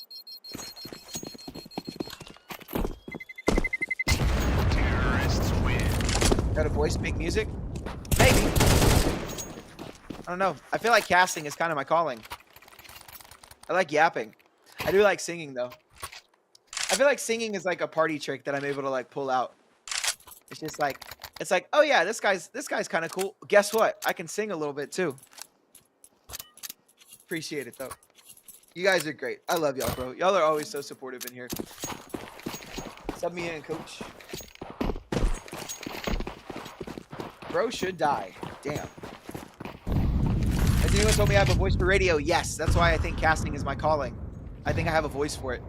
Got a voice make music? Maybe. I don't know. I feel like casting is kind of my calling. I like yapping. I do like singing though. I feel like singing is like a party trick that I'm able to like pull out. It's just like, it's like, oh yeah, this guy's kind of cool. Guess what? I can sing a little bit too. Appreciate it though. You guys are great. I love y'all, bro. Y'all are always so supportive in here. Sub me in, coach. Bro should die. Damn. Has anyone told me I have a voice for radio? Yes. That's why I think casting is my calling. I think I have a voice for it.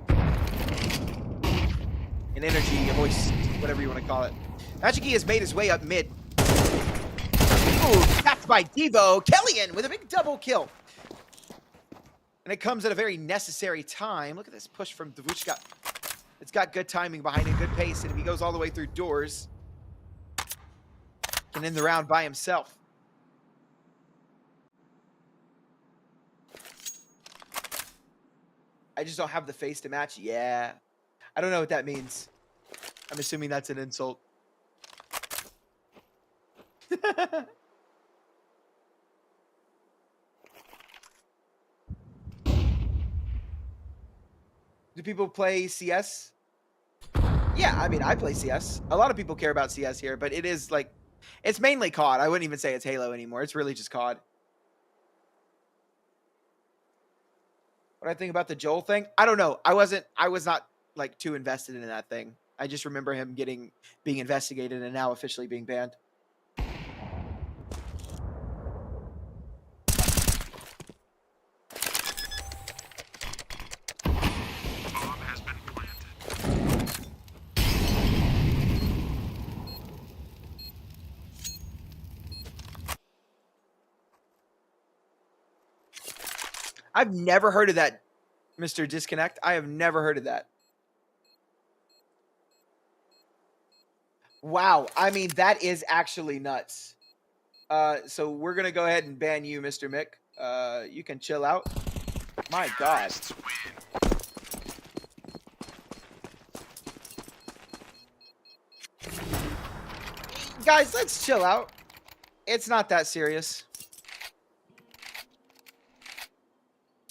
An energy, a voice, whatever you want to call it. Magic E has made his way up mid. Ooh, tapped by Devo. Kellyan with a big double kill. And it comes at a very necessary time. Look at this push from Davuchka. It's got good timing behind it, good pace. And if he goes all the way through doors, can end the round by himself. I just don't have the face to match. Yeah. I don't know what that means. I'm assuming that's an insult. Do people play CS? Yeah, I mean, I play CS. A lot of people care about CS here, but it is like, it's mainly COD. I wouldn't even say it's Halo anymore. It's really just COD. What I think about the Joel thing? I don't know. I was not like too invested in that thing. I just remember him being investigated and now officially being banned. I've never heard of that, Mr. Disconnect. I have never heard of that. Wow. I mean, that is actually nuts. So we're going to go ahead and ban you, Mr. Mick. You can chill out. My God. Guys, let's chill out. It's not that serious.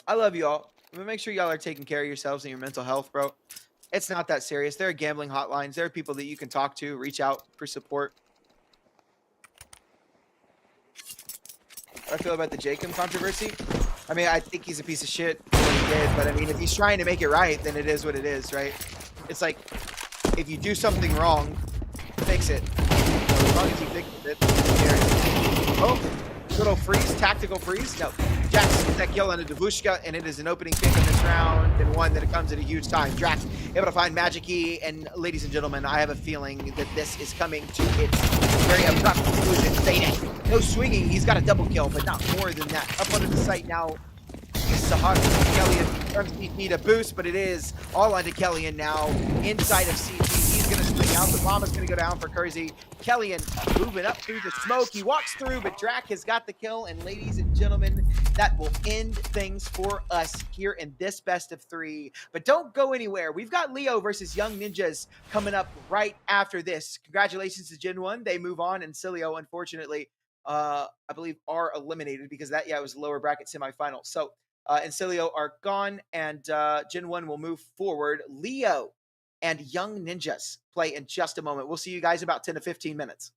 I love you all. But make sure y'all are taking care of yourselves and your mental health, bro. It's not that serious. There are gambling hotlines. There are people that you can talk to, reach out for support. What I feel about the Jacob controversy? I mean, I think he's a piece of shit for what he did, but I mean, if he's trying to make it right, then it is what it is, right? It's like, if you do something wrong, fix it. So as long as he fixes it, who cares? Oh, little freeze, tactical freeze. No, Jax gets that kill on a Devushka, and it is an opening pick in this round, and one that it comes at a huge time. Drax able to find Magic Key, and ladies and gentlemen, I have a feeling that this is coming to its very abrupt conclusion. Fade. No swinging, he's got a double kill, but not more than that. Up onto the site now. Sahara Kellyan from CT to boost, but it is all onto Kellyan now inside of CT. He's going to swing out. The bomb is going to go down for Kersey. Kellyan moving up through the smoke. He walks through, but Drac has got the kill. And ladies and gentlemen, that will end things for us here in this best of 3. But don't go anywhere. We've got Leo versus Young Ninjas coming up right after this. Congratulations to GenOne. They move on, and Insilio, unfortunately, I believe, are eliminated because that, was lower bracket semifinal. So, Insilio are gone, and GenOne will move forward. Leo and Young Ninjas play in just a moment. We'll see you guys in about 10 to 15 minutes.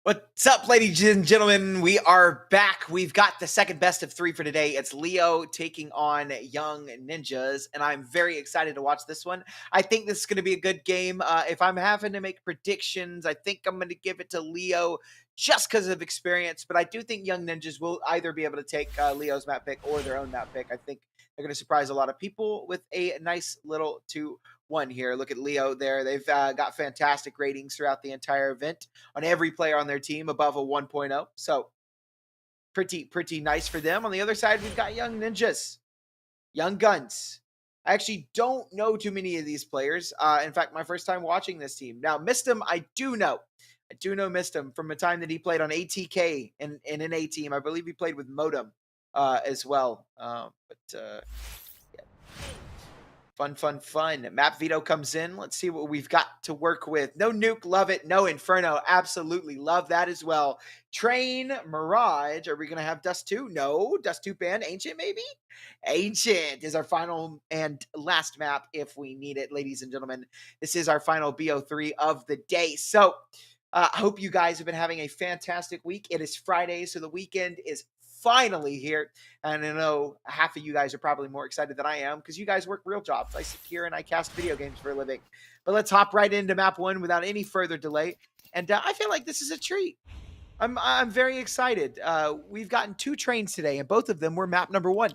What's up, ladies and gentlemen? We are back. We've got the second best of 3 for today. It's Leo taking on Young Ninjas, and I'm very excited to watch this one. I think this is going to be a good game. If I'm having to make predictions, I think I'm going to give it to Leo just because of experience, but I do think Young Ninjas will either be able to take Leo's map pick or their own map pick. I think they're going to surprise a lot of people with a nice little 2-1 here. Look at Leo there. They've got fantastic ratings throughout the entire event on every player on their team above a 1.0. So pretty nice for them. On the other side, we've got Young Ninjas, Young Guns. I actually don't know too many of these players. In fact, my first time watching this team. Now, Mistum, I do know. I do know Mistum from a time that he played on ATK in an A team. I believe he played with Modem as well. Yeah. Fun. Map veto comes in. Let's see what we've got to work with. No nuke, love it. No inferno, absolutely love that as well. Train, Mirage. Are we going to have Dust 2? No. Dust 2 ban. Ancient, maybe? Ancient is our final and last map if we need it, ladies and gentlemen. This is our final BO3 of the day. So, I hope you guys have been having a fantastic week. It is Friday, so the weekend is finally here. And I know half of you guys are probably more excited than I am because you guys work real jobs. I sit here and I cast video games for a living. But let's hop right into map 1 without any further delay. And I feel like this is a treat. I'm very excited. We've gotten 2 trains today, and both of them were map number 1.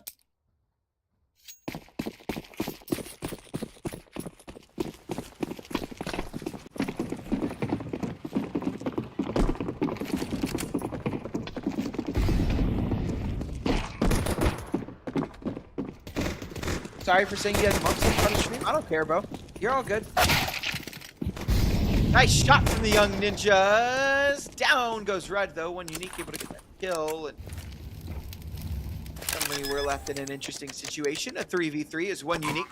Sorry for saying you had months in front of stream. I don't care, bro. You're all good. Nice shot from the Young Ninjas. Down goes Red, though. One unique able to get that kill. And suddenly we're left in an interesting situation. A 3v3 is one unique.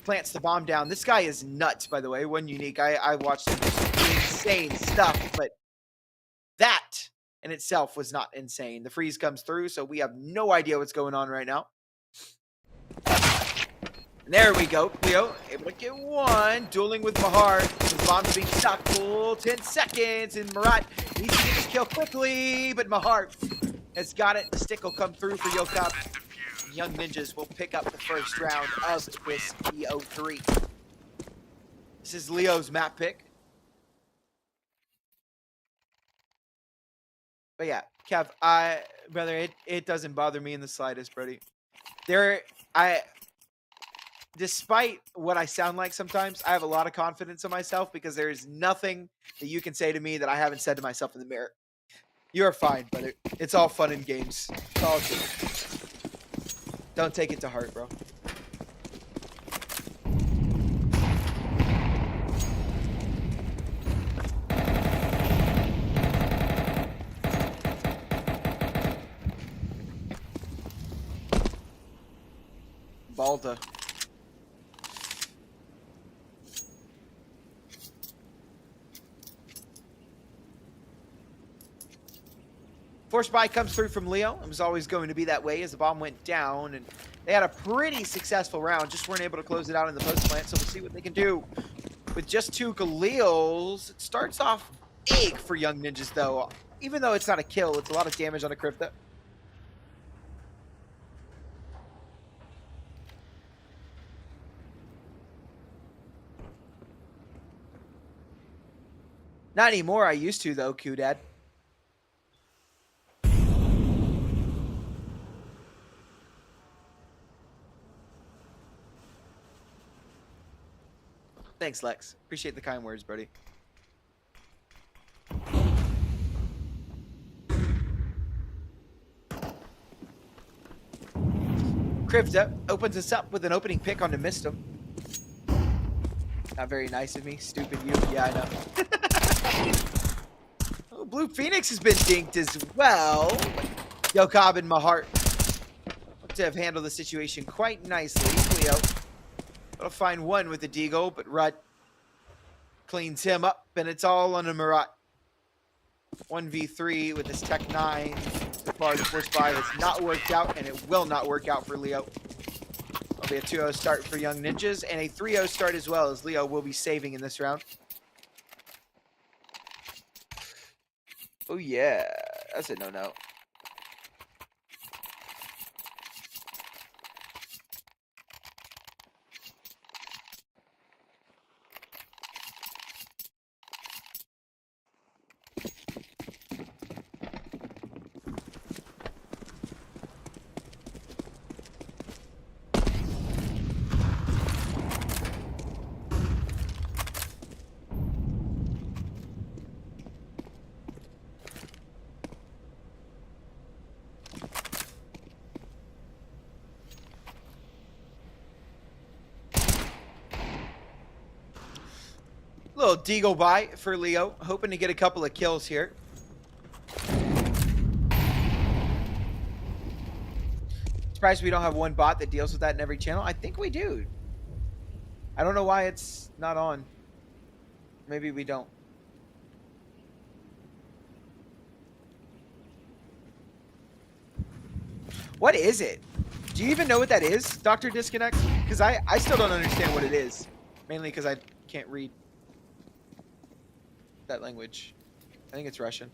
Plants the bomb down. This guy is nuts, by the way. One unique. I watched him do insane stuff, but that in itself was not insane. The freeze comes through, so we have no idea what's going on right now. There we go. Leo able to get one. Dueling with Mahar. The bomb's being stuck. Full 10 seconds. And Murat needs to get his kill quickly. But Mahar has got it. The stick will come through for Yokab. Young Ninjas will pick up the first round of this BO3. This is Leo's map pick. But yeah, Kev, brother, it doesn't bother me in the slightest, Brody. Despite what I sound like sometimes, I have a lot of confidence in myself because there is nothing that you can say to me that I haven't said to myself in the mirror. You're fine, brother. It's all fun and games. It's all good. Don't take it to heart, bro. Balda. Force buy comes through from Leo. It was always going to be that way as the bomb went down, and they had a pretty successful round. Just weren't able to close it out in the post plant, so we'll see what they can do. With just 2 Galils, it starts off big for Young Ninjas, though. Even though it's not a kill, it's a lot of damage on a Crypto. Not anymore. I used to, though, Q-Dad. Thanks, Lex. Appreciate the kind words, buddy. Krivda opens us up with an opening pick onto Mistum. Not very nice of me. Stupid you. Yeah, I know. Oh, Blue Phoenix has been dinked as well. Yokab and Mahart look to have handled the situation quite nicely. Leo will find one with the Deagle, but Rudd cleans him up, and it's all on a Murat. 1v3 with this Tech 9. So far, the first buy has not worked out, and it will not work out for Leo. It'll be a 2-0 start for Young Ninjas, and a 3-0 start as well, as Leo will be saving in this round. Oh yeah, that's a no-no. Little deagle buy for Leo, hoping to get a couple of kills here. Surprised we don't have one bot that deals with that in every channel. I think we do. I don't know why it's not on. Maybe we don't. What is it? Do you even know what that is, Dr. Disconnect? Because I still don't understand what it is. Mainly because I can't read that language. I think it's Russian.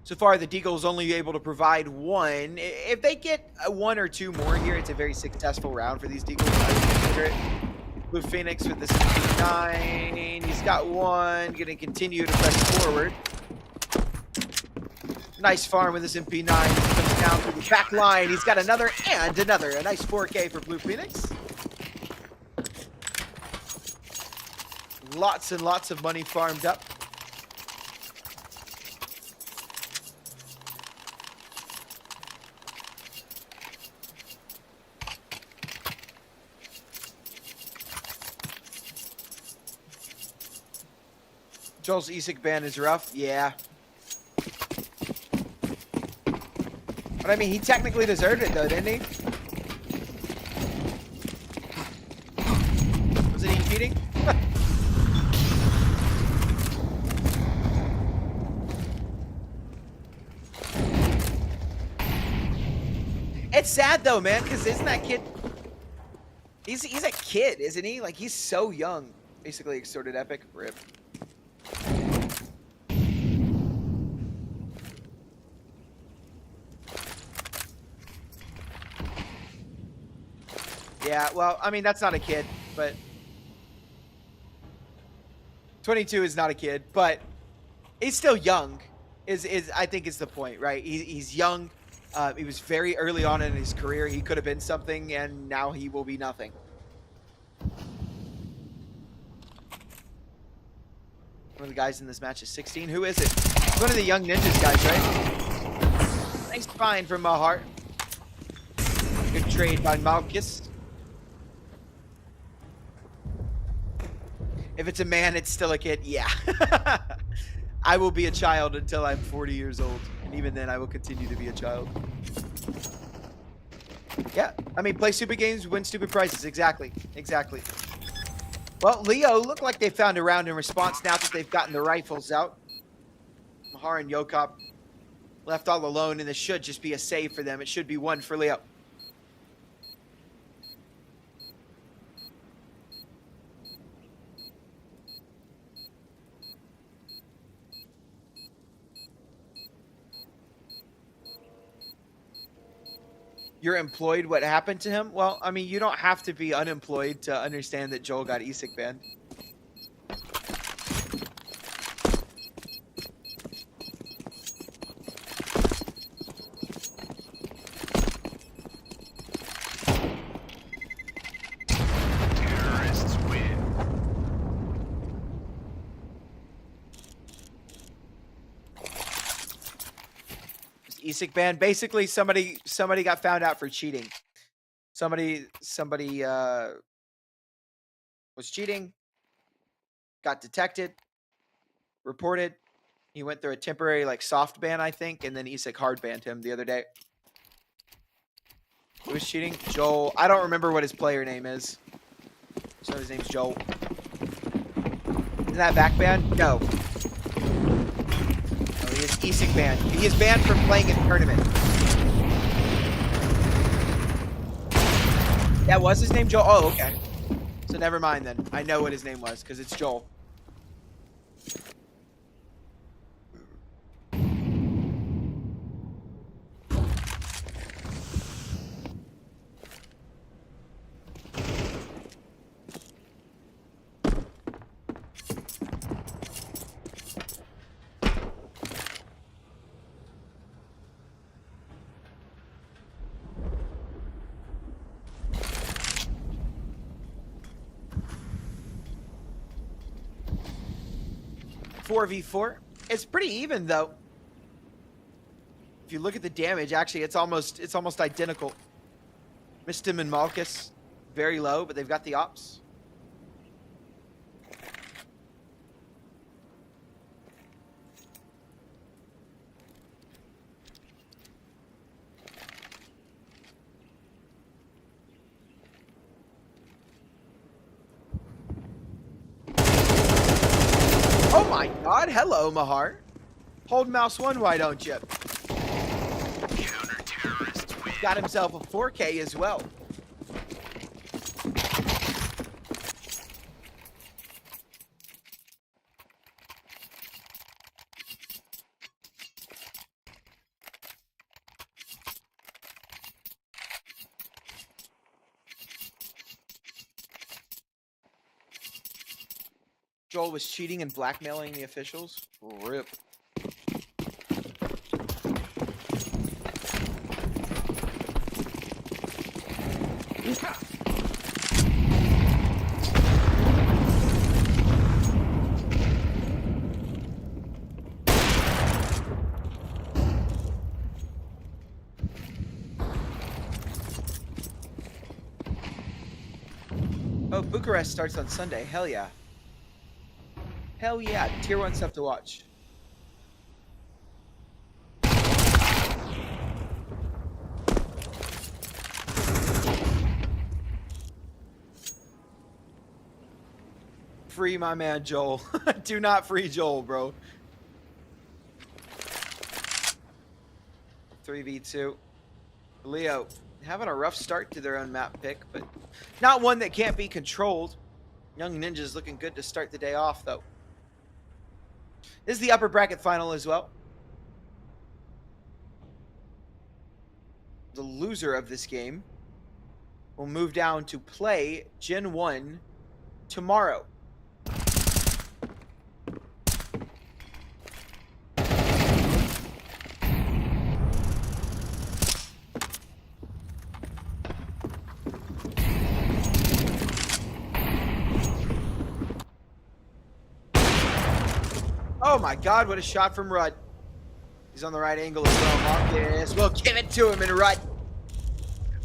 So far, the Deagle's only able to provide one. If they get one or two more here, it's a very successful round for these Deagles. I would consider it. Blue Phoenix with this MP9. He's got one. Going to continue to press forward. Nice farm with this MP9. He comes down through the back line. He's got another and another. A nice 4K for Blue Phoenix. Lots and lots of money farmed up. Joel's ESIC ban is rough. Yeah. But I mean, he technically deserved it though, didn't he? Was it he cheating? It's sad though, man, because isn't that kid... He's a kid, isn't he? Like, he's so young. Basically, extorted epic. RIP. Yeah, well, I mean, that's not a kid, but 22 is not a kid, but he's still young. Is I think is the point, right? He's young. He was very early on in his career. He could have been something, and now he will be nothing. One of the guys in this match is 16. Who is it? It's one of the young ninjas guys, right? Nice find from Mahart. Good trade by Malkus. If it's a man, it's still a kid. Yeah. I will be a child until I'm 40 years old. And even then, I will continue to be a child. Yeah. I mean, play stupid games, win stupid prizes. Exactly. Exactly. Well, Leo look like they found a round in response now that they've gotten the rifles out. Mahar and Yokop left all alone, and this should just be a save for them. It should be one for Leo. You're employed, what happened to him? Well, I mean, you don't have to be unemployed to understand that Joel got ESIC banned. Terrorists win. ESIC ban. Basically, somebody got found out for cheating. Somebody was cheating, got detected, reported. He went through a temporary like soft ban, I think, and then ESIC hard banned him the other day. Who was cheating? Joel. I don't remember what his player name is. So his name's Joel. Isn't that back ban? No. He is ESIC banned. He is banned from playing in tournament. That was his name, Joel? Oh, okay. So never mind then. I know what his name was, because it's Joel. .4v4. It's pretty even though. If you look at the damage, actually, it's almost identical. Mistim and Malchus, very low, but they've got the ops. Oh my god, hello, Mahar. Hold mouse 1, why don't you? Got himself a 4K as well. Joel was cheating and blackmailing the officials. RIP. Oh, Bucharest starts on Sunday. Hell yeah. Hell yeah. Tier 1 stuff to watch. Free my man Joel. Do not free Joel, bro. 3v2. Leo having a rough start to their own map pick, but not one that can't be controlled. Young Ninja's looking good to start the day off, though. This is the upper bracket final as well. The loser of this game will move down to play GenOne tomorrow. Oh my god, what a shot from Rudd. He's on the right angle as well. Malchus will give it to him, and Rudd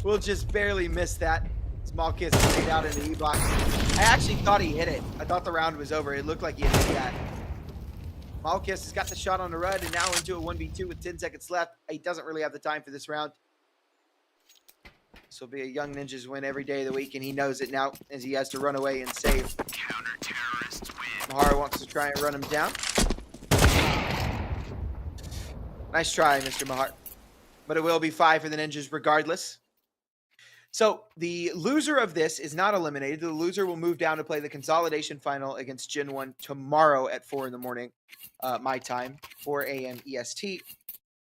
will just barely miss that. As Malchus laid out in the E-box. I actually thought he hit it. I thought the round was over. It looked like he hit that. Malchus has got the shot on the Rudd, and now into a 1v2 with 10 seconds left. He doesn't really have the time for this round. This will be a Young Ninjas win every day of the week, and he knows it now as he has to run away and save. Counter-terrorists win. Mahara wants to try and run him down. Nice try, Mr. Mahar. But it will be 5 for the Ninjas regardless. So the loser of this is not eliminated. The loser will move down to play the consolidation final against GenOne tomorrow at 4 in the morning, my time, 4 a.m. EST.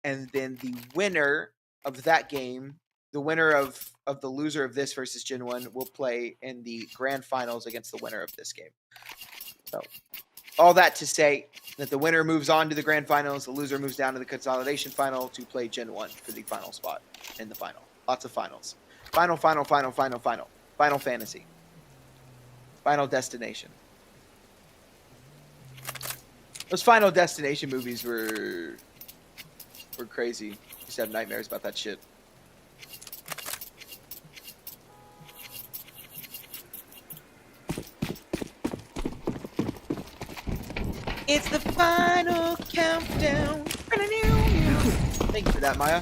And then the winner of that game, the winner of the loser of this versus GenOne, will play in the grand finals against the winner of this game. So all that to say that the winner moves on to the grand finals, the loser moves down to the consolidation final to play GenOne for the final spot in the final. Lots of finals. Final Fantasy. Final Destination. Those Final Destination movies were crazy. I used to have nightmares about that shit. It's the final countdown. Thank you for that, Maya.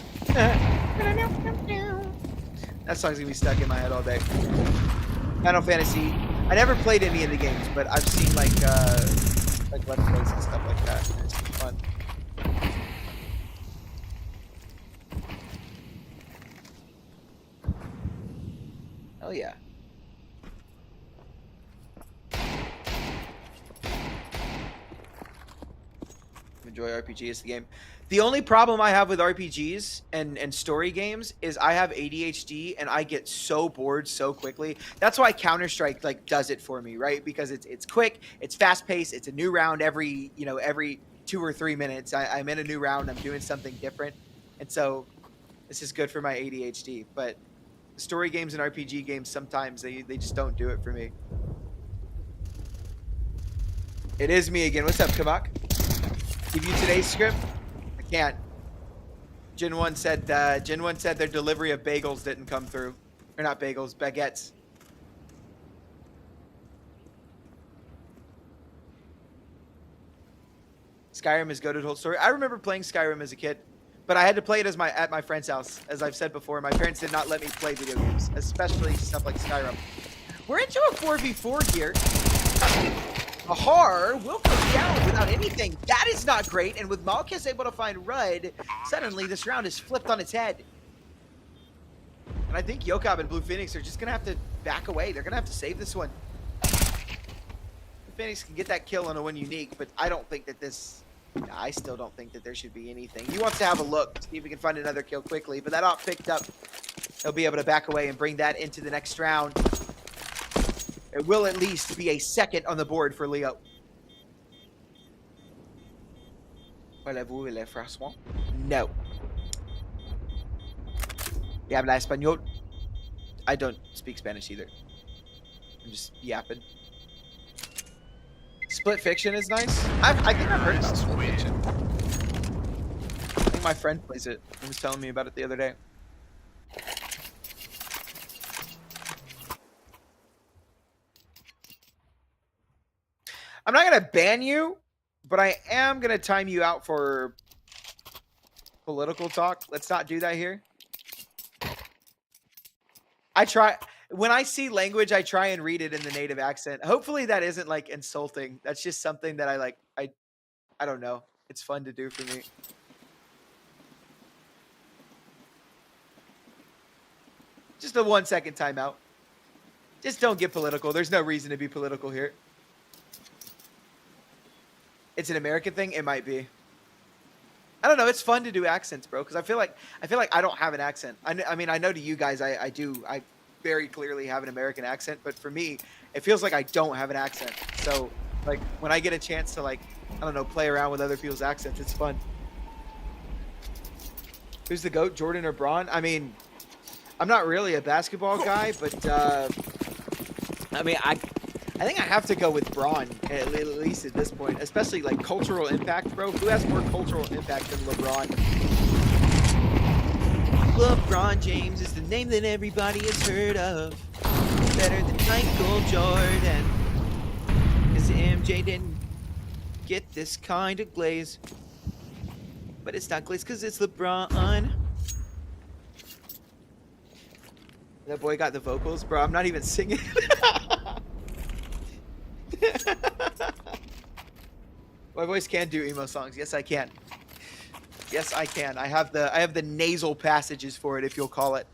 That song's gonna be stuck in my head all day. Final Fantasy. I never played any of the games, but I've seen like Let's Plays and stuff like that. It's fun. Hell yeah. Enjoy RPG is the game. The only problem I have with RPGs and story games is I have ADHD and I get so bored so quickly. That's why Counter-Strike like does it for me, right? Because it's quick, it's fast-paced, it's a new round every 2 or 3 minutes. I'm in a new round, I'm doing something different. And so this is good for my ADHD. But story games and RPG games sometimes they just don't do it for me. It is me again. What's up, Kabak? Give you today's script? I can't. GenOne said their delivery of bagels didn't come through. Or not bagels, baguettes. Skyrim is goated whole story. I remember playing Skyrim as a kid, but I had to play it at my friend's house. As I've said before, my parents did not let me play video games, especially stuff like Skyrim. We're into a 4v4 here. Ahar will go down without anything. That is not great. And with Malkus able to find Rudd, suddenly this round is flipped on its head. And I think Yokob and Blue Phoenix are just going to have to back away. They're going to have to save this one. Blue Phoenix can get that kill on a one unique, but I don't think that this... I still don't think that there should be anything. He wants to have a look to see if we can find another kill quickly, but that op picked up. He'll be able to back away and bring that into the next round. It will at least be a second on the board for Leo. Voulez-vous le François? No. ¿Y habla español? I don't speak Spanish either. I'm just yapping. Split Fiction is nice. I think I've heard about Split Fiction. I think my friend plays it. He was telling me about it the other day. I'm not going to ban you, but I am going to time you out for political talk. Let's not do that here. When I see language, I try and read it in the native accent. Hopefully that isn't like insulting. That's just something that I don't know. It's fun to do for me. Just a 1 second timeout. Just don't get political. There's no reason to be political here. It's an American thing. It might be. I don't know. It's fun to do accents, bro. Because I feel like I don't have an accent. I mean, I know to you guys, I do. I very clearly have an American accent. But for me, it feels like I don't have an accent. So, like, when I get a chance to, like, I don't know, play around with other people's accents, it's fun. Who's the GOAT, Jordan or Braun? I mean, I'm not really a basketball guy, but I mean, I think I have to go with Braun, at least at this point. Especially, like, cultural impact, bro. Who has more cultural impact than LeBron? LeBron James is the name that everybody has heard of. Better than Michael Jordan. Because MJ didn't get this kind of glaze. But it's not glaze because it's LeBron. That boy got the vocals, bro. I'm not even singing. My voice can do emo songs. Yes, I can. Yes, I can. I have the nasal passages for it, if you'll call it.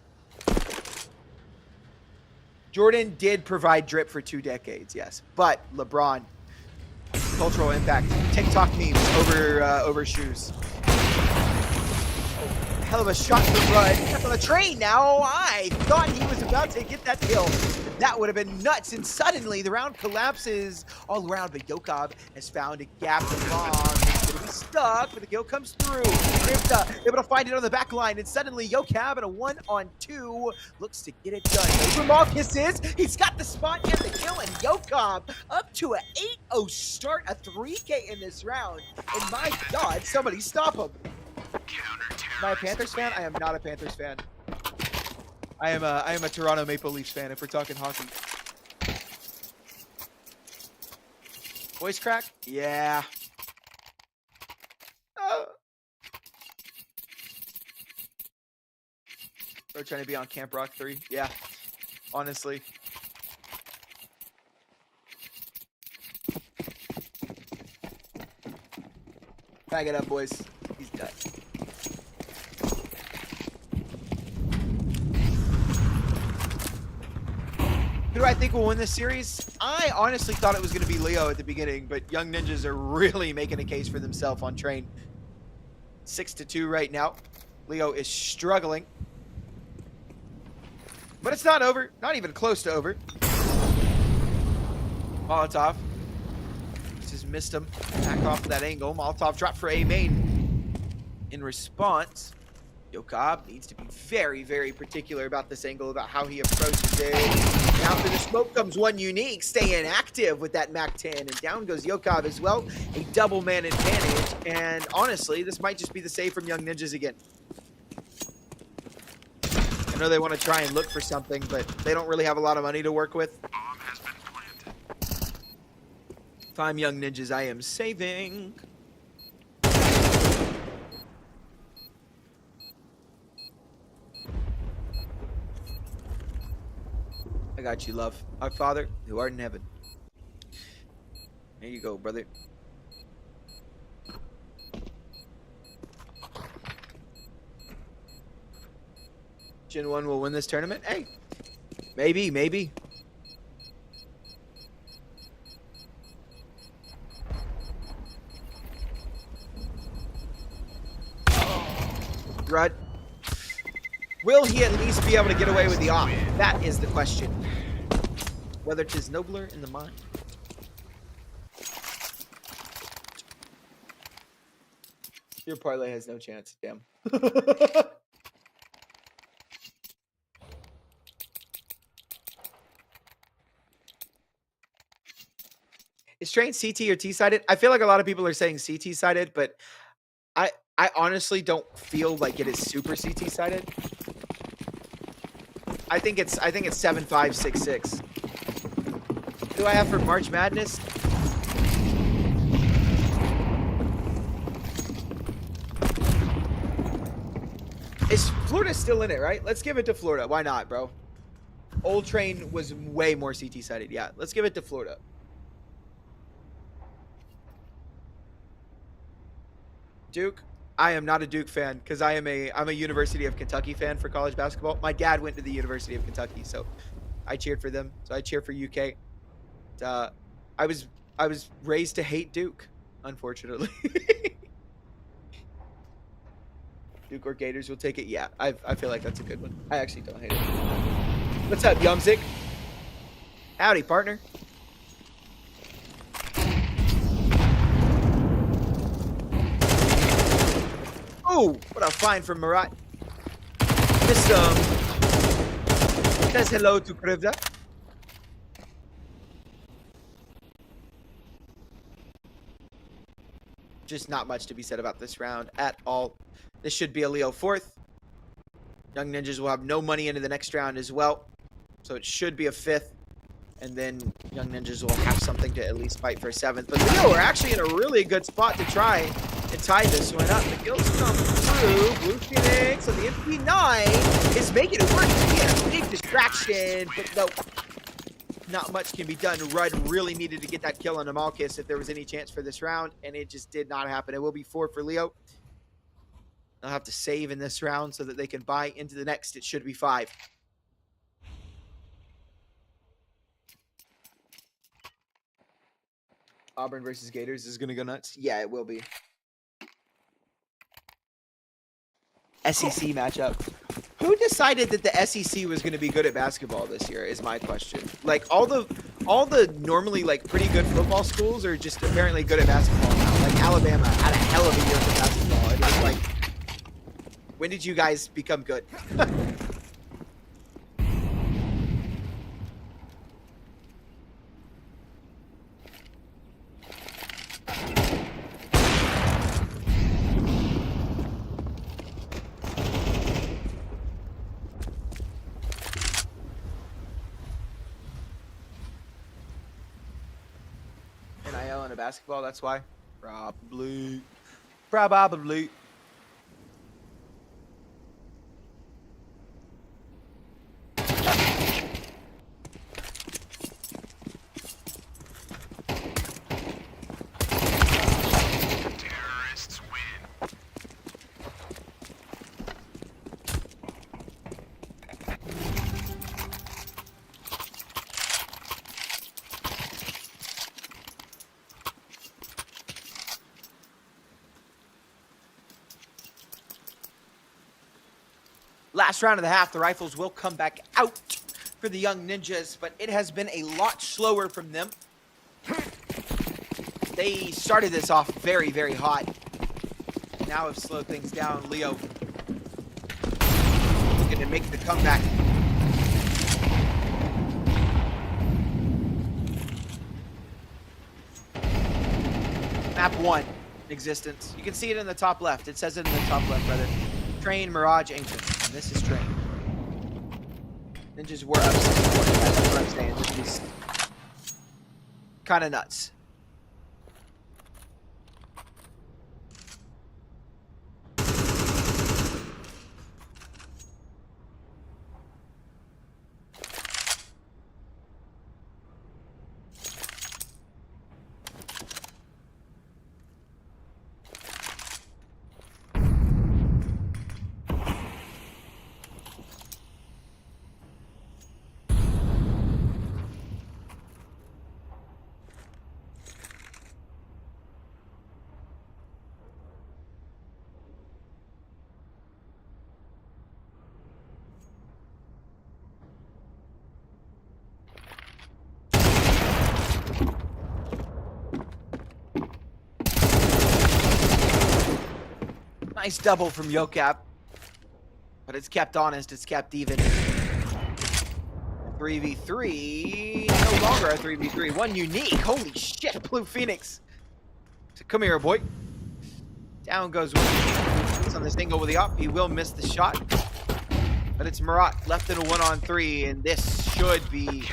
Jordan did provide drip for 2 decades, yes. But LeBron, cultural impact, TikTok memes over shoes. Hell of a shot for Rudd. Kept on the train now. I thought he was about to get that kill. That would have been nuts. And suddenly the round collapses all around. But Yokob has found a gap to bomb. He's going to be stuck, but the kill comes through. Ripta able to find it on the back line. And suddenly Yokob in a 1-on-2 looks to get it done. Over Malkus is. He's got the spot and the kill. And Yokob up to an 8-0 start. A 3K in this round. And my God, somebody stop him. Am I a Panthers fan? I am not a Panthers fan. I am a Toronto Maple Leafs fan if we're talking hockey. Voice crack? Yeah. We're trying to be on Camp Rock 3. Yeah. Honestly. Bag it up, boys. He's done. do I think will win this series? I honestly thought it was going to be Leo at the beginning, but Young Ninjas are really making a case for themselves on train. 6-2 right now. Leo is struggling. But it's not over. Not even close to over. Molotov. Just missed him. Back off of that angle. Molotov dropped for A main. In response, Yokob needs to be very, very particular about this angle, about how he approaches it. And after the smoke comes one unique, staying active with that MAC-10. And down goes Yokob as well. A double man advantage. And honestly, this might just be the save from Young Ninjas again. I know they want to try and look for something, but they don't really have a lot of money to work with. Bomb has been planted. If I'm Young Ninjas, I am saving. I got you, love. Our Father, who art in heaven. There you go, brother. GenOne will win this tournament? Hey, maybe, maybe. Rud. Will he at least be able to get away with the off? That is the question. Whether 'tis nobler in the mind. Your parlay has no chance. Damn. Is train CT or T-sided? I feel like a lot of people are saying CT-sided, but I honestly don't feel like it is super CT-sided. I think it's 7-5-6-6. What do I have for March Madness? Is Florida still in it, right? Let's give it to Florida. Why not, bro? Old Train was way more CT-sided. Yeah, let's give it to Florida. Duke? I am not a Duke fan because I'm a University of Kentucky fan for college basketball. My dad went to the University of Kentucky, so I cheered for them. So I cheer for UK. I was raised to hate Duke, unfortunately. Duke or Gators will take it. Yeah, I feel like that's a good one. I actually don't hate it. What's up, Yumzik? Howdy, partner. Oh, what a find from Mirage. Just says hello to Krivda. Just not much to be said about this round at all. This should be a Leo 4th. Young Ninjas will have no money into the next round as well. So it should be a 5th. And then Young Ninjas will have something to at least fight for a 7th. But Leo are actually in a really good spot to try and tie this one up. The kills come through. Blue Phoenix on the MP9 is making it work. He had a big distraction, but no, not much can be done. Rudd really needed to get that kill on Amalkis if there was any chance for this round, and it just did not happen. It will be 4 for Leo. They'll have to save in this round so that they can buy into the next. It should be 5. Auburn versus Gators is going to go nuts. Yeah, it will be. SEC matchup. Who decided that the SEC was going to be good at basketball this year is my question. Like all the normally like pretty good football schools are just apparently good at basketball now. Like Alabama had a hell of a year for basketball. It was like, when did you guys become good? NIL and a basketball, that's why? Probably. Terrorists win. Last round of the half, the rifles will come back out for the young ninjas, but it has been a lot slower from them. They started this off very, very hot. Now have slowed things down. Leo looking to make the comeback. Map 1, existence. You can see it in the top left. It says it in the top left, rather. Train, Mirage, Ancient. And this is Train. Ninjas were up 64. That's what I'm saying. This is kind of nuts. Nice double from Yocap. But it's kept honest. It's kept even. 3v3. No longer a 3v3. One unique. Holy shit. Blue Phoenix. So come here, boy. Down goes one. He's on this angle with the up. He will miss the shot. But it's Marat left in a 1-on-3. And this should be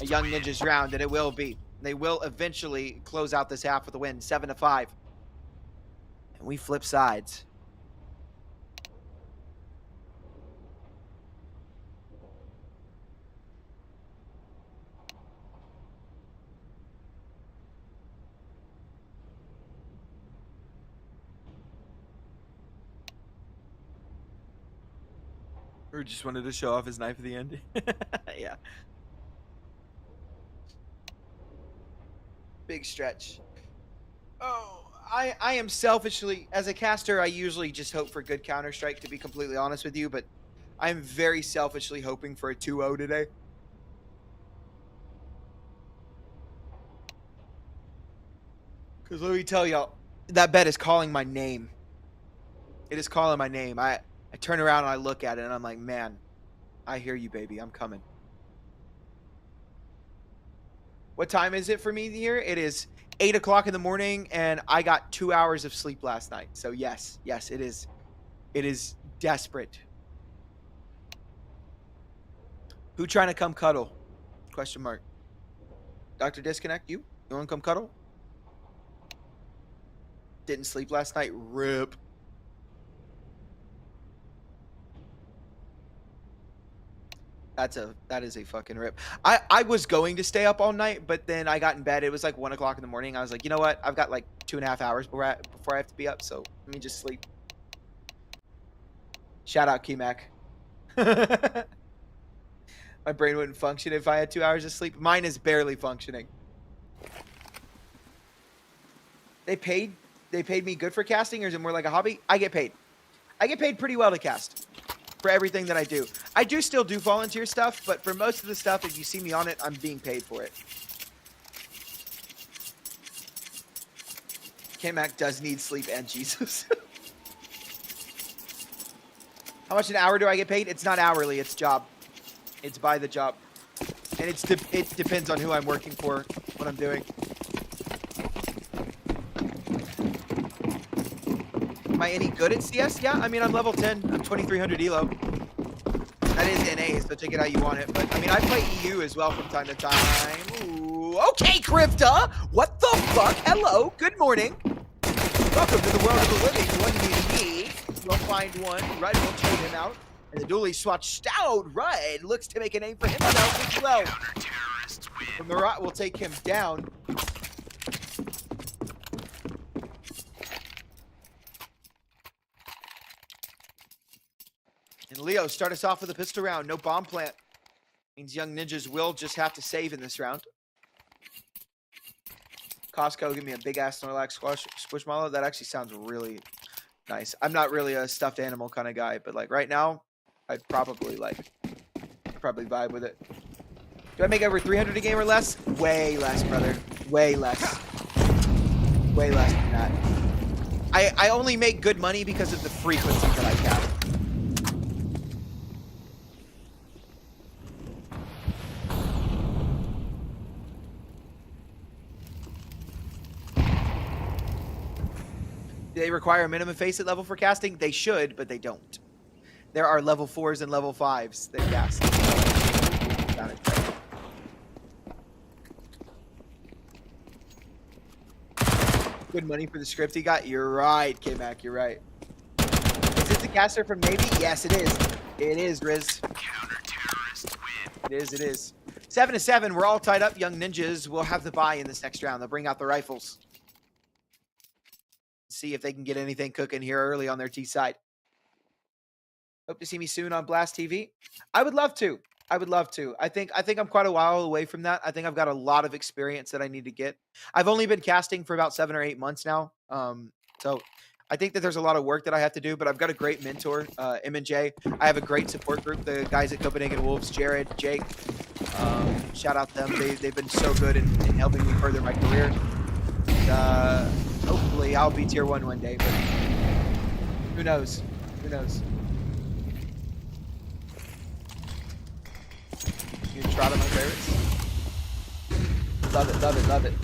a Young Ninjas round. And it will be. They will eventually close out this half with a win. 7-5. And we flip sides. Or just wanted to show off his knife at the end. Yeah. Big stretch. Oh, I am selfishly, as a caster, I usually just hope for good Counter-Strike, to be completely honest with you, but I'm very selfishly hoping for a 2-0 today. Because let me tell y'all, that bet is calling my name. It is calling my name. I turn around and I look at it and I'm like, man, I hear you, baby. I'm coming. What time is it for me here? It is 8 o'clock in the morning, and I got 2 hours of sleep last night. So yes, it is. It is desperate. Who trying to come cuddle? Question mark. Dr. Disconnect, you? You want to come cuddle? Didn't sleep last night. RIP. That is a fucking rip. I was going to stay up all night, but then I got in bed. It was like 1 o'clock in the morning. I was like, you know what? I've got like 2.5 hours before I have to be up, so let me just sleep. Shout out Keymac. My brain wouldn't function if I had 2 hours of sleep. Mine is barely functioning. They paid me good for casting, or is it more like a hobby? I get paid. I get paid pretty well to cast. For everything that I do. I do still do volunteer stuff, but for most of the stuff, if you see me on it, I'm being paid for it. K-Mac does need sleep and Jesus. How much an hour do I get paid? It's not hourly, it's job. It's by the job. And it depends on who I'm working for, what I'm doing. Am I any good at CS? Yeah, I mean, I'm level 10. I'm 2300 elo. That is NA, so take it how you want it. But, I mean, I play EU as well from time to time. Ooh, okay, Krivda! What the fuck? Hello, good morning. Welcome to the world of the living. One unique. We'll find one. Red will trade him out. And the dually swatched out. Red looks to make a name for himself as well. But Marat will take him down. And Leo, start us off with a pistol round. No bomb plant. Means Young Ninjas will just have to save in this round. Costco, give me a big-ass Snorlax Squishmallow. That actually sounds really nice. I'm not really a stuffed animal kind of guy, but like right now, I'd probably vibe with it. Do I make over 300 a game or less? Way less, brother. Way less. Way less than that. I only make good money because of the frequency that I have. Do they require a minimum facet level for casting? They should, but they don't. There are level 4s and level 5s that cast. Got it. Good money for the script he got? You're right, K-Mac, you're right. Is this the caster from Navy? Yes, it is. It is, Riz. Counter-terrorists win. It is. 7-7, we're all tied up. Young Ninjas will have the bye in this next round. They'll bring out the rifles. See if they can get anything cooking here early on their T side. Hope to see me soon on Blast TV. I would love to. I think I'm quite a while away from that. I think I've got a lot of experience that I need to get. I've only been casting for about 7 or 8 months now. So I think that there's a lot of work that I have to do, but I've got a great mentor, M&J. I have a great support group, the guys at Copenhagen Wolves, Jared, Jake. Shout out them. They've been so good in helping me further my career. And, hopefully I'll be tier 1 one day, but who knows? Who knows? You trot on my favorites. Love it.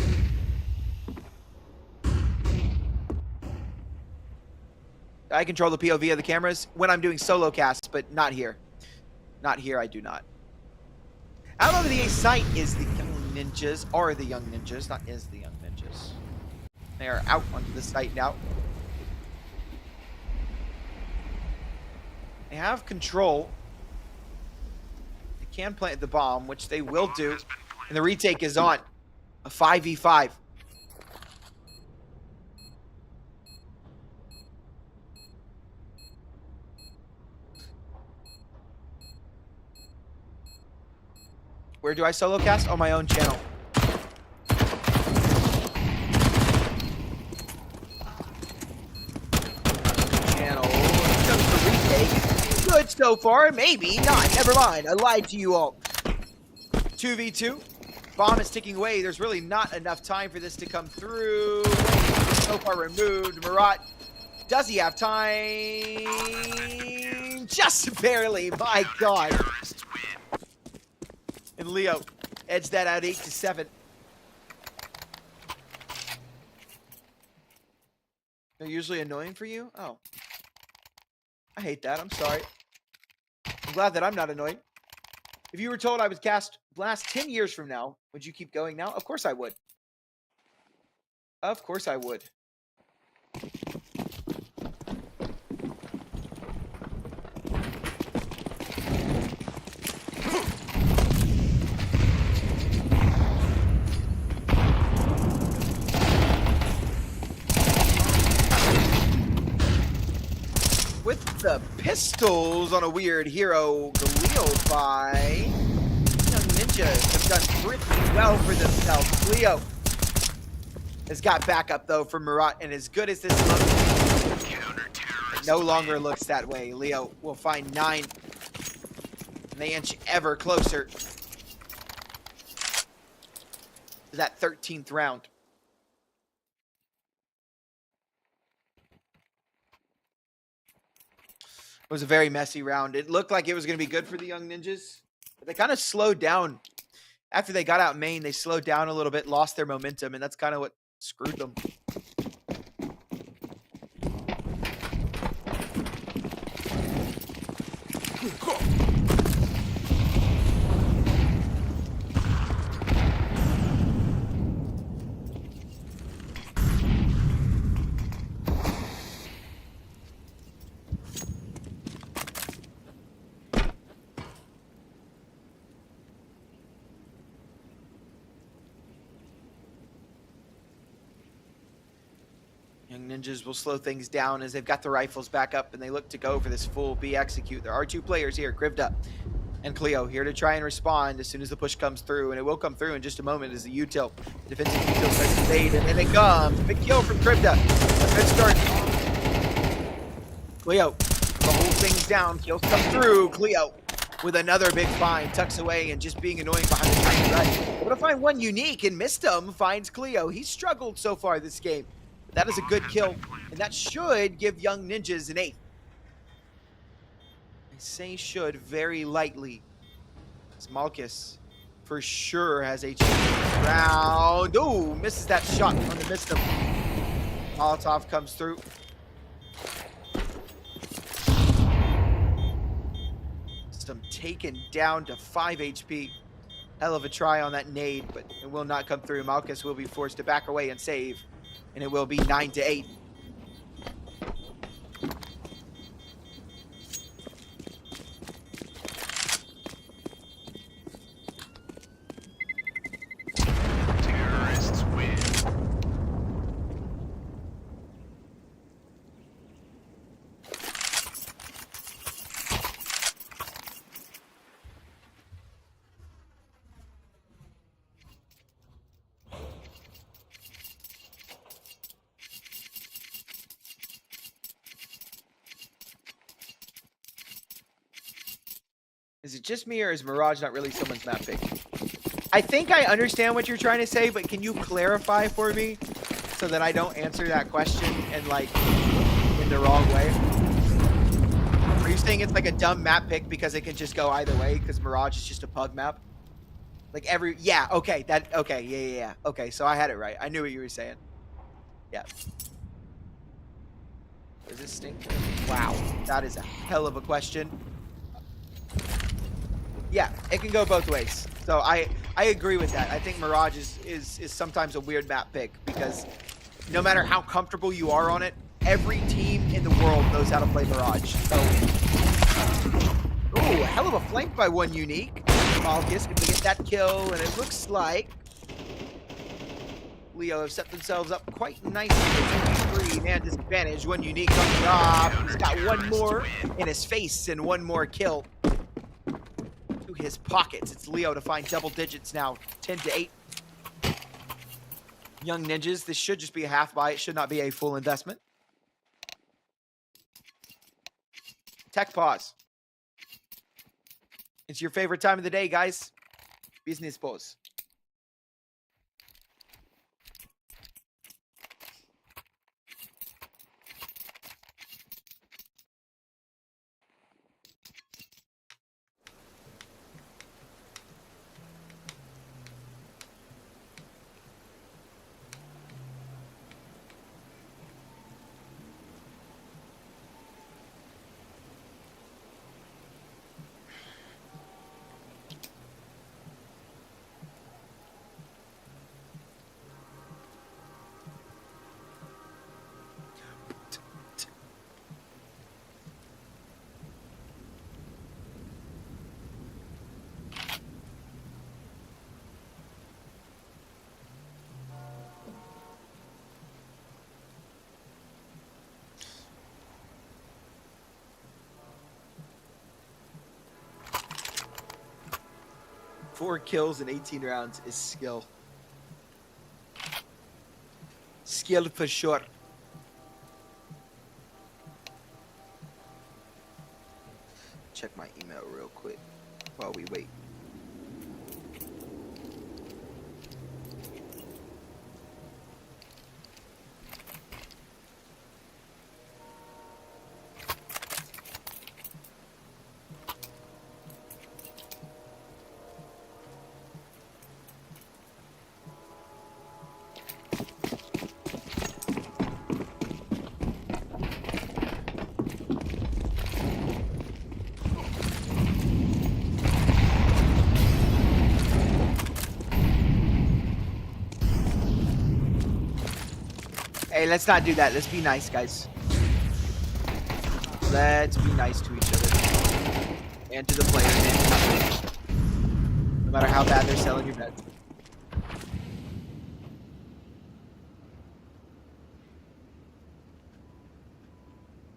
I control the POV of the cameras when I'm doing solo casts, but not here. Not here, I do not. Out over the A site is the Young Ninjas, or the Young Ninjas, not is the Young Ninjas. They are out onto the site now. They have control. They can plant the bomb, which they will do. And the retake is on. A 5v5. Where do I solo cast? On my own channel. Good so far, maybe not. Never mind. I lied to you all. 2v2. Bomb is ticking away. There's really not enough time for this to come through. So far removed. Murat, does he have time? Just barely. My God. And Leo edged that out 8-7. They're usually annoying for you? Oh. I hate that. I'm sorry. I'm glad that I'm not annoyed. If you were told I would cast Blast 10 years from now, would you keep going now? Of course I would. Of course I would. With the pistols on a weird hero Galil by Young Ninjas have done pretty well for themselves. Leo has got backup though from Murat, and as good as this looks, it no longer looks that way. Leo will find 9, and they inch ever closer to that 13th round. It was a very messy round. It looked like it was going to be good for the Young Ninjas, but they kind of slowed down. After they got out main, they slowed down a little bit, lost their momentum, and that's kind of what screwed them. Young Ninjas will slow things down as they've got the rifles back up and they look to go for this full B execute. There are 2 players here, Krivda and Cleo, here to try and respond as soon as the push comes through, and it will come through in just a moment as the util, defensive util starts to fade, and then it comes. Big kill from Krivda. A good start. Cleo, the whole things down. Kills come through. Cleo with another big find, tucks away and just being annoying behind the tiny red. Able to find one unique and missed him. Finds Cleo. He's struggled so far this game. But that is a good kill, and that should give Young Ninjas an 8th. I say should very lightly. Malkus for sure has a chance round. Ooh, misses that shot on the missed him. Molotov comes through. Some taken down to 5 HP. Hell of a try on that nade, but it will not come through. Malkus will be forced to back away and save, and it will be 9-8. Terrorists win. Is it just me, or is Mirage not really someone's map pick? I think I understand what you're trying to say, but can you clarify for me so that I don't answer that question and like in the wrong way? Are you saying it's like a dumb map pick because it can just go either way because Mirage is just a pug map? Like yeah, okay, yeah. Okay, so I had it right. I knew what you were saying. Yeah. Does this stink? Wow, that is a hell of a question. Yeah, it can go both ways. So I agree with that. I think Mirage is sometimes a weird map pick because no matter how comfortable you are on it, every team in the world knows how to play Mirage. So, ooh, a hell of a flank by one unique. Malkus going to get that kill, and it looks like Leo have set themselves up quite nicely. 3 man disadvantage. One unique coming off. He's got one more in his face and one more kill to his pockets. It's Leo to find double digits now. 10-8. Young Ninjas. This should just be a half buy. It should not be a full investment. Tech pause. It's your favorite time of the day, guys. Business pause. Four kills in 18 rounds is skill. Skill for sure. Check my email real quick while we wait. Hey, let's not do that. Let's be nice, guys. Let's be nice to each other. And to the players. And to the players. No matter how bad they're selling your bets.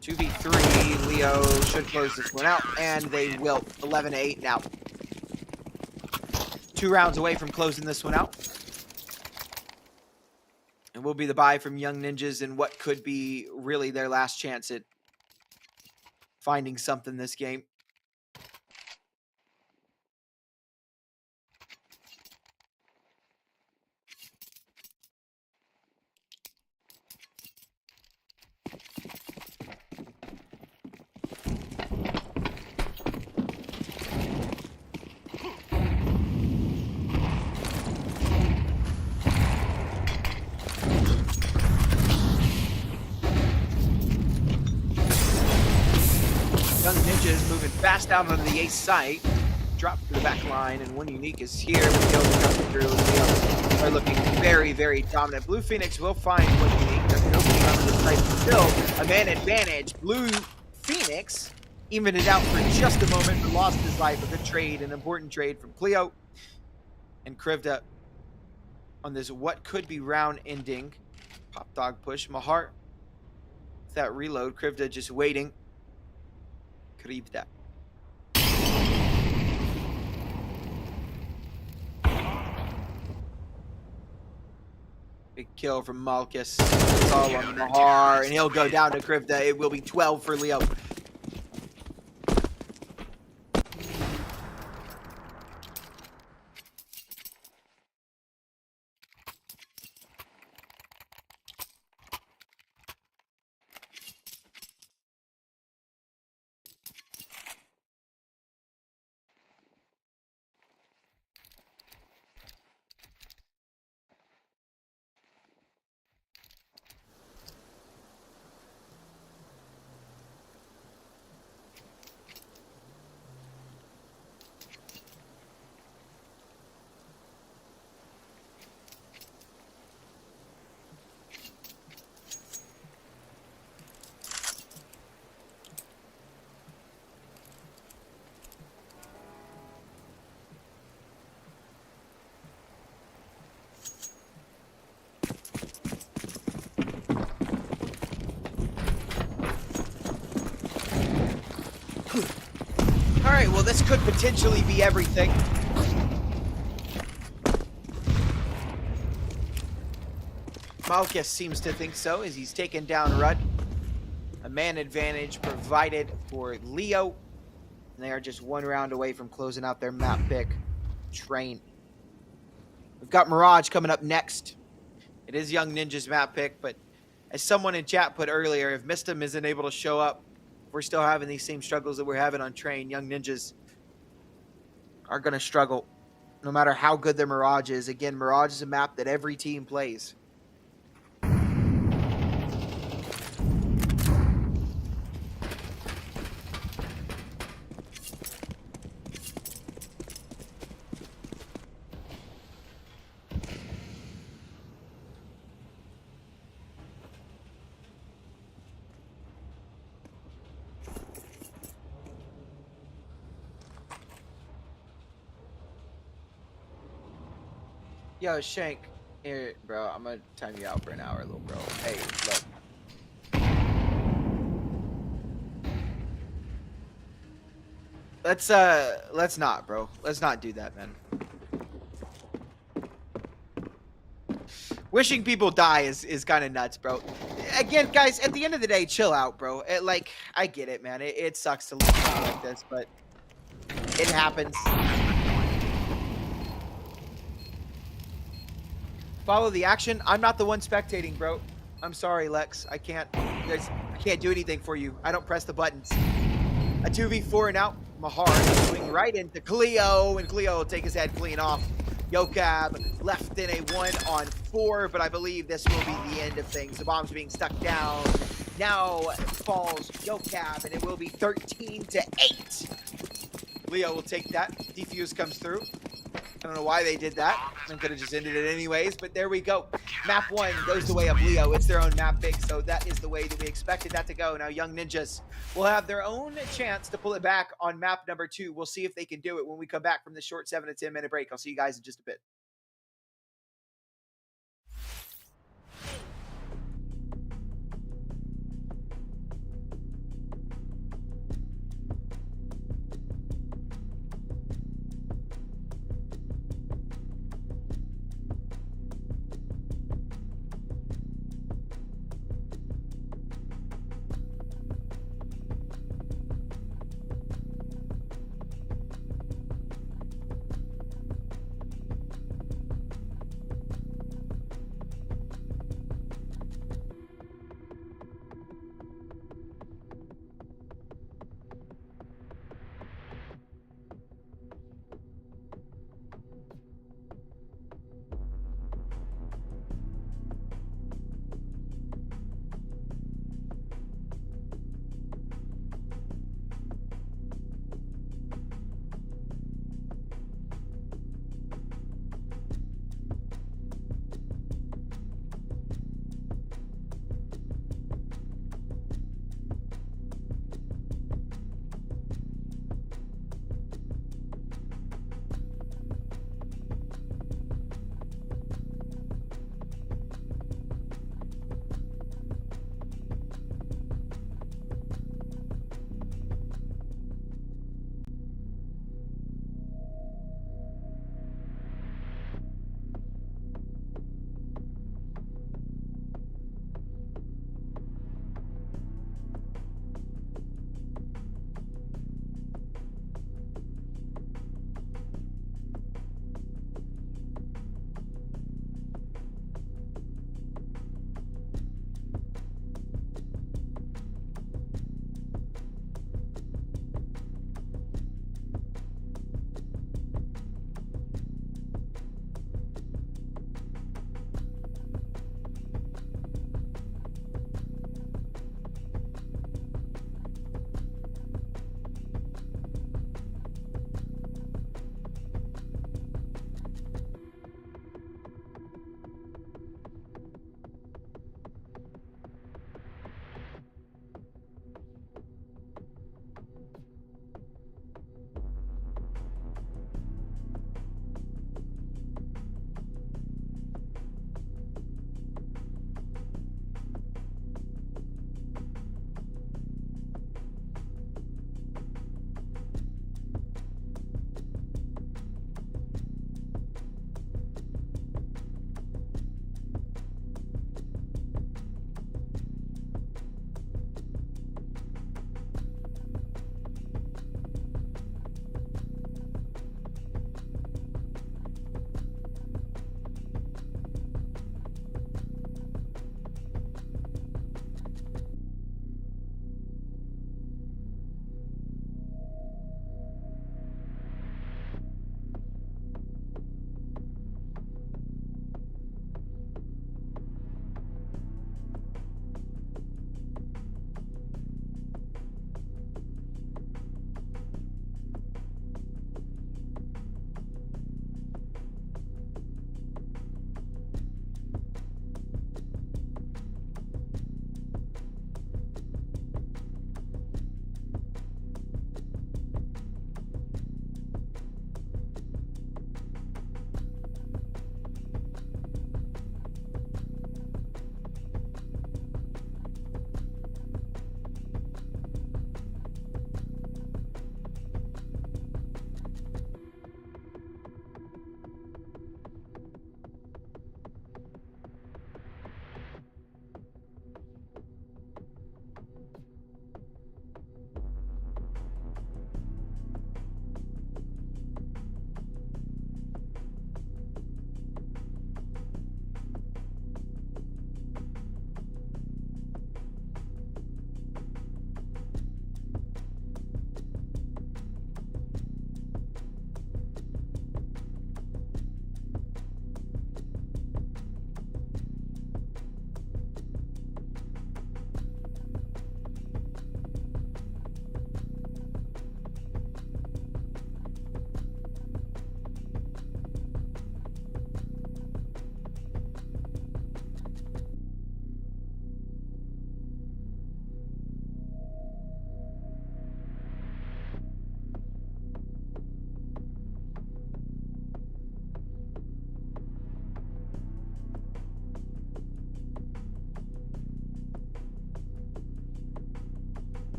Two v 3. Leo should close this one out. And they will. 11-8 now. 2 rounds away from closing this one out. And will be the buy from Young Ninjas in what could be really their last chance at finding something this game. Young Ninja is moving fast out onto the ace site. Drop to the back line, and one unique is here. Coming through. They are looking very, very dominant. Blue Phoenix will find one unique. There's nobody on the site still. A man advantage. Blue Phoenix evened it out for just a moment, but lost his life. A good trade, an important trade from Cleo and Krivda on this what could be round ending. Pop dog push. Mahar with that reload. Krivda just waiting. Krivda. Big kill from Malkus. It's all on Mahar, and he'll go down to Krivda. It will be 12 for Leo. All right, well, this could potentially be everything. Malkus seems to think so, as he's taken down Rudd. A man advantage provided for Leo. And they are just one round away from closing out their map pick. Train. We've got Mirage coming up next. It is Young Ninja's map pick, but as someone in chat put earlier, if Mistim isn't able to show up, we're still having these same struggles that we're having on Train. Young Ninjas are going to struggle no matter how good their Mirage is. Again, Mirage is a map that every team plays. Yo, Shank, here, bro, I'm gonna time you out for an hour, little bro. Hey, look. Let's not, bro. Let's not do that, man. Wishing people die is kind of nuts, bro. Again, guys, at the end of the day, chill out, bro. Like, I get it, man. It sucks to lose something like this, but it happens. Follow the action. I'm not the one spectating, bro. I'm sorry, Lex. I can't. Guys, I can't do anything for you. I don't press the buttons. A 2v4 and out. Mahar swing right into Cleo, and Cleo will take his head clean off. Yokab left in a 1-on-4, but I believe this will be the end of things. The bomb's being stuck down. Now falls Yokab, and it will be 13-8. Leo will take that. Defuse comes through. I don't know why they did that. I could have just ended it anyways, but there we go. Map 1 goes the way of Leo. It's their own map pick, so that is the way that we expected that to go. Now Young Ninjas will have their own chance to pull it back on map number 2. We'll see if they can do it when we come back from the short 7 to 10 minute break. I'll see you guys in just a bit.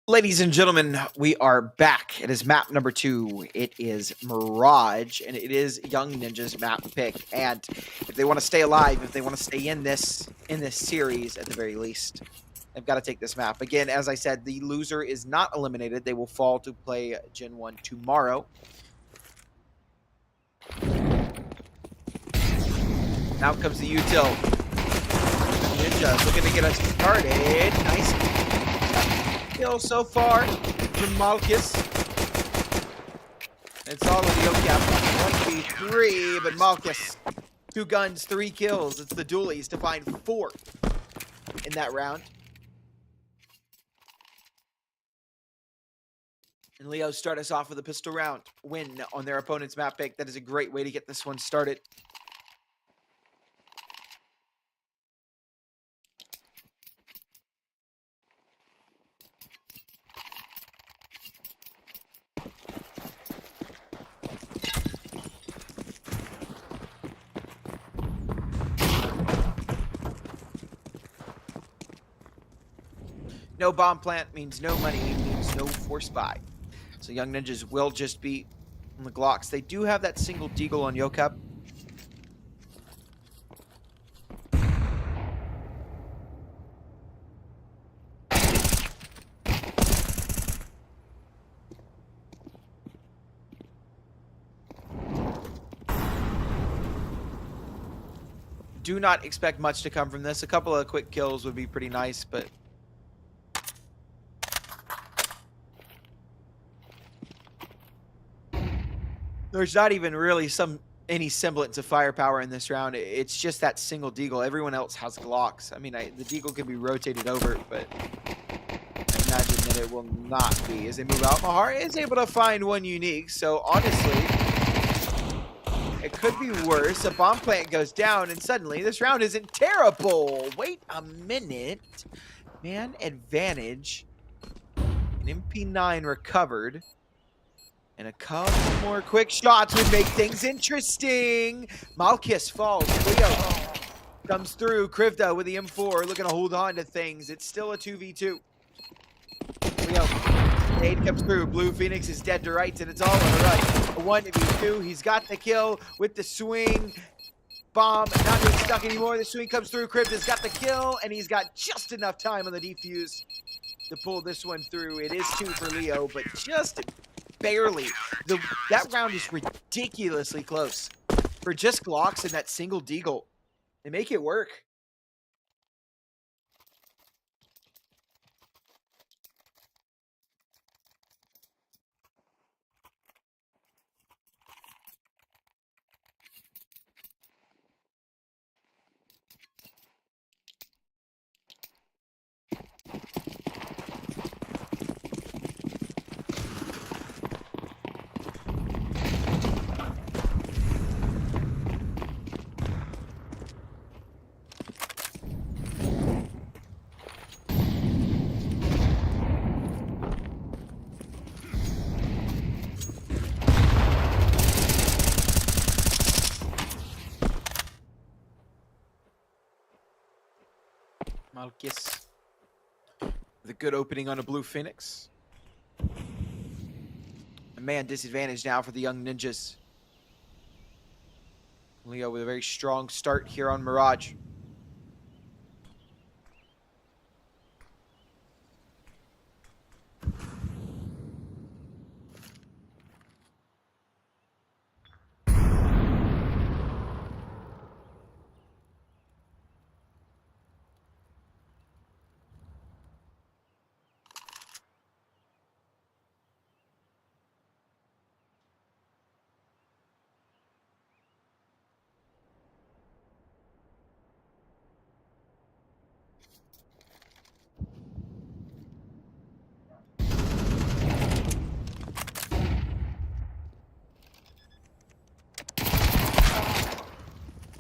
Ladies and gentlemen, we are back. It is map number 2. It is Mirage, and it is Young Ninja's map pick. And if they want to stay alive, if they want to stay in this series at the very least, they've got to take this map. Again, as I said, the loser is not eliminated. They will fall to play GenOne tomorrow. Now comes the util. Ninja looking to get us started. Nice kill so far from Malchus. It's all of the OCAP. 1v3, but Malchus, 2 guns, 3 kills. It's the dualies to find 4 in that round. And Leo start us off with a pistol round win on their opponent's map pick. That is a great way to get this one started. No bomb plant means no money, means no force buy. So Young Ninjas will just be on the Glocks. They do have that single deagle on Yokap. Do not expect much to come from this. A couple of quick kills would be pretty nice, but there's not even really any semblance of firepower in this round. It's just that single deagle. Everyone else has Glocks. I mean, the deagle can be rotated over, but I imagine that it will not be. As they move out, Mahar is able to find one unique. So honestly, it could be worse. A bomb plant goes down, and suddenly this round isn't terrible. Wait a minute. Man advantage. An MP9 recovered. And a couple more quick shots would make things interesting. Malchus falls. Leo comes through. Krivda with the M4 looking to hold on to things. It's still a 2v2. Leo, Nade comes through. Blue Phoenix is dead to rights, and it's all on the right. A 1v2. He's got the kill with the swing. Bomb not being stuck anymore. The swing comes through. Krivda's got the kill, and he's got just enough time on the defuse to pull this one through. It is 2 for Leo, but just barely. That round is ridiculously close. For just Glocks and that single deagle, they make it work. Malchus with a good opening on a Blue Phoenix. A man disadvantage now for the Young Ninjas. Leo with a very strong start here on Mirage.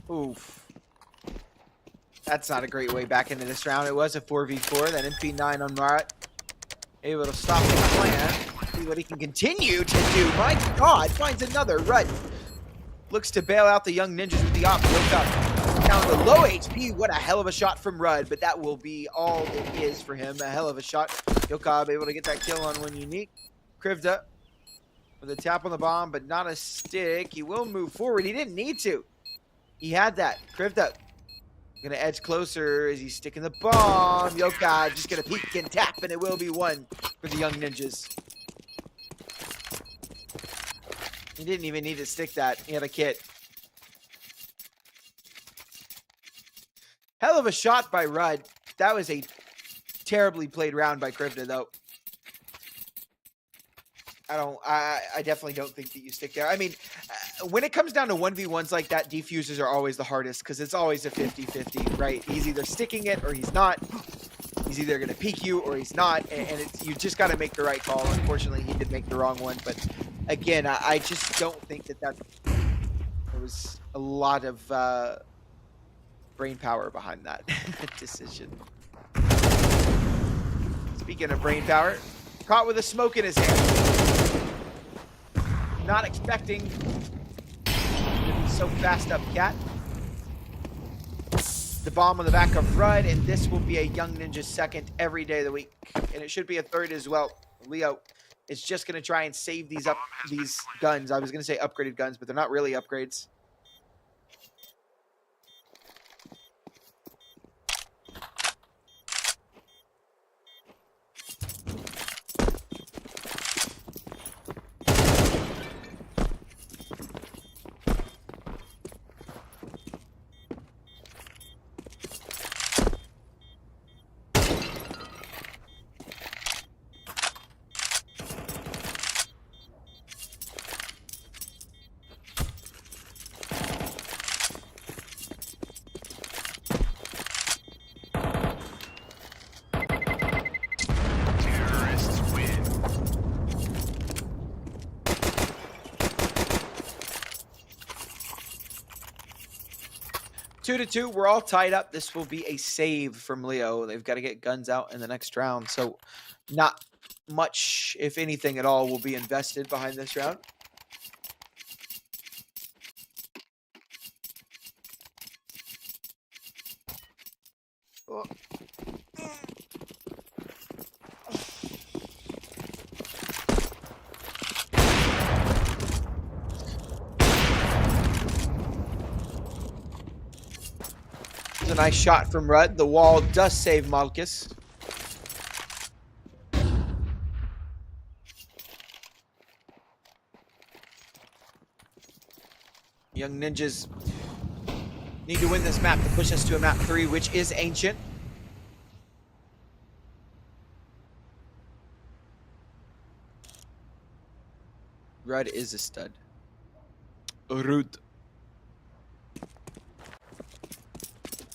Oof. That's not a great way back into this round. It was a 4v4. That MP9 on Marat. Able to stop the plan. See what he can continue to do. My God, finds another run. Looks to bail out the Young Ninjas with the op. Woke up down to low HP. What a hell of a shot from Rudd, but that will be all it is for him. A hell of a shot Yokob able to get that kill on one unique. Krivda with a tap on the bomb, but not a stick. He will move forward. He didn't need to. He had that. Krivda gonna edge closer as he's sticking the bomb. Yokob just gonna peek and tap, and it will be one for the Young Ninjas. He didn't even need to stick that. He had a kit. Hell of a shot by Rudd. That was a terribly played round by Krivda, though. I definitely don't think that you stick there. I mean, when it comes down to 1v1s like that, defusers are always the hardest because it's always a 50-50, right? He's either sticking it or he's not. He's either going to peek you or he's not, and you just got to make the right call. Unfortunately, he did make the wrong one, but again, I just don't think that there was a lot of brain power behind that decision. Speaking of brain power, caught with a smoke in his hand. Not expecting to be so fast up cat. The bomb on the back of Rudd, and this will be a Young Ninja second every day of the week. And it should be a third as well. Leo is just going to try and save these guns. I was going to say upgraded guns, but they're not really upgrades. Terrorists win. 2-2. We're all tied up. This will be a save from Leo. They've got to get guns out in the next round. So not much, if anything at all, will be invested behind this round. Oh. A nice shot from Rudd. The wall does save Malkus. Young Ninjas need to win this map to push us to a map 3, which is Ancient. Rudd is a stud. Rude.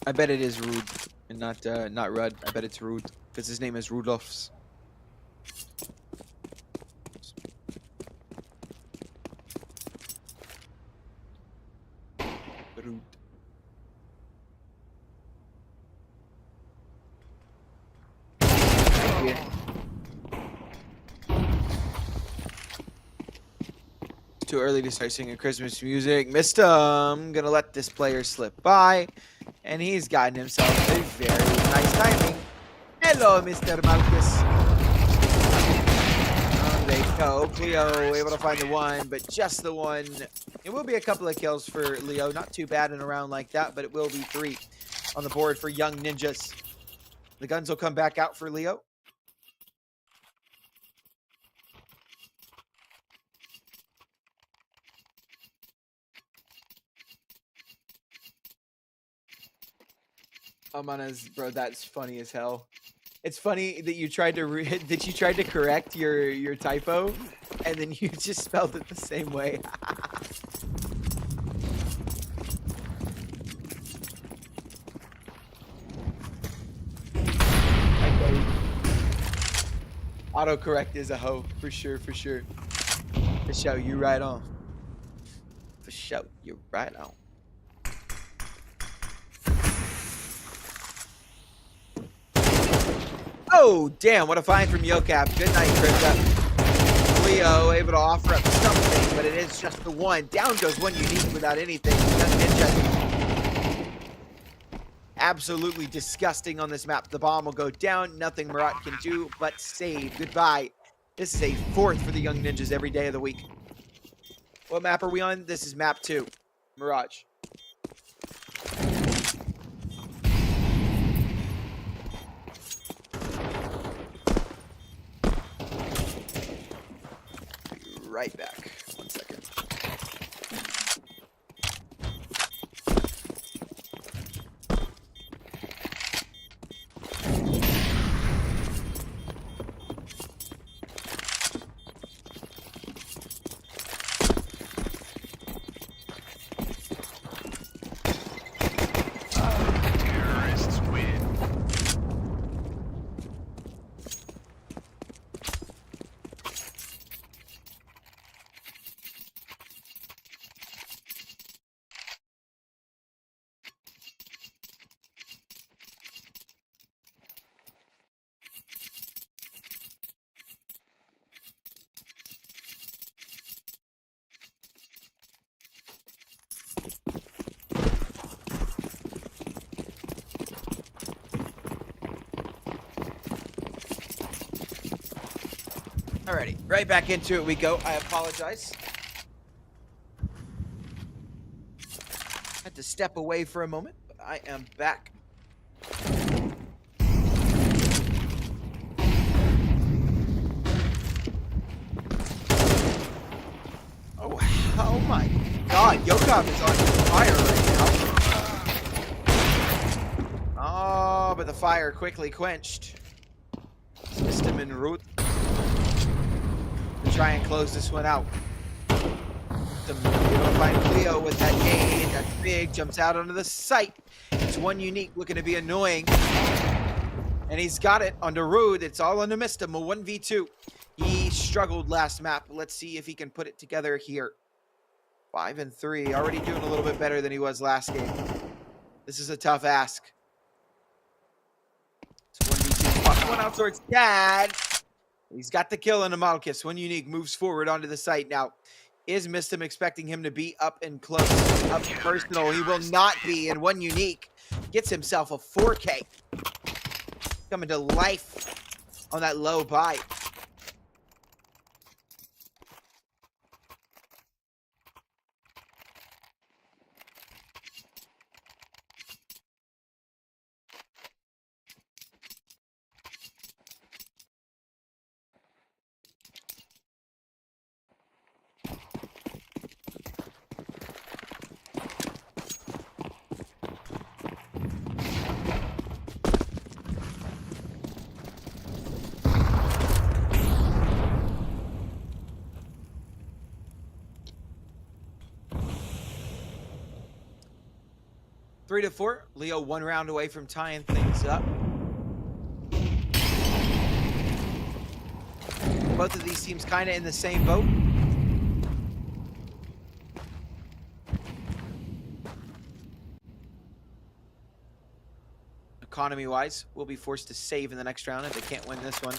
I bet it is Rude and not Rudd. I bet it's Rude because his name is Rudolphs. Rude. Yeah. Too early to start singing Christmas music. Missed him. Gonna let this player slip by. And he's gotten himself a very nice timing. Hello, Mr. Malkus. There you go. Cleo able to find the one, but just the one. It will be a couple of kills for Leo. Not too bad in a round like that, but it will be 3 on the board for Young Ninjas. The guns will come back out for Leo. Amanas, bro, that's funny as hell. It's funny that you tried to correct your typo, and then you just spelled it the same way. Autocorrect is a hoe, for sure, for sure. For sure, you right on. For sure, you're right on. Oh, damn, what a find from Yocap. Good night, Krivda. Leo able to offer up something, but it is just the one. Down goes one unique without anything. Young Ninja absolutely disgusting on this map. The bomb will go down. Nothing Murat can do but save. Goodbye. This is a fourth for the Young Ninjas every day of the week. What map are we on? This is map 2. Mirage. Be right back. 1 second. Terrorists win. Alrighty, right back into it we go. I apologize. Had to step away for a moment, but I am back. Oh my god, Yokov is on fire right now. Oh, but the fire quickly quenched. Dismissed him en route. To try and close this one out. Able to find Cleo with that nade. That's big. Jumps out onto the site. It's one unique looking to be annoying. And he's got it on Darude. It's all under Mistim. A 1v2. He struggled last map. Let's see if he can put it together here. 5 and 3. Already doing a little bit better than he was last game. This is a tough ask. It's 1v2. Fuck one out towards Dad. He's got the kill on the Malchus. One unique moves forward onto the site now. Is Mistim expecting him to be up and close, up personal? He will not be, and one unique gets himself a 4K. Coming to life on that low buy. Three to 4. Leo 1 round away from tying things up. Both of these teams kind of in the same boat. Economy-wise, we'll be forced to save in the next round if they can't win this one.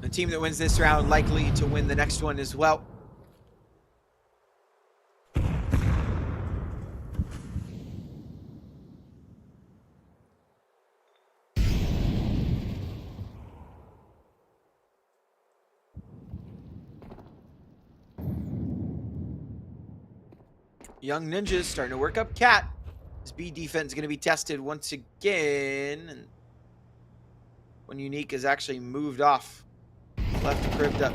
The team that wins this round likely to win the next one as well. Young Ninjas starting to work up Cat. His B defense is going to be tested once again. And one unique is actually moved off. Left cribbed up.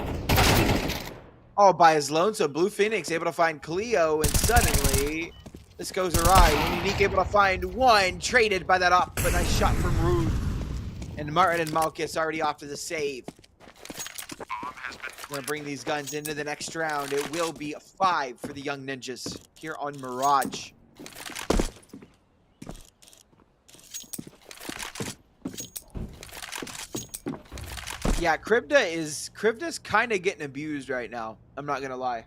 All by his loan. So Blue Phoenix able to find Cleo, and suddenly this goes awry. One unique able to find one. Traded by that op, but nice shot from Rude. And Martin and Malchus already off to the save. Gonna bring these guns into the next round. It will be 5 for the Young Ninjas here on Mirage. Yeah, Krivda's kind of getting abused right now. I'm not gonna lie.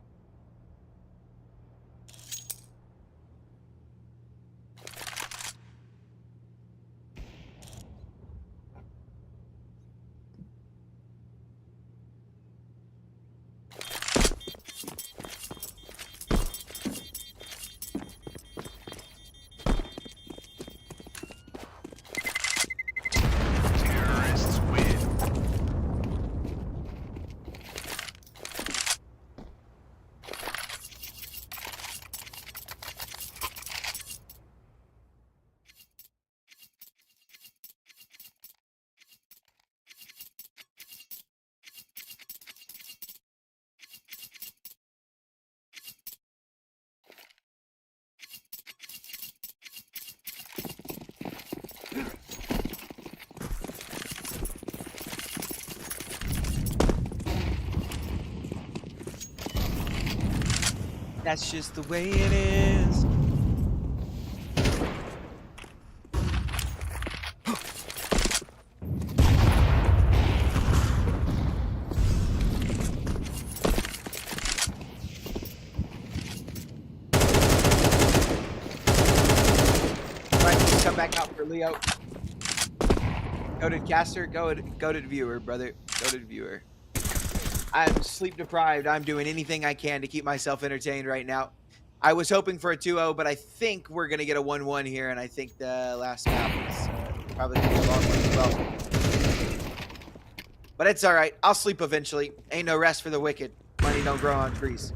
That's just the way it is. Right, come back out for Leo. Go to caster. Go to viewer, brother. Go to viewer. I'm sleep deprived. I'm doing anything I can to keep myself entertained right now. I was hoping for a 2-0, but I think we're going to get a 1-1 here, and I think the last map is probably going to be a long one as well. But it's all right. I'll sleep eventually. Ain't no rest for the wicked. Money don't grow on trees.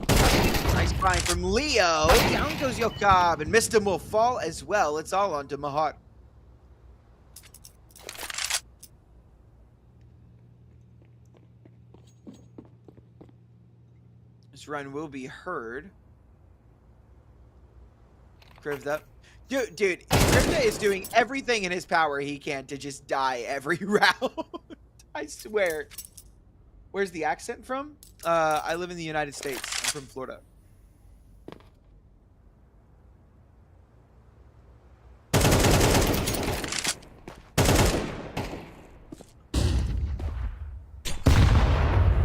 Nice find from Leo. Down goes Yokob, and Mistim will fall as well. It's all on to Mahat. This run will be heard. Krivda. Dude, Krivda is doing everything in his power he can to just die every round. I swear. Where's the accent from? I live in the United States. I'm from Florida.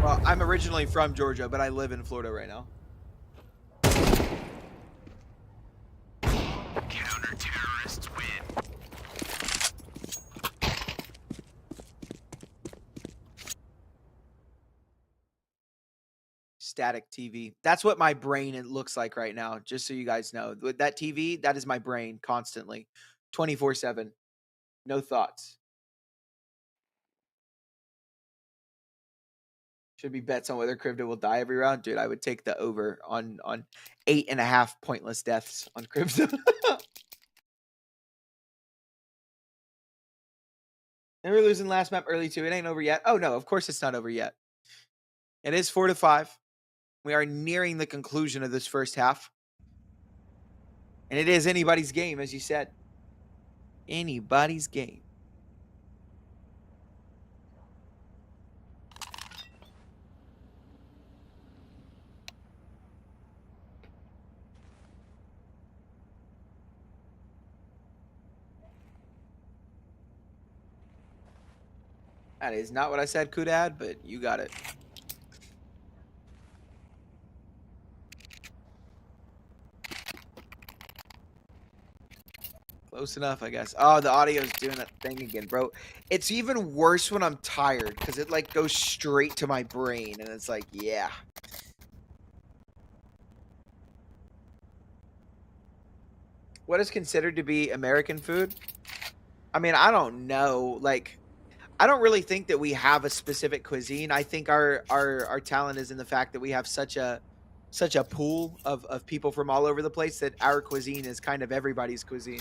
Well, I'm originally from Georgia, but I live in Florida right now. Counter-terrorists win. Static TV. That's what my brain looks like right now, just so you guys know. With that TV, that is my brain constantly. 24/7. No thoughts. Should be bets on whether Krivda will die every round. Dude, I would take the over on 8.5 pointless deaths on Krivda. And we're losing last map early too. It ain't over yet. Oh no, of course it's not over yet. It is 4-5. We are nearing the conclusion of this first half. And it is anybody's game, as you said. Anybody's game. That is not what I said, Kudad, but you got it. Close enough, I guess. Oh, the audio's doing that thing again, bro. It's even worse when I'm tired because it like goes straight to my brain and it's like, yeah. What is considered to be American food? I mean, I don't know. Like, I don't really think that we have a specific cuisine. I think our talent is in the fact that we have such a pool of people from all over the place that our cuisine is kind of everybody's cuisine.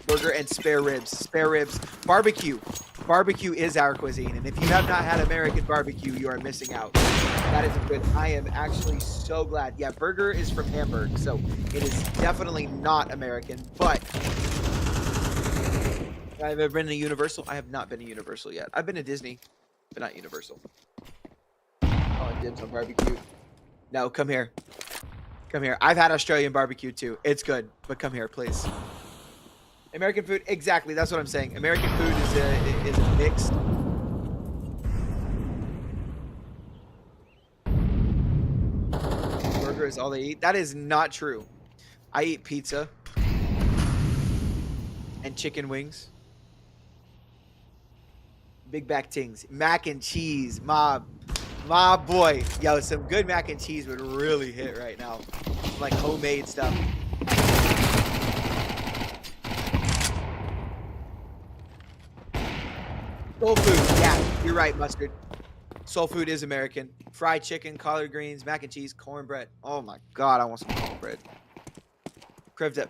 Burger and spare ribs. Spare ribs. Barbecue. Barbecue is our cuisine. And if you have not had American barbecue, you are missing out. That is good. I am actually so glad. Yeah, burger is from Hamburg, so it is definitely not American, but I've ever been to Universal. I have not been to Universal yet. I've been to Disney, but not Universal. Oh, dibs on barbecue. No, come here. Come here. I've had Australian barbecue too. It's good, but come here, please. American food, exactly. That's what I'm saying. American food is a mixed. Burger is all they eat. That is not true. I eat pizza and chicken wings. Big back tings. Mac and cheese. My boy. Yo, some good mac and cheese would really hit right now. Like homemade stuff. Soul food. Yeah, you're right, Mustard. Soul food is American. Fried chicken, collard greens, mac and cheese, cornbread. Oh my god, I want some cornbread. Krivda.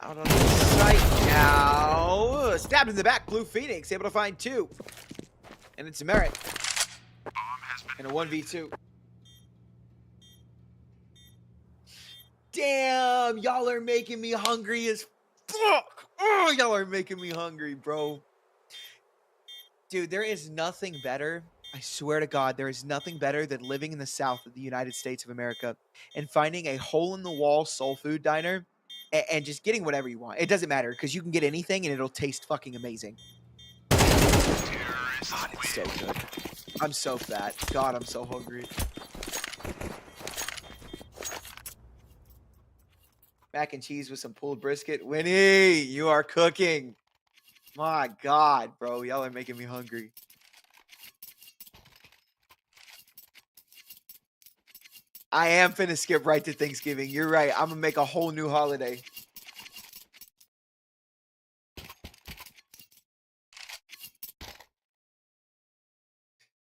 Out on the site now. Stabbed in the back. Blue Phoenix able to find 2. And it's a merit. And a 1v2. Damn, y'all are making me hungry as fuck. Oh, y'all are making me hungry, bro. Dude, there is nothing better. I swear to God, there is nothing better than living in the South of the United States of America and finding a hole in the wall soul food diner and just getting whatever you want. It doesn't matter because you can get anything and it'll taste fucking amazing. Terrorists God, it's so win. good. I'm so fat. God, I'm so hungry. Mac and cheese with some pulled brisket. Winnie, you are cooking. My God, bro. Y'all are making me hungry. I am finna skip right to Thanksgiving. You're right. I'm gonna make a whole new holiday.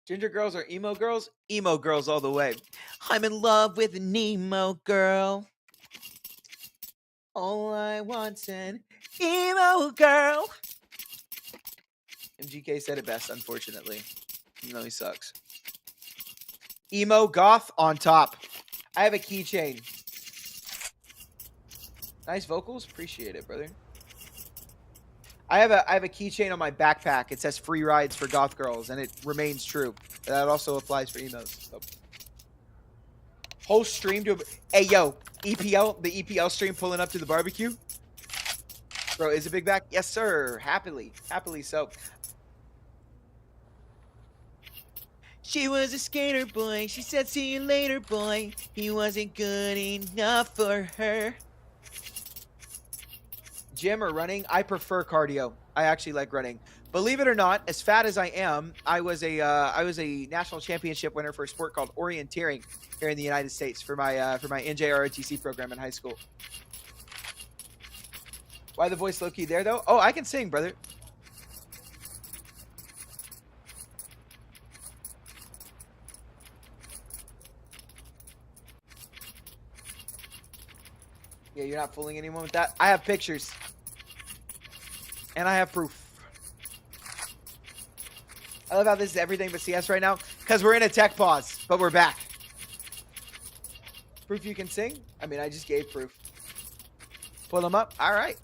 Ginger girls or emo girls? Emo girls all the way. I'm in love with an emo girl. All I want's an emo girl. MGK said it best, unfortunately. Even though he sucks. Emo goth on top. I have a keychain. Nice vocals. Appreciate it, brother. I have a keychain on my backpack. It says free rides for goth girls, and it remains true. That also applies for emos. So. Whole stream to hey yo, EPL, the EPL stream pulling up to the barbecue. Bro, is it big back? Yes, sir. Happily. Happily so. She was a skater boy. She said, see you later, boy. He wasn't good enough for her. Gym or running? I prefer cardio. I actually like running. Believe it or not, as fat as I am, I was a national championship winner for a sport called orienteering here in the United States for my NJROTC program in high school. Why the voice low key there though? Oh, I can sing, brother. Yeah, you're not fooling anyone with that. I have pictures. And I have proof. I love how this is everything but CS right now. Because we're in a tech pause, but we're back. Proof you can sing? I mean, I just gave proof. Pull them up. All right.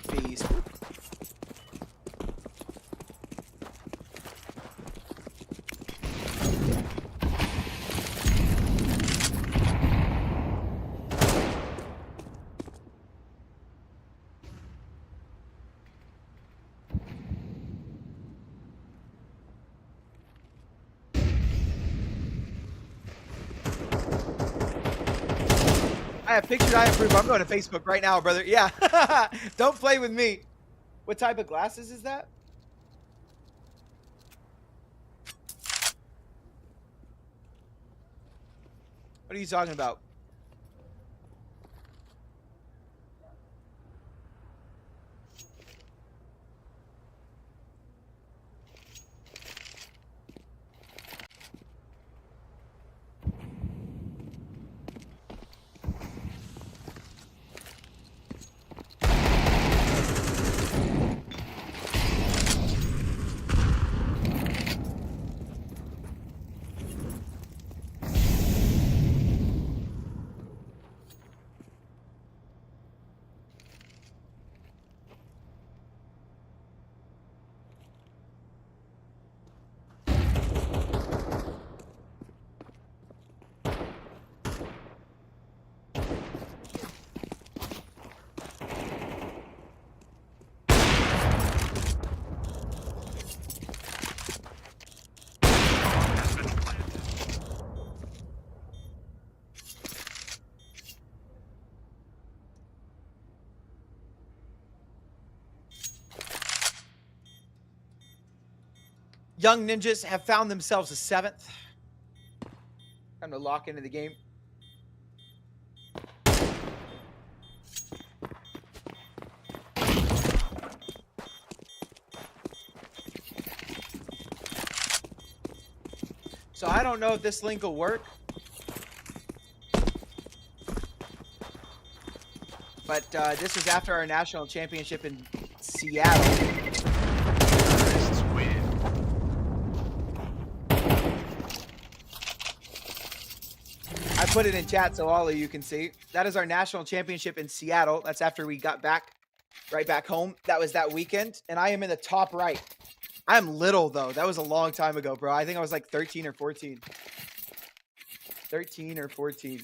Peace. I have pictures. I have proof. I'm going to Facebook right now, brother. Yeah. Don't play with me. What type of glasses is that? What are you talking about? Young ninjas have found themselves a 7th. Time to lock into the game. So I don't know if this link will work. But this was after our national championship in Seattle. Terrorists win. I put it in chat so all of you can see. That is our national championship in Seattle. That's after we got back right back home. That was that weekend, and I am in the top right. I'm little, though. That was a long time ago, bro. I think I was like 13 or 14. 13 or 14.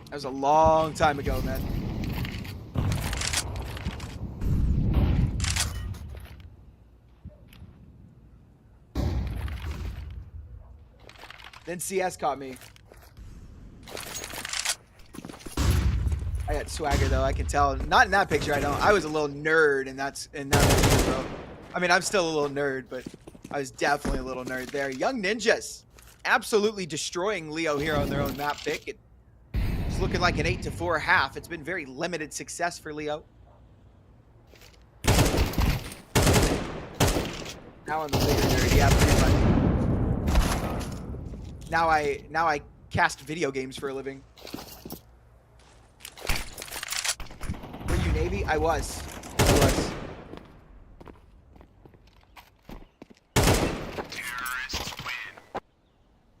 That was a long time ago, man. Then CS caught me. I got swagger though, I can tell. Not in that picture, I don't. I was a little nerd in that picture, bro. I mean, I'm still a little nerd, but I was definitely a little nerd there. Young Ninjas absolutely destroying Leo here on their own map pick. It's looking like an 8-4 half. It's been very limited success for Leo. Now I'm the bigger nerd, yeah, pretty much. Now I cast video games for a living. Were you Navy? I was. Terrorists win.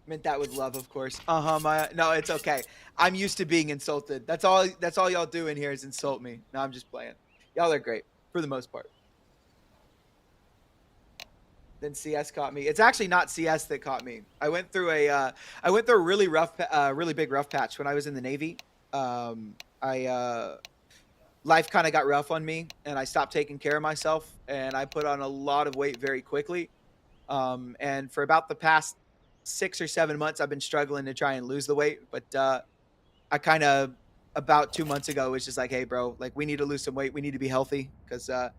Meant that with love, of course. Maya. No, it's okay. I'm used to being insulted. That's all y'all do in here is insult me. No, I'm just playing. Y'all are great for the most part. Then CS caught me. It's actually not CS that caught me. I went through a really rough, really big rough patch when I was in the Navy. Life kind of got rough on me, and I stopped taking care of myself, and I put on a lot of weight very quickly. And for about the past 6 or 7 months, I've been struggling to try and lose the weight. But I kind of about 2 months ago was just like, hey, bro, like we need to lose some weight. We need to be healthy because I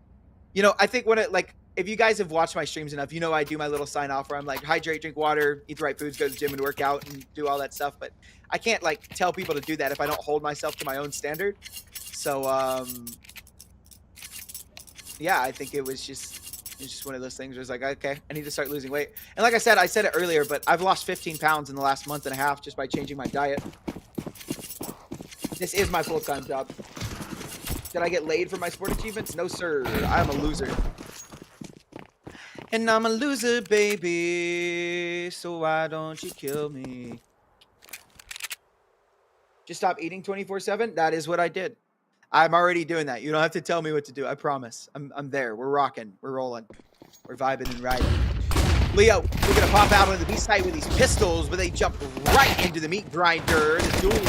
think when it like if you guys have watched my streams enough, I do my little sign off where I'm like hydrate, drink water, eat the right foods, go to the gym and work out and do all that stuff. But I can't like tell people to do that if I don't hold myself to my own standard. So yeah, I think it's just one of those things where it's like, okay, I need to start losing weight. And like I said it earlier, but I've lost 15 pounds in the last month and a half just by changing my diet. This is my full-time job. Did I get laid for my sport achievements? No, sir. I'm a loser. And I'm a loser, baby. So why don't you kill me? Just stop eating 24/7? That is what I did. I'm already doing that. You don't have to tell me what to do. I promise. I'm there. We're rocking. We're rolling. We're vibing and riding. Leo, we're going to pop out on the B side with these pistols, but they jump right into the meat grinder. The duel is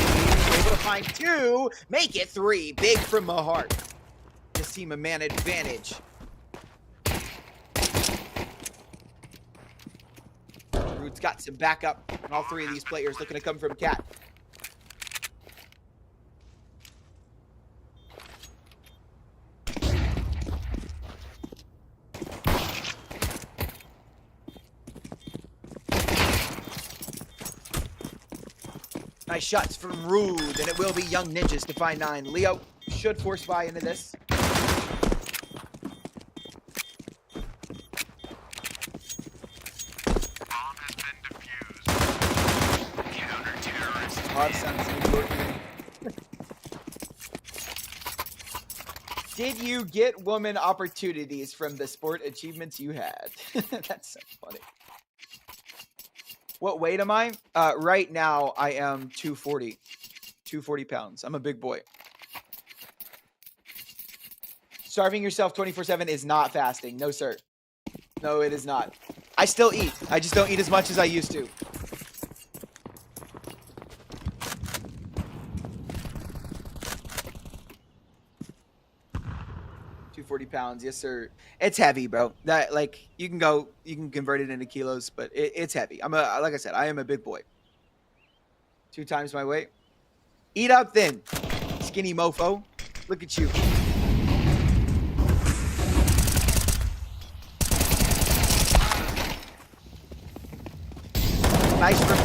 able to find 2, make it 3. Big from my heart. This team a man advantage. Root's got some backup. And all 3 of these players looking to come from Cat. Nice shots from Rude, and it will be Young Ninjas to find 9. Leo should force buy into this. Bomb has been defused. Counter-terrorists win. Did you get woman opportunities from the sport achievements you had? That's so funny. What weight am I? Right now, I am 240. 240 pounds. I'm a big boy. Starving yourself 24/7 is not fasting. No, sir. No, it is not. I still eat. I just don't eat as much as I used to. 240 pounds. Yes, sir. It's heavy, bro. That like you can convert it into kilos, but it's heavy. Like I said, I am a big boy. 2 times my weight. Eat up then, skinny mofo. Look at you. Nice from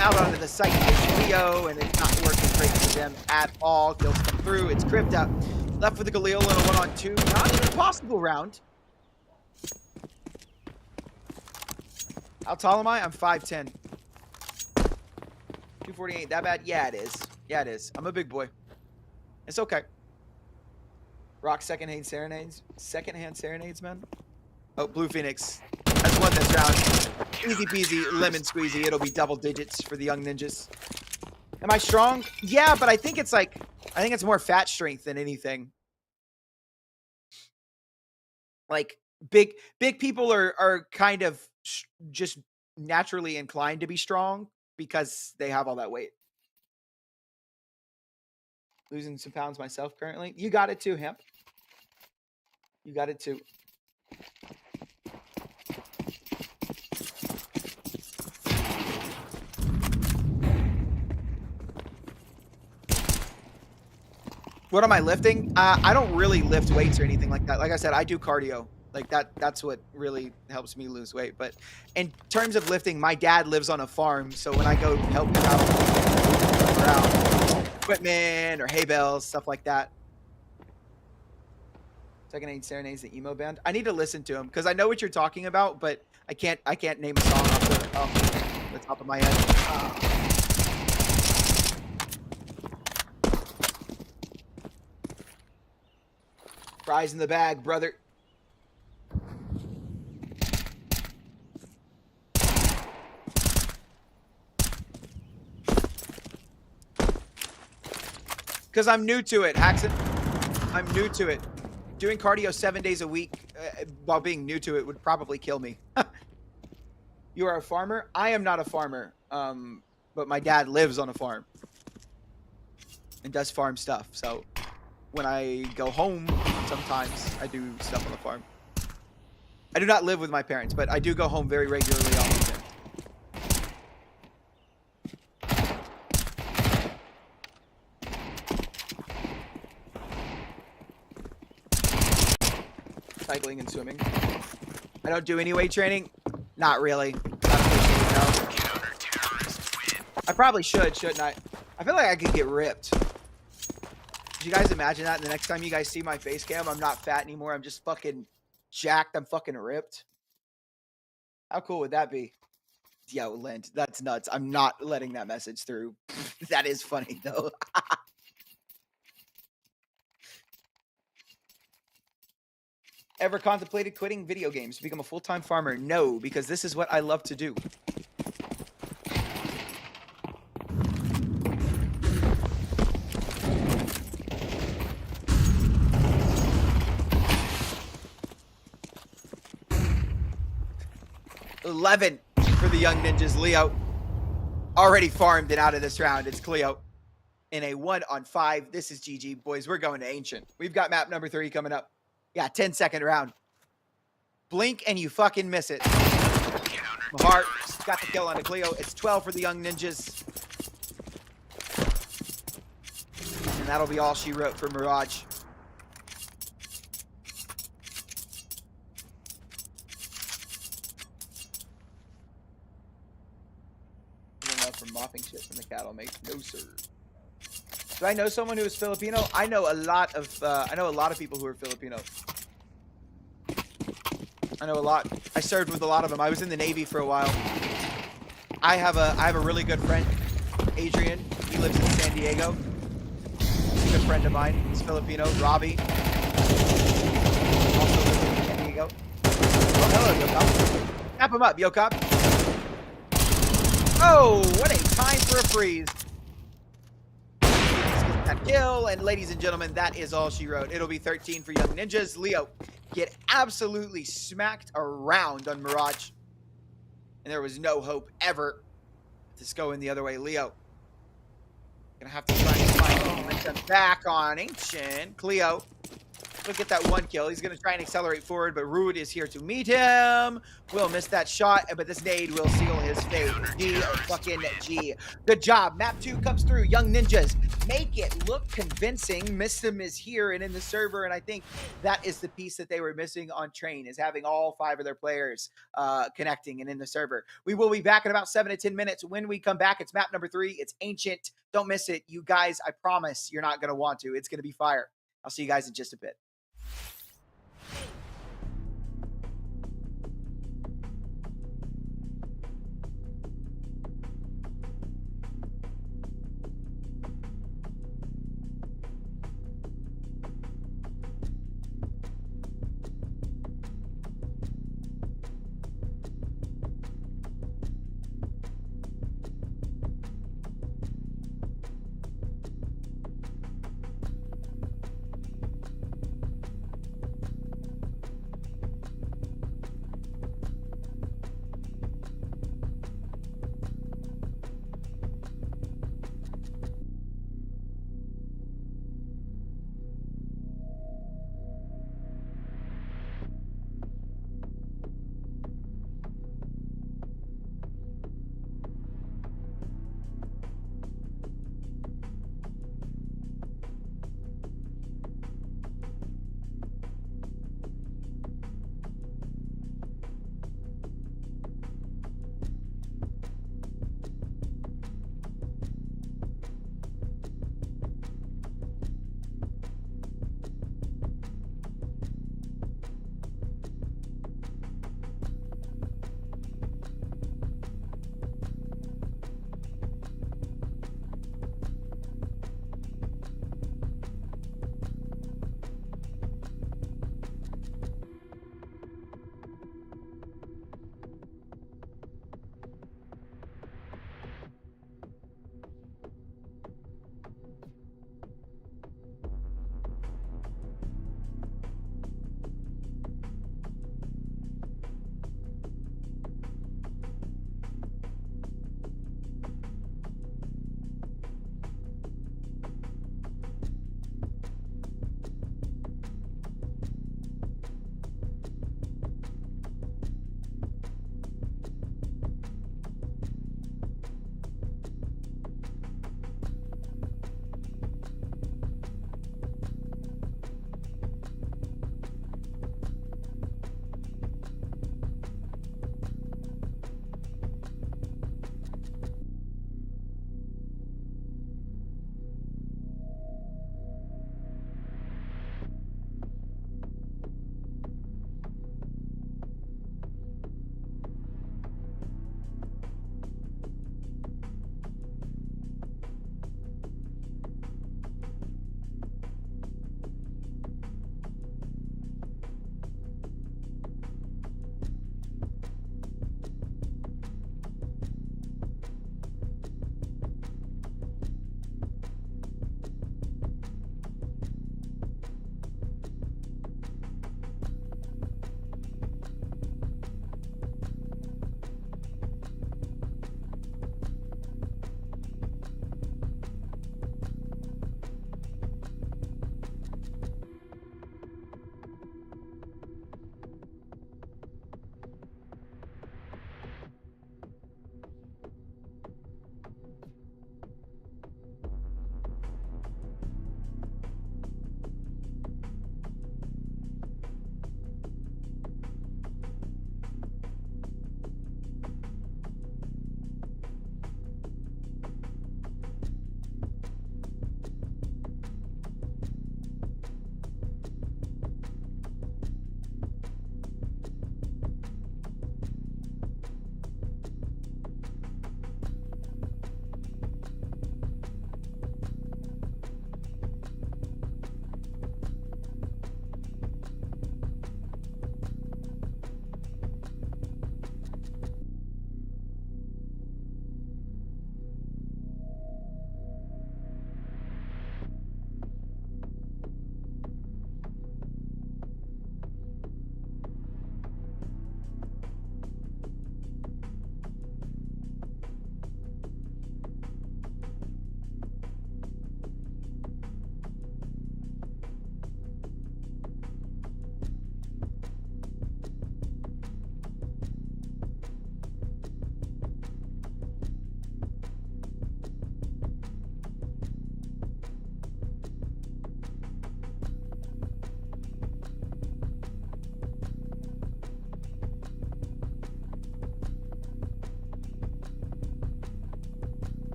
out onto the site with Leo, and it's not working great for them at all. Kills come through. It's Crypta. Left with the Galil and a 1-on-2. Not an impossible round. How tall am I? I'm 5'10". 248. That bad? Yeah, it is. Yeah, it is. I'm a big boy. It's okay. Rock secondhand serenades. Secondhand serenades, man. Oh, Blue Phoenix has won this round. Easy peasy, lemon squeezy. It'll be double digits for the young ninjas. Am I strong? Yeah, but I think it's more fat strength than anything. Like big people are kind of just naturally inclined to be strong because they have all that weight. Losing some pounds myself currently. You got it too, Hemp. You got it too. What am I lifting? I don't really lift weights or anything like that. Like I said, I do cardio. Like that's what really helps me lose weight. But in terms of lifting, my dad lives on a farm, so when I go help him out around equipment or hay bales, stuff like that. Second Age Serenades, the emo band. I need to listen to him because I know what you're talking about, but I can't name a song off the top of my head. Fries in the bag, brother. Because I'm new to it, Haxon. I'm new to it. Doing cardio 7 days a week while being new to it would probably kill me. You are a farmer? I am not a farmer, but my dad lives on a farm and does farm stuff. So when I go home, sometimes I do stuff on the farm. I do not live with my parents, but I do go home very regularly on weekends. Cycling and swimming. I don't do any weight training. Not really. Not officially, no. I probably should, shouldn't I? I feel like I could get ripped. Did you guys imagine that? And the next time you guys see my face cam, I'm not fat anymore. I'm just fucking jacked. I'm fucking ripped. How cool would that be? Yo, Lent, that's nuts. I'm not letting that message through. That is funny, though. Ever contemplated quitting video games to become a full-time farmer? No, because this is what I love to do. $11 for the young ninjas. Leo already farmed and out of this round. It's Cleo in a 1-on-5. This is GG, boys. We're going to Ancient. We've got map number 3 coming up. Yeah, 10-second round. Blink and you fucking miss it. Mahart got the kill on a Cleo. It's 12 for the young ninjas. And that'll be all she wrote for Mirage. From mopping shit from the cattle makes no sir. Do I know someone who is Filipino? I know a lot of people who are Filipino. I know a lot. I served with a lot of them. I was in the Navy for a while. I have a really good friend, Adrian. He lives in San Diego. He's a good friend of mine. He's Filipino. Robbie also lives in San Diego. Oh, hello, Yokop. Tap him up, Yokop. Oh, what a time for a freeze. That kill, and ladies and gentlemen, that is all she wrote. It'll be 13 for young ninjas. Leo get absolutely smacked around on Mirage. And there was no hope ever to go in the other way. Leo gonna have to try and find momentum back on Ancient. Cleo will get that 1 kill. He's going to try and accelerate forward, but Rude is here to meet him. Will miss that shot, but this nade will seal his fate. G. Good job. Map 2 comes through. Young ninjas make it look convincing. Mistim is here and in the server, and I think that is the piece that they were missing on Train, is having all 5 of their players connecting and in the server. We will be back in about 7 to 10 minutes. When we come back, it's map number 3. It's Ancient. Don't miss it. You guys, I promise you're not going to want to. It's going to be fire. I'll see you guys in just a bit.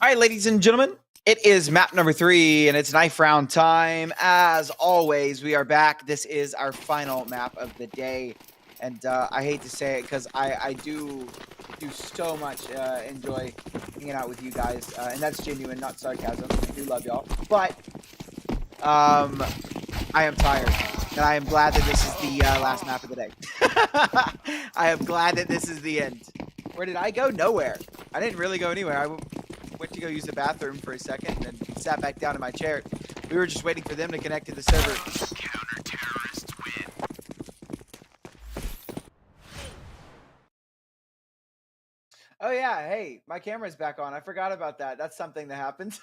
All right, ladies and gentlemen, it is map number 3, and it's knife round time. As always, we are back. This is our final map of the day, and I hate to say it because I do so much enjoy hanging out with you guys, and that's genuine, not sarcasm. I do love y'all, but I am tired, and I am glad that this is the last map of the day. I am glad that this is the end. Where did I go? Nowhere. I didn't really go anywhere. I went to go use the bathroom for a second and then sat back down in my chair. We were just waiting for them to connect to the server. Counter-terrorists win. Oh yeah, hey, my camera's back on. I forgot about that. That's something that happens.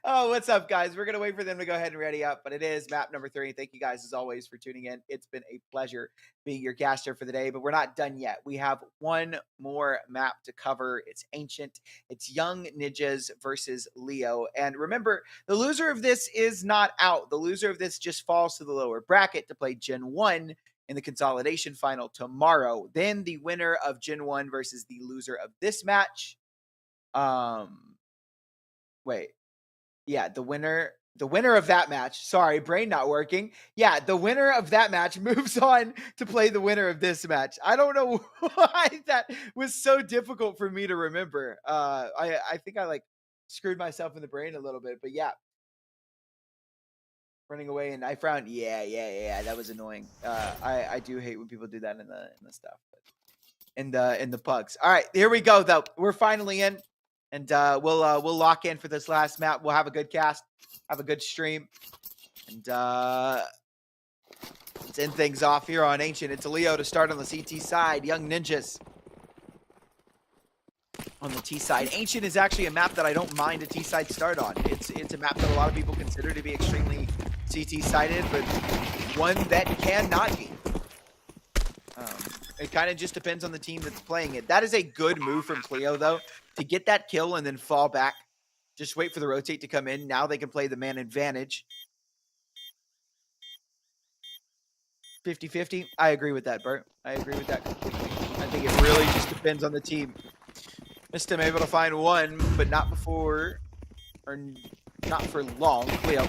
Oh, what's up, guys? We're gonna wait for them to go ahead and ready up, but it is map number 3. Thank you guys as always for tuning in. It's been a pleasure being your caster for the day, but we're not done yet. We have one more map to cover. It's Ancient. It's Young Ninjas versus Leo. And remember, the loser of this is not out. The loser of this just falls to the lower bracket to play GenOne in the consolidation final tomorrow. Then the winner of GenOne versus the loser of this match. Wait. Yeah, the winner of that match. Sorry, brain not working. Yeah, the winner of that match moves on to play the winner of this match. I don't know why that was so difficult for me to remember. I think I like screwed myself in the brain a little bit, but yeah. Running away and I frowned. Yeah. That was annoying. I do hate when people do that in the stuff. But in the pugs. All right, here we go though. We're finally in. And we'll lock in for this last map. We'll have a good cast, have a good stream, and let's end things off here on Ancient. It's Leo to start on the CT side. Young Ninjas on the T side. Ancient is actually a map that I don't mind a T side start on. It's a map that a lot of people consider to be extremely CT sided, but one that cannot be. It kind of just depends on the team that's playing it. That is a good move from Cleo, though, to get that kill and then fall back. Just wait for the rotate to come in. Now they can play the man advantage. 50-50. I agree with that, Bert. I agree with that completely. I think it really just depends on the team. Missed him able to find one, but not before, or not for long. Cleo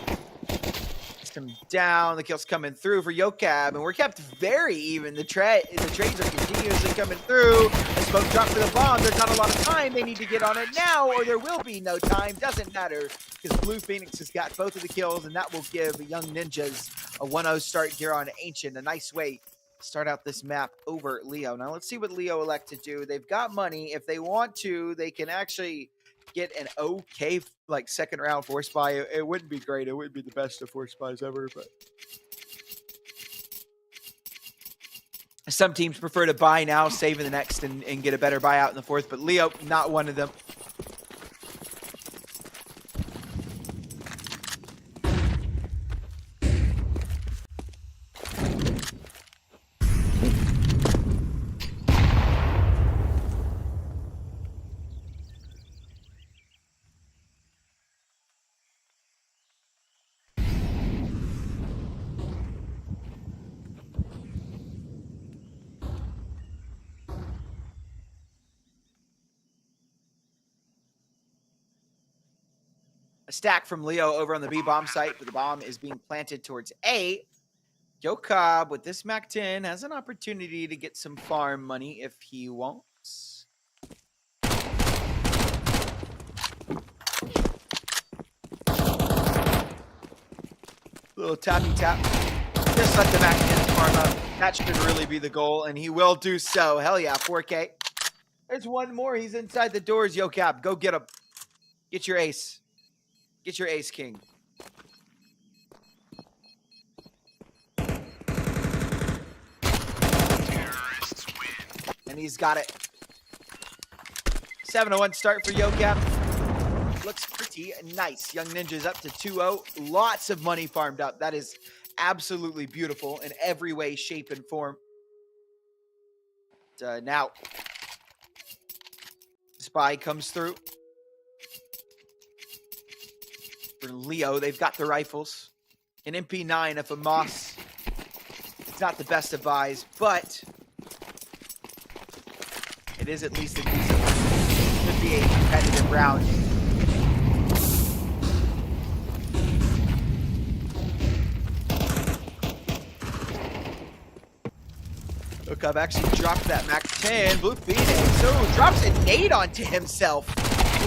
him down. The kill's coming through for Yocab, and we're kept very even. The trades are continuously coming through. The smoke drop for the bomb. There's not a lot of time. They need to get on it now, or there will be no time. Doesn't matter, because Blue Phoenix has got both of the kills, and that will give Young Ninjas a 1-0 start here on Ancient. A nice way to start out this map over Leo. Now let's see what Leo elect to do. They've got money. If they want to, they can actually get an okay like second round force buy. It wouldn't be great. It wouldn't be the best of force buys ever, but some teams prefer to buy now, save in the next, and get a better buyout in the fourth. But Leo, not one of them. A stack from Leo over on the B bomb site, but the bomb is being planted towards A. Yocab with this Mac 10 has an opportunity to get some farm money if he wants. Little tappy tap. Just let the Mac 10 farm up. That should really be the goal, and he will do so. Hell yeah, 4K. There's one more. He's inside the doors, Yocab. Go get him. Get your ace. Get your ace, king. Terrorists win. And he's got it. 7-1 start for Yocab. Looks pretty nice. Young Ninjas up to 2-0. Lots of money farmed up. That is absolutely beautiful in every way, shape, and form. Now, Spy comes through. For Leo, they've got the rifles. An MP9 of a Moss. It's not the best of buys, but it is at least a decent one. Could be a competitive round. Look, I've actually dropped that Mac 10. Blue Phoenix. So drops a nade onto himself.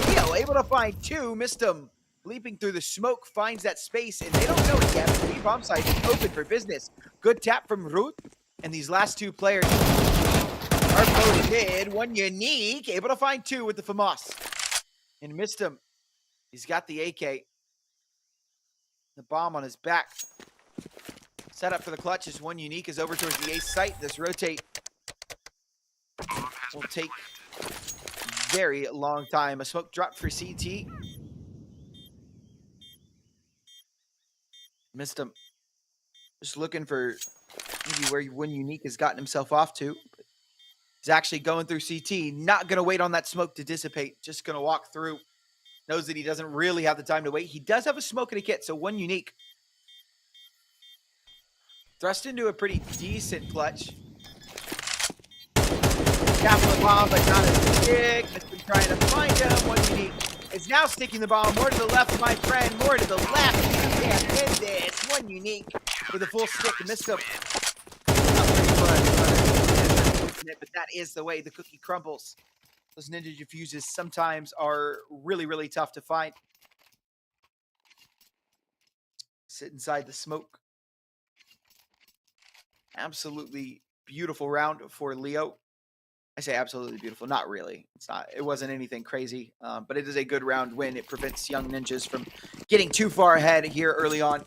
Leo able to find two. Missed him. Leaping through the smoke, finds that space, and they don't know it yet. The bomb site is open for business. Good tap from Ruth. And these last two players are both mid. One unique. Able to find two with the FAMAS. And missed him. He's got the AK. The bomb on his back. Set up for the clutch as one unique is over towards the ace site. This rotate will take very long time. A smoke drop for CT. Missed him. Just looking for maybe where one unique has gotten himself off to. He's actually going through CT. Not going to wait on that smoke to dissipate. Just going to walk through. Knows that he doesn't really have the time to wait. He does have a smoke and a kit, so one unique. Thrust into a pretty decent clutch. Capital bomb, but not as stick. Has been trying to find him. One unique is now sticking the bomb. More to the left, my friend. More to the left. You can't win this. One unique with a full stick. Missed him. Not pretty much, but that is the way the cookie crumbles. Those ninja diffuses sometimes are really, really tough to find. Sit inside the smoke. Absolutely beautiful round for Leo. I say absolutely beautiful. Not really. It's not. It wasn't anything crazy, but it is a good round win. It prevents young ninjas from getting too far ahead here early on.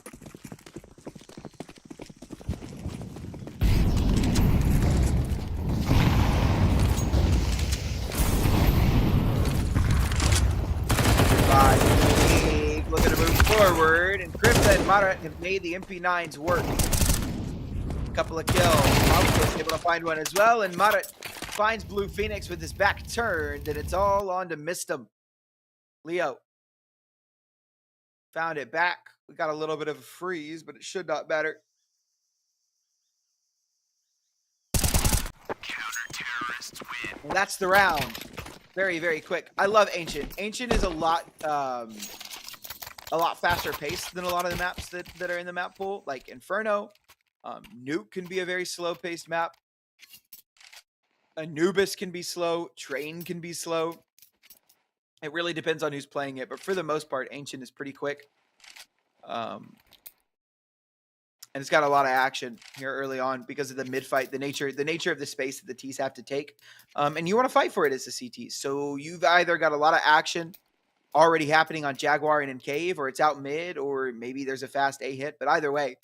Looking to move forward, and Kripta and Marat have made the MP9s work. Couple of kills. Malkus able to find one as well, and Marat finds Blue Phoenix with his back turned, and it's all on to Mistum. Leo found it back. We got a little bit of a freeze, but it should not matter. Counter-terrorists win. And that's the round. Very, very quick. I love Ancient. Ancient is a lot faster paced than a lot of the maps that are in the map pool, like Inferno. Nuke can be a very slow paced map. Anubis can be slow. Train can be slow. It really depends on who's playing it, but for the most part, Ancient is pretty quick. And it's got a lot of action here early on because of the mid fight, the nature of the space that the T's have to take. And you want to fight for it as the CTs. So you've either got a lot of action already happening on Jaguar and in Cave, or it's out mid, or maybe there's a fast A hit. But either way,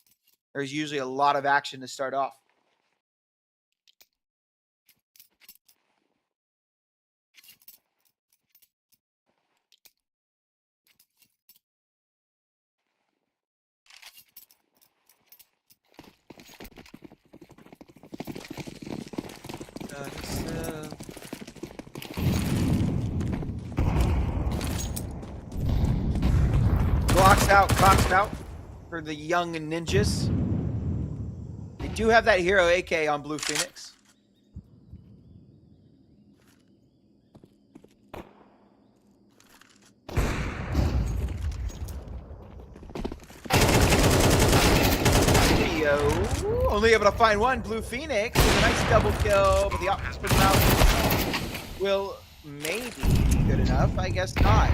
there's usually a lot of action to start off. Clocks out for the young ninjas. They do have that hero AK on Blue Phoenix. Insilio only able to find one. Blue Phoenix with a nice double kill, but the options for the mouse will maybe be good enough. I guess not.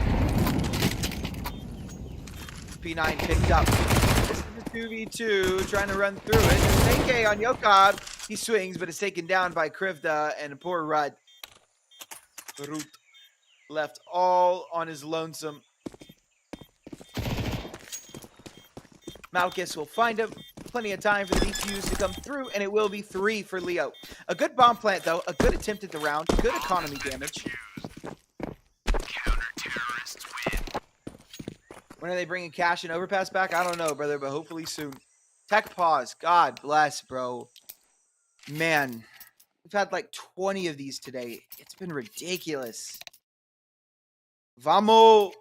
P9 picked up. This is a 2v2 trying to run through it. There's an AK on Yokab. He swings, but is taken down by Krivda and poor Rud. Rut left all on his lonesome. Malkus will find him. Plenty of time for the DQs to come through, and it will be 3 for Leo. A good bomb plant, though. A good attempt at the round. Good economy damage. Counter-terrorists win. When are they bringing Cash and Overpass back? I don't know, brother, but hopefully soon. Tech pause. God bless, bro. Man, we've had like 20 of these today. It's been ridiculous. Vamos.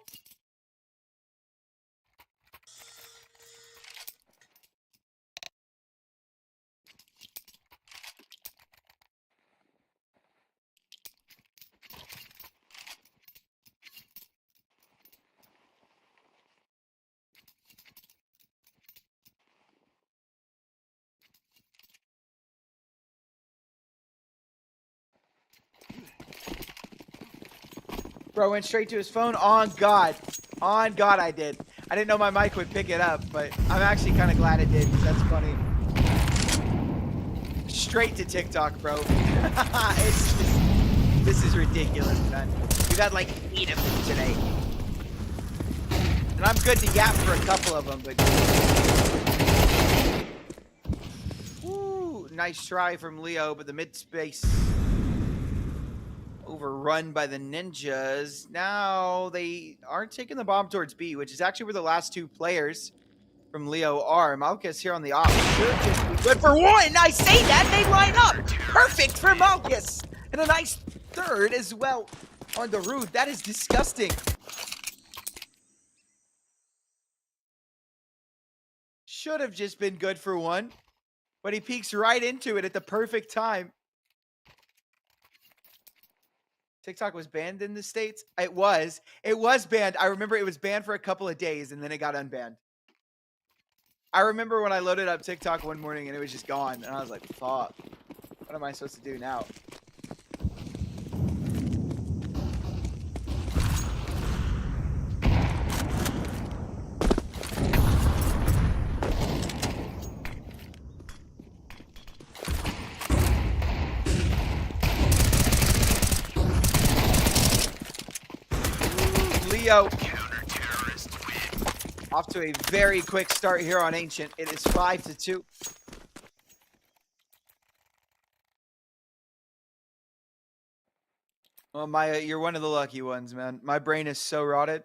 Bro went straight to his phone. On God. On God, I did. I didn't know my mic would pick it up, but I'm actually kind of glad it did because that's funny. Straight to TikTok, bro. This is ridiculous, man. We got like 8 of them today. And I'm good to yap for a couple of them, but... Woo, nice try from Leo, but the mid-space overrun by the ninjas. Now they aren't taking the bomb towards B, which is actually where the last 2 players from Leo are. Malkus here on the op. Should just be good for 1. I say that, they line up. Perfect for Malkus. And a nice 3rd as well on the root. That is disgusting. Should have just been good for 1, but he peeks right into it at the perfect time. TikTok was banned in the States? It was. It was banned. I remember it was banned for a couple of days and then it got unbanned. I remember when I loaded up TikTok one morning and it was just gone. And I was like, fuck. What am I supposed to do now? Leo off to a very quick start here on Ancient. It is 5-2. Well, Maya, you're one of the lucky ones, man. My brain is so rotted.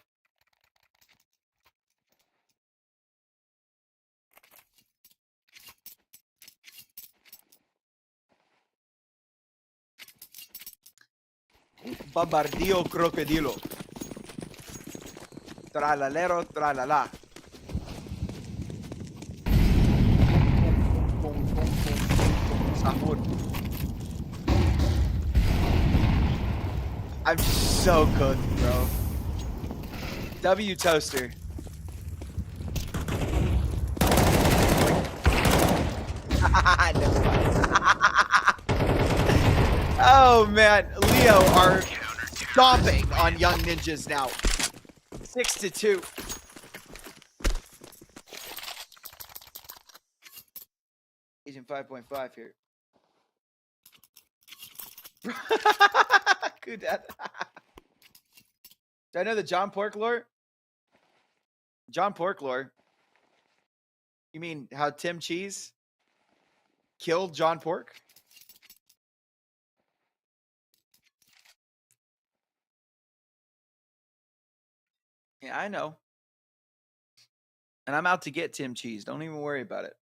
Bombardio crocodilo. Tralalero, tralala. I'm so cooked, bro. W toaster. Oh man, Leo are stomping on young ninjas now. 6-2. Agent 5.5 here. Good. Do I know the John Pork lore? John Pork lore. You mean how Tim Cheese killed John Pork? Yeah, I know. And I'm out to get Tim Cheese. Don't even worry about it.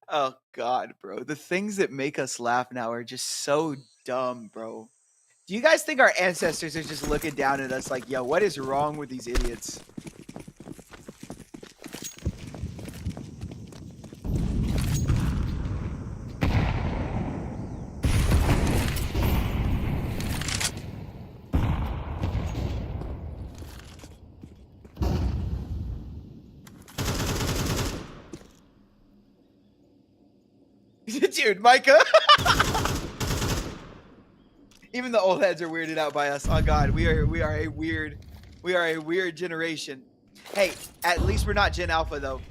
Oh God, bro. The things that make us laugh now are just so dumb, bro. Do you guys think our ancestors are just looking down at us like, yo, what is wrong with these idiots? Dude, Micah. Even the old heads are weirded out by us. Oh God, we are a weird generation. Hey, at least we're not Gen Alpha though.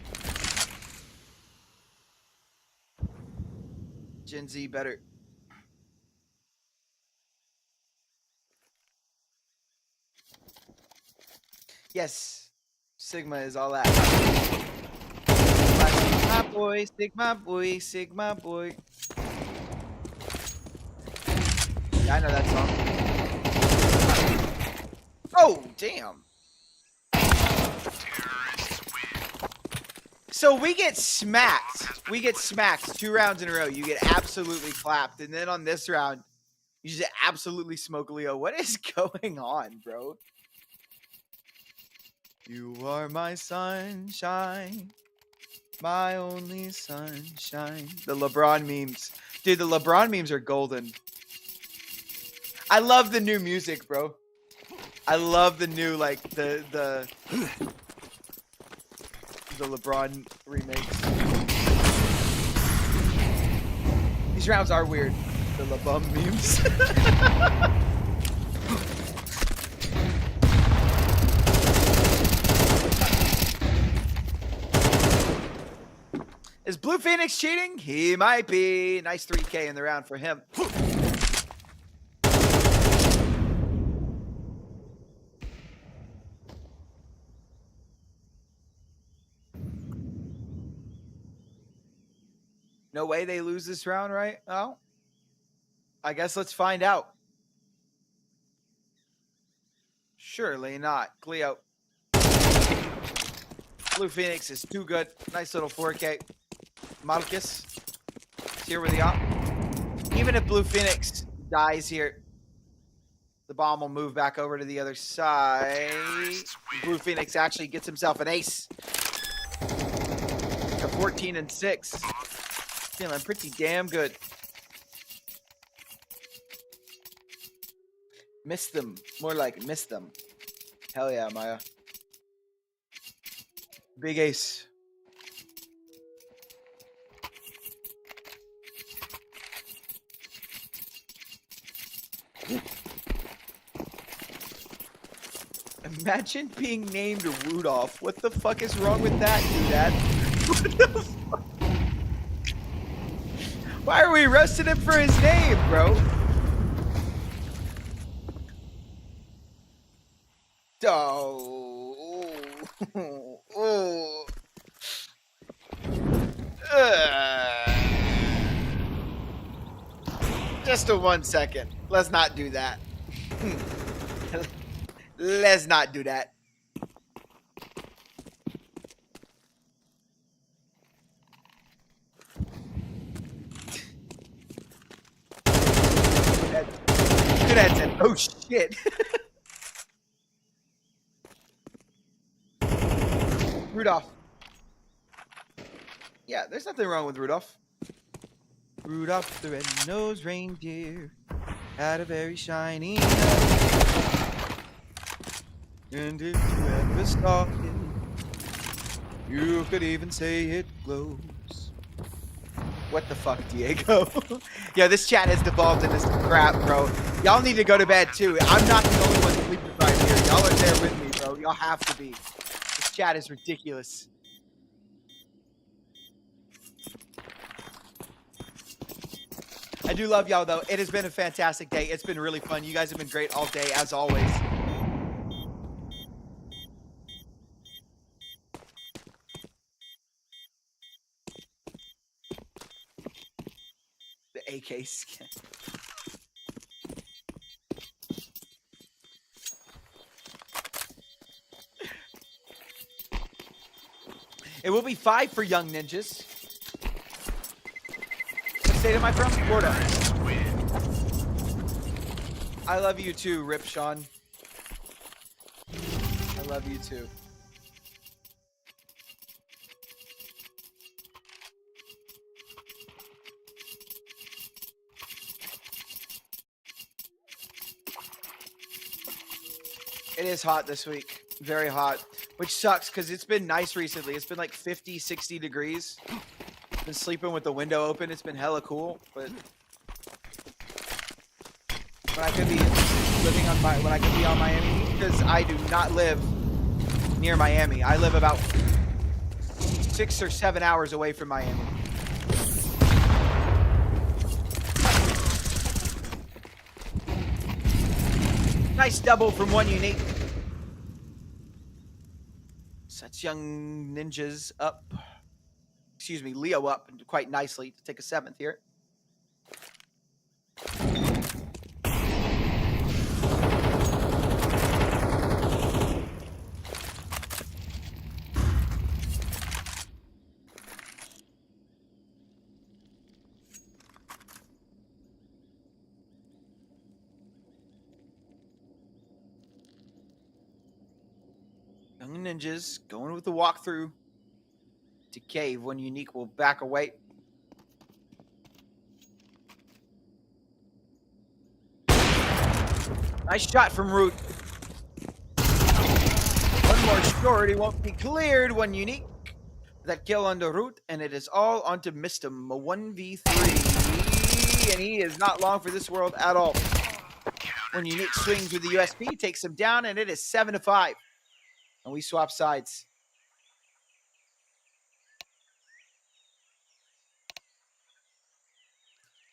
Gen Z better. Yes, Sigma is all that. Sigma boy, Sigma boy, Sigma boy. Yeah, I know that song. Oh, damn. So we get smacked. We get smacked 2 rounds in a row. You get absolutely clapped. And then on this round, you just absolutely smoke Leo. What is going on, bro? You are my sunshine. My only sunshine. The LeBron memes. Dude, the LeBron memes are golden. I love the new music, bro. I love the new, like, the the LeBron remakes. These rounds are weird. The LeBum memes. Is Blue Phoenix cheating? He might be. Nice 3K in the round for him. No way they lose this round, right? Oh, I guess let's find out. Surely not. Cleo. Blue Phoenix is too good. Nice little 4K. Marcus is here with the op. Even if Blue Phoenix dies here, the bomb will move back over to the other side. Blue Phoenix actually gets himself an ace. A 14 and 6. Feeling pretty damn good. Missed them. More like missed them. Hell yeah, Maya. Big ace. Imagine being named Rudolph. What the fuck is wrong with that, dude? What the fuck? Why are we roasting him for his name, bro? Oh. Oh. Just a 1 second. Let's not do that. Let's not do that. Good headset. Oh shit. Rudolph. Yeah, there's nothing wrong with Rudolph. Rudolph the red-nosed reindeer had a very shiny nose. And if you ever saw it, you could even say it glows. What the fuck, Diego? Yeah, this chat has devolved into some crap, bro. Y'all need to go to bed, too. I'm not the only one sleeping right here. Y'all are there with me, bro. Y'all have to be. This chat is ridiculous. I do love y'all, though. It has been a fantastic day. It's been really fun. You guys have been great all day, as always. The AK skin. It will be 5 for young ninjas. What state am I from? Florida. I love you too, Rip Sean. I love you too. It is hot this week. Very hot. Which sucks because it's been nice recently. It's been like 50, 60 degrees. Been sleeping with the window open. It's been hella cool. But when I could be living on when I could be on Miami, because I do not live near Miami. I live about 6 or 7 hours away from Miami. Nice double from one unique. Sets young ninjas up. Excuse me, Leo up quite nicely to take a 7th here. Young ninjas going with the walkthrough to cave. One unique will back away. Nice shot from Root. One more short. He won't be cleared. One unique. that kill on the route, and it is all onto Mistum, a 1v3, and he is not long for this world at all. When Unique swings with the USP, takes him down, and it is 7-5. And we swap sides.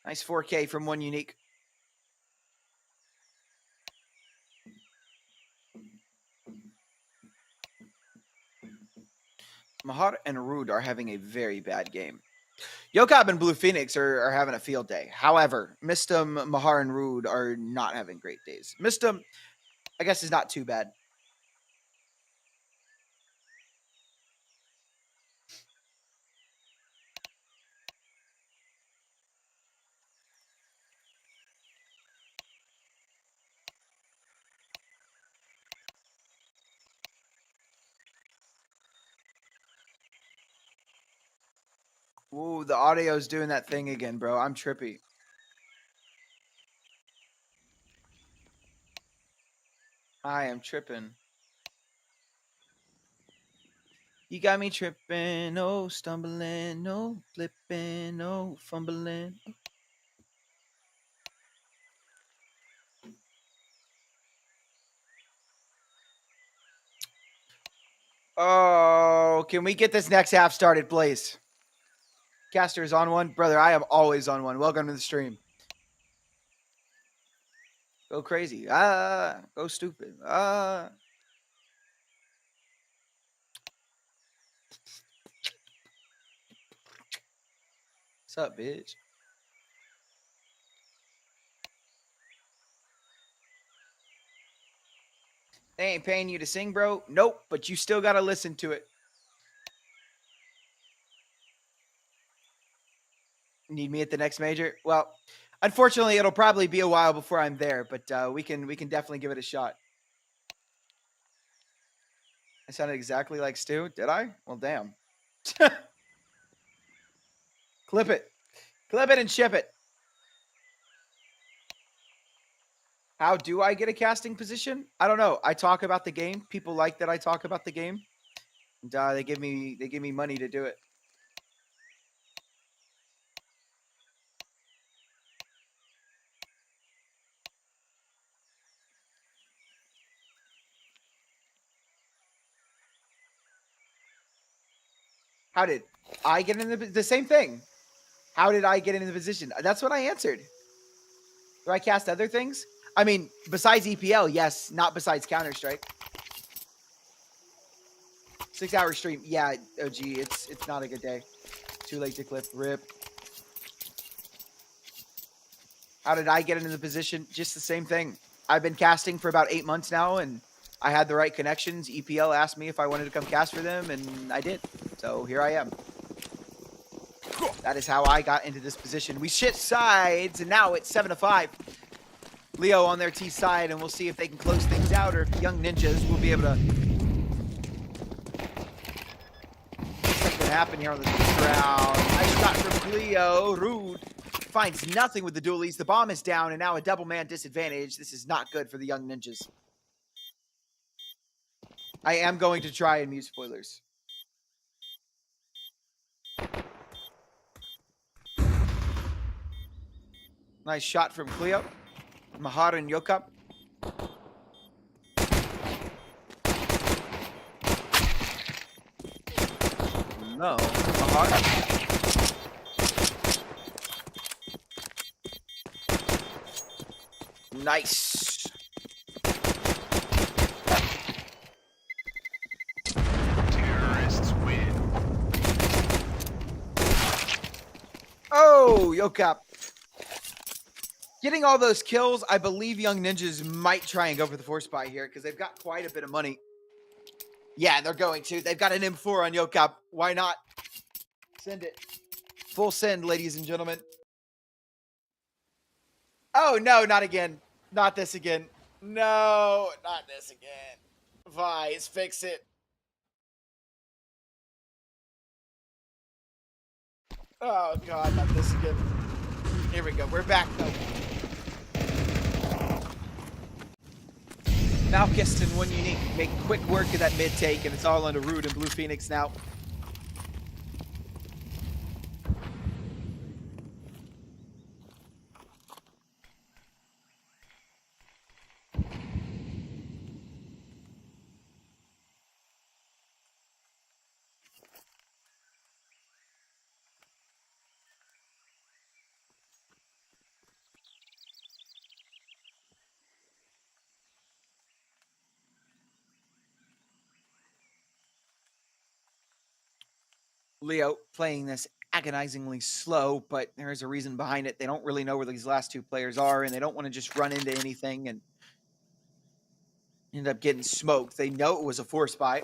Nice 4K from one Unique. Mahar and Rude are having a very bad game. Yokab and Blue Phoenix are having a field day. However, Mistum, Mahar, and Rude are not having great days. Mistum, I guess, is not too bad. Ooh, the audio's doing that thing again, bro. I'm trippy. I am tripping. You got me tripping, no stumbling, no flipping, no fumbling. Oh, can we get this next half started, please? Caster is on one. Brother, I am always on one. Welcome to the stream. Go crazy. Go stupid. What's up, bitch? They ain't paying you to sing, bro? Nope, but you still got to listen to it. Need me at the next major? Well, unfortunately, it'll probably be a while before I'm there, but we can definitely give it a shot. I sounded exactly like Stu, did I? Well, damn. Clip it. Clip it and ship it. How do I get a casting position? I don't know. I talk about the game. People like that I talk about the game. And they give me money to do it. How did I get in the same thing? How did I get in the position? That's what I answered. Do I cast other things? I mean, besides EPL, yes. Not besides Counter-Strike. 6-hour stream. Yeah, OG, it's not a good day. Too late to clip. Rip. How did I get into the position? Just the same thing. I've been casting for about 8 months now, and I had the right connections. EPL asked me if I wanted to come cast for them, and I did. So here I am. That is how I got into this position. We shift sides, and now it's 7-5. Leo on their T side, and we'll see if they can close things out, or if the Young Ninjas will be able to something happen here on this round. Nice shot from Leo. Rude finds nothing with the dualies. The bomb is down, and now a double man disadvantage. This is not good for the Young Ninjas. I am going to try and mute spoilers. Nice shot from Cleo. Mahar and Yokap. No. Mahar. Nice. Terrorists win. Oh, Yokap. Getting all those kills, I believe Young Ninjas might try and go for the force buy here because they've got quite a bit of money. Yeah, they're going to. They've got an M4 on Yokap. Why not? Send it. Full send, ladies and gentlemen. Oh, no, not again. Not this again. No, not this again. Vice, fix it. Oh, God, not this again. Here we go. We're back, though. Malkist and one Unique make quick work of that mid take, and it's all under Rude and Blue Phoenix now. Leo playing this agonizingly slow, but there is a reason behind it. They don't really know where these last two players are, and they don't want to just run into anything and end up getting smoked. They know it was a 4 spy.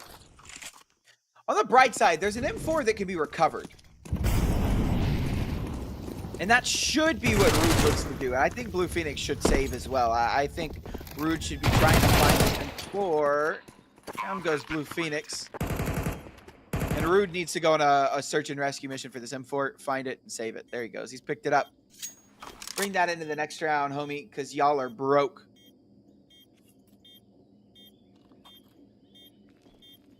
On the bright side, there's an M4 that can be recovered. And that should be what Rude looks to do. I think Blue Phoenix should save as well. I think Rude should be trying to find an M4. Down goes Blue Phoenix. And Rude needs to go on a search and rescue mission for this M4, find it, and save it. There he goes. He's picked it up. Bring that into the next round, homie, because y'all are broke.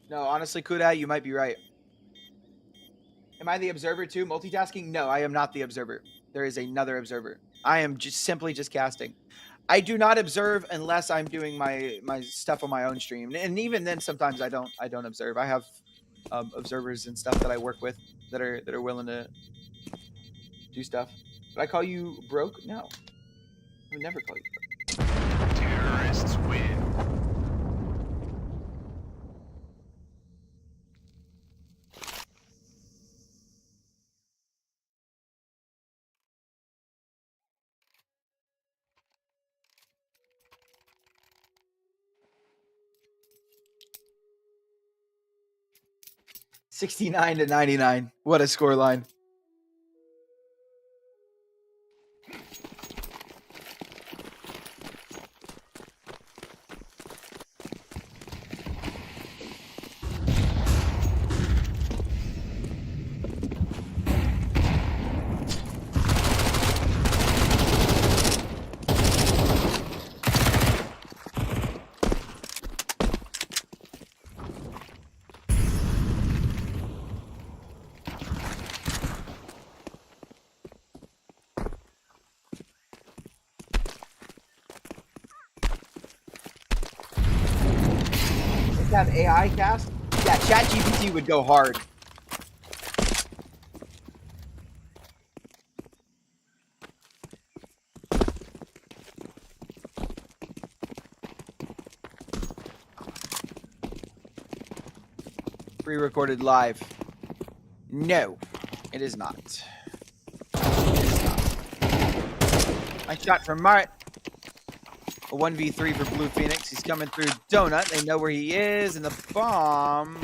No, honestly, Kuda, you might be right. Am I the observer too? Multitasking? No, I am not the observer. There is another observer. I am just simply casting. I do not observe unless I'm doing my stuff on my own stream, and even then, sometimes I don't observe. I have observers and stuff that I work with that are willing to do stuff. Did I call you broke? No, I would never call you broke. Terrorists win. $69-99. What a score line. Have AI cast? Yeah, ChatGPT would go hard. Pre-recorded live. No, it is not. It is not. Nice shot from Mart. A 1v3 for Blue Phoenix. He's coming through Donut. They know where he is. And the bomb...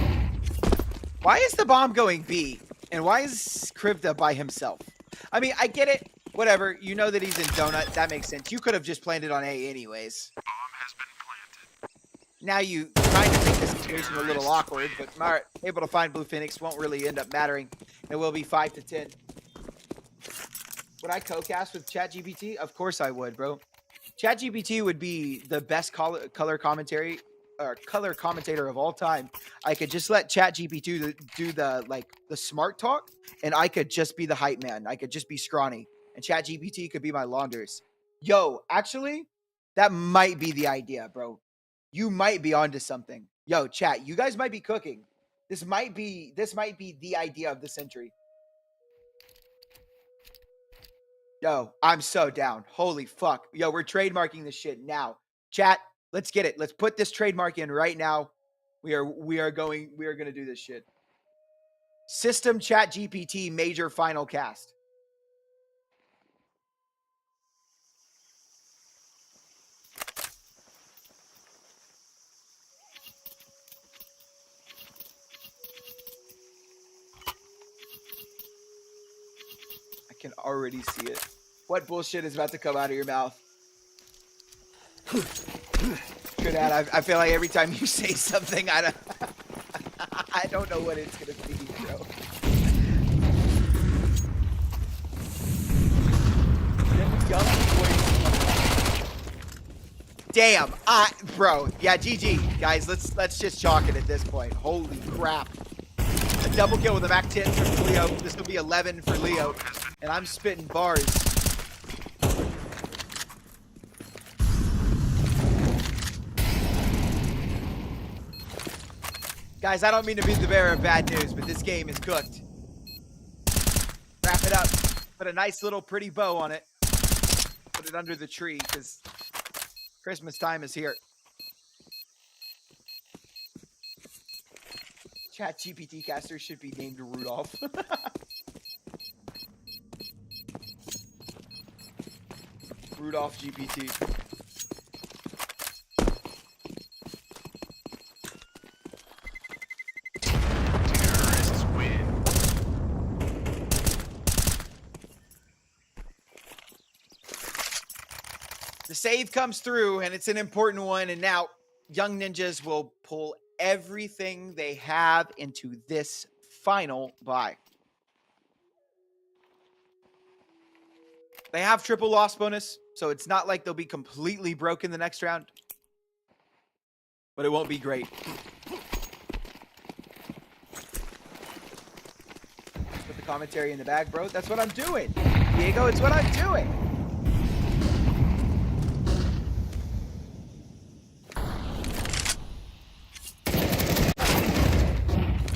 Why is the bomb going B? And why is Krivda by himself? I mean, I get it. Whatever. You know that he's in Donut. That makes sense. You could have just planted on A anyways. Bomb has been planted. Now you trying to make this situation a little awkward, but Mart able to find Blue Phoenix won't really end up mattering. It will be 5-10. Would I co-cast with ChatGPT? Of course I would, bro. ChatGPT would be the best color commentator of all time. I could just let ChatGPT do the smart talk, and I could just be the hype man. I could just be scrawny, and ChatGPT could be my launders. Yo, actually, that might be the idea, bro. You might be onto something. Yo, chat, you guys might be cooking. This might be the idea of the century. Yo, I'm so down. Holy fuck. Yo, we're trademarking this shit now. Chat, let's get it. Let's put this trademark in right now. We are gonna do this shit. System Chat GPT major final cast. I can already see it. What bullshit is about to come out of your mouth? Good ad. I feel like every time you say something, I don't know what it's gonna be, bro. Damn, bro. Yeah, GG, guys. Let's just chalk it at this point. Holy crap! A double kill with a Mac 10 for Leo. This will be 11 for Leo, and I'm spitting bars. Guys, I don't mean to be the bearer of bad news, but this game is cooked. Wrap it up. Put a nice little pretty bow on it. Put it under the tree, because Christmas time is here. Chat GPT caster should be named Rudolph. Rudolph GPT. Terrorists win. The save comes through, and it's an important one. And now Young Ninjas will pull everything they have into this final buy. They have triple loss bonus, so it's not like they'll be completely broken the next round. But it won't be great. Put the commentary in the bag, bro. That's what I'm doing. Diego, it's what I'm doing.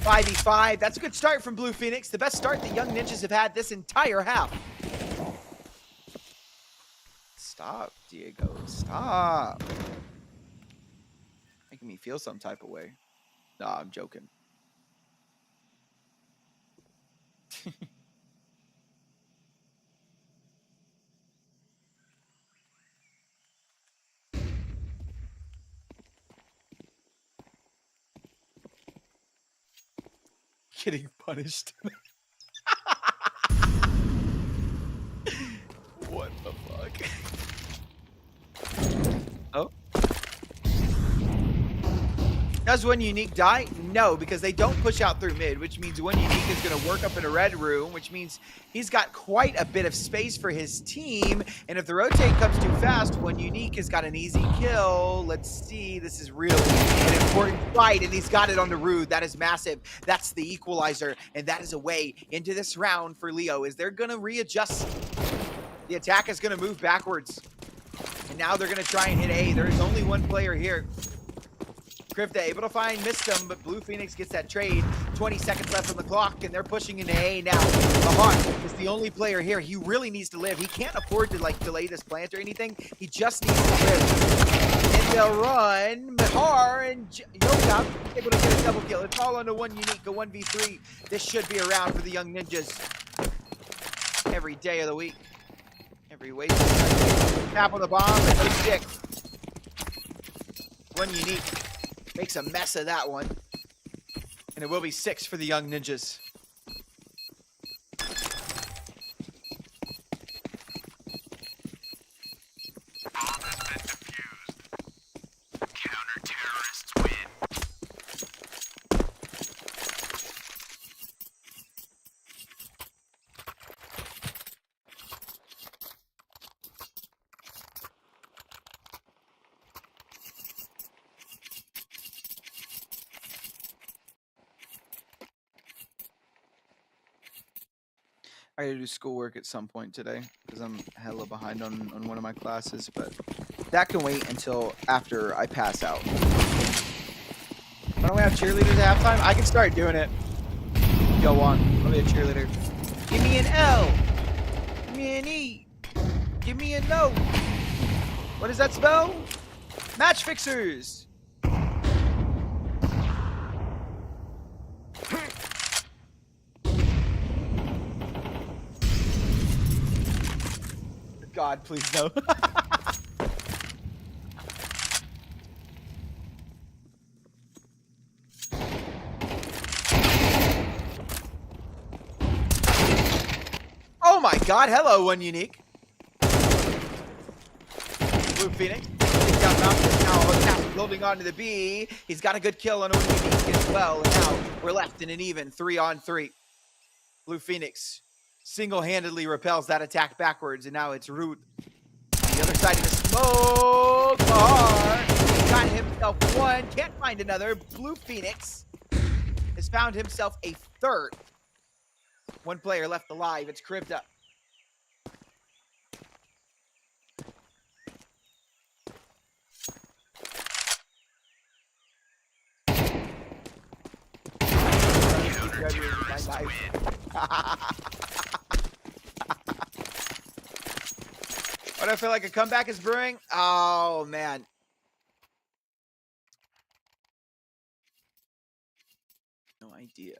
.5v5. That's a good start from Blue Phoenix. The best start the Young Ninjas have had this entire half. Stop, Diego. Stop. Making me feel some type of way. Nah, I'm joking. Getting punished. What the fuck? Oh. Does one unique die? No, because they don't push out through mid, which means one unique is going to work up in a red room, which means he's got quite a bit of space for his team. And if the rotate comes too fast, one unique has got an easy kill. Let's see. This is really an important fight, and he's got it on the Rude. That is massive. That's the equalizer, and that is a way into this round for Leo. Is they're going to readjust. The attack is going to move backwards. And now they're going to try and hit A. There is only one player here. Krivda able to find Mistum, but Blue Phoenix gets that trade. 20 seconds left on the clock, and they're pushing into A now. Mahar is the only player here. He really needs to live. He can't afford to like delay this plant or anything. He just needs to live. And they'll run. Mahar and Yoga able to get a double kill. It's all onto one unique, a 1v3. This should be around for the Young Ninjas every day of the week. Every week. Tap on the bomb and no stick. One unique. Makes a mess of that one. And it will be 6 for the Young Ninjas. Bomb has been defused. Counter-terrorists win. I gotta do schoolwork at some point today because I'm hella behind on one of my classes, but that can wait until after I pass out. Why don't we have cheerleaders at halftime? I can start doing it. Yo, Juan, I'll be a cheerleader. Give me an L. Give me an E. Give me a no. What does that spell? Match fixers. God, please no. Oh my God, hello, one unique. Blue Phoenix. Down mountain now, holding on to the B. He's got a good kill on one unique as well. And now we're left in an even 3-on-3. Blue Phoenix single-handedly repels that attack backwards, and now it's Root. The other side of the smoke. Mahar got himself one. Can't find another. Blue Phoenix has found himself a third. One player left alive. It's Krivda. What do I feel like a comeback is brewing? Oh, man. No idea.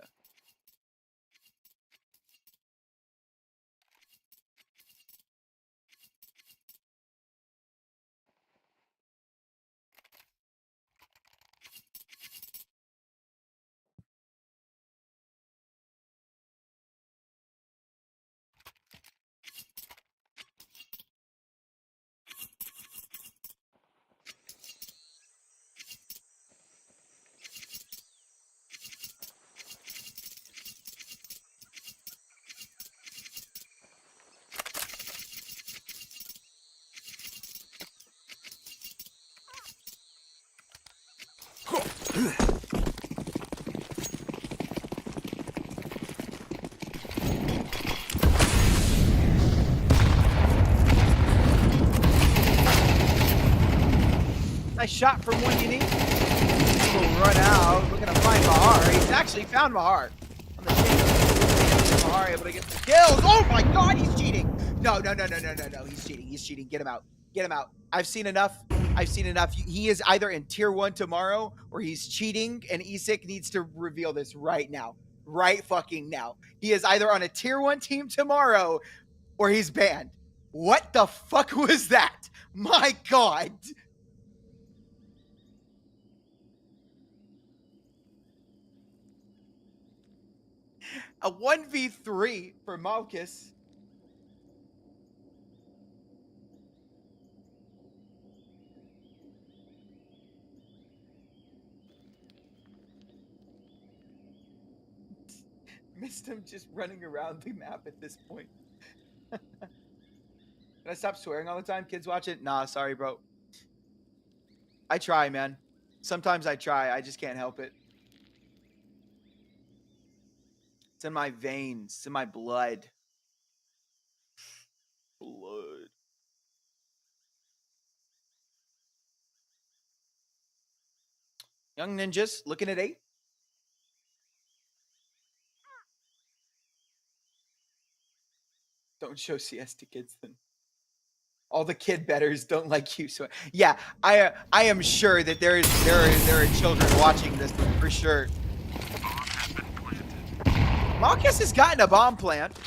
Nice shot from one unique. We'll run out. We're gonna find Mahar. He's actually found Mahar. On the chain. Mahar able to get the kills. Oh my god, he's cheating. No. He's cheating. He's cheating. Get him out. Get him out. I've seen enough. I've seen enough. He is either in tier 1 tomorrow or he's cheating, and ESIC needs to reveal this right now. Right fucking now. He is either on a tier 1 team tomorrow or he's banned. What the fuck was that? My god. A 1v3 for Malkus. Missed him just running around the map at this point. Can I stop swearing all the time? Kids watch it? Nah, sorry, bro. I try, man. Sometimes I try. I just can't help it. It's in my veins. It's in my blood. Blood. Young ninjas looking at 8. Don't show CS to kids then. All the kid betters don't like you. So yeah, I am sure that there are children watching this for sure. Malkus has gotten a bomb plant.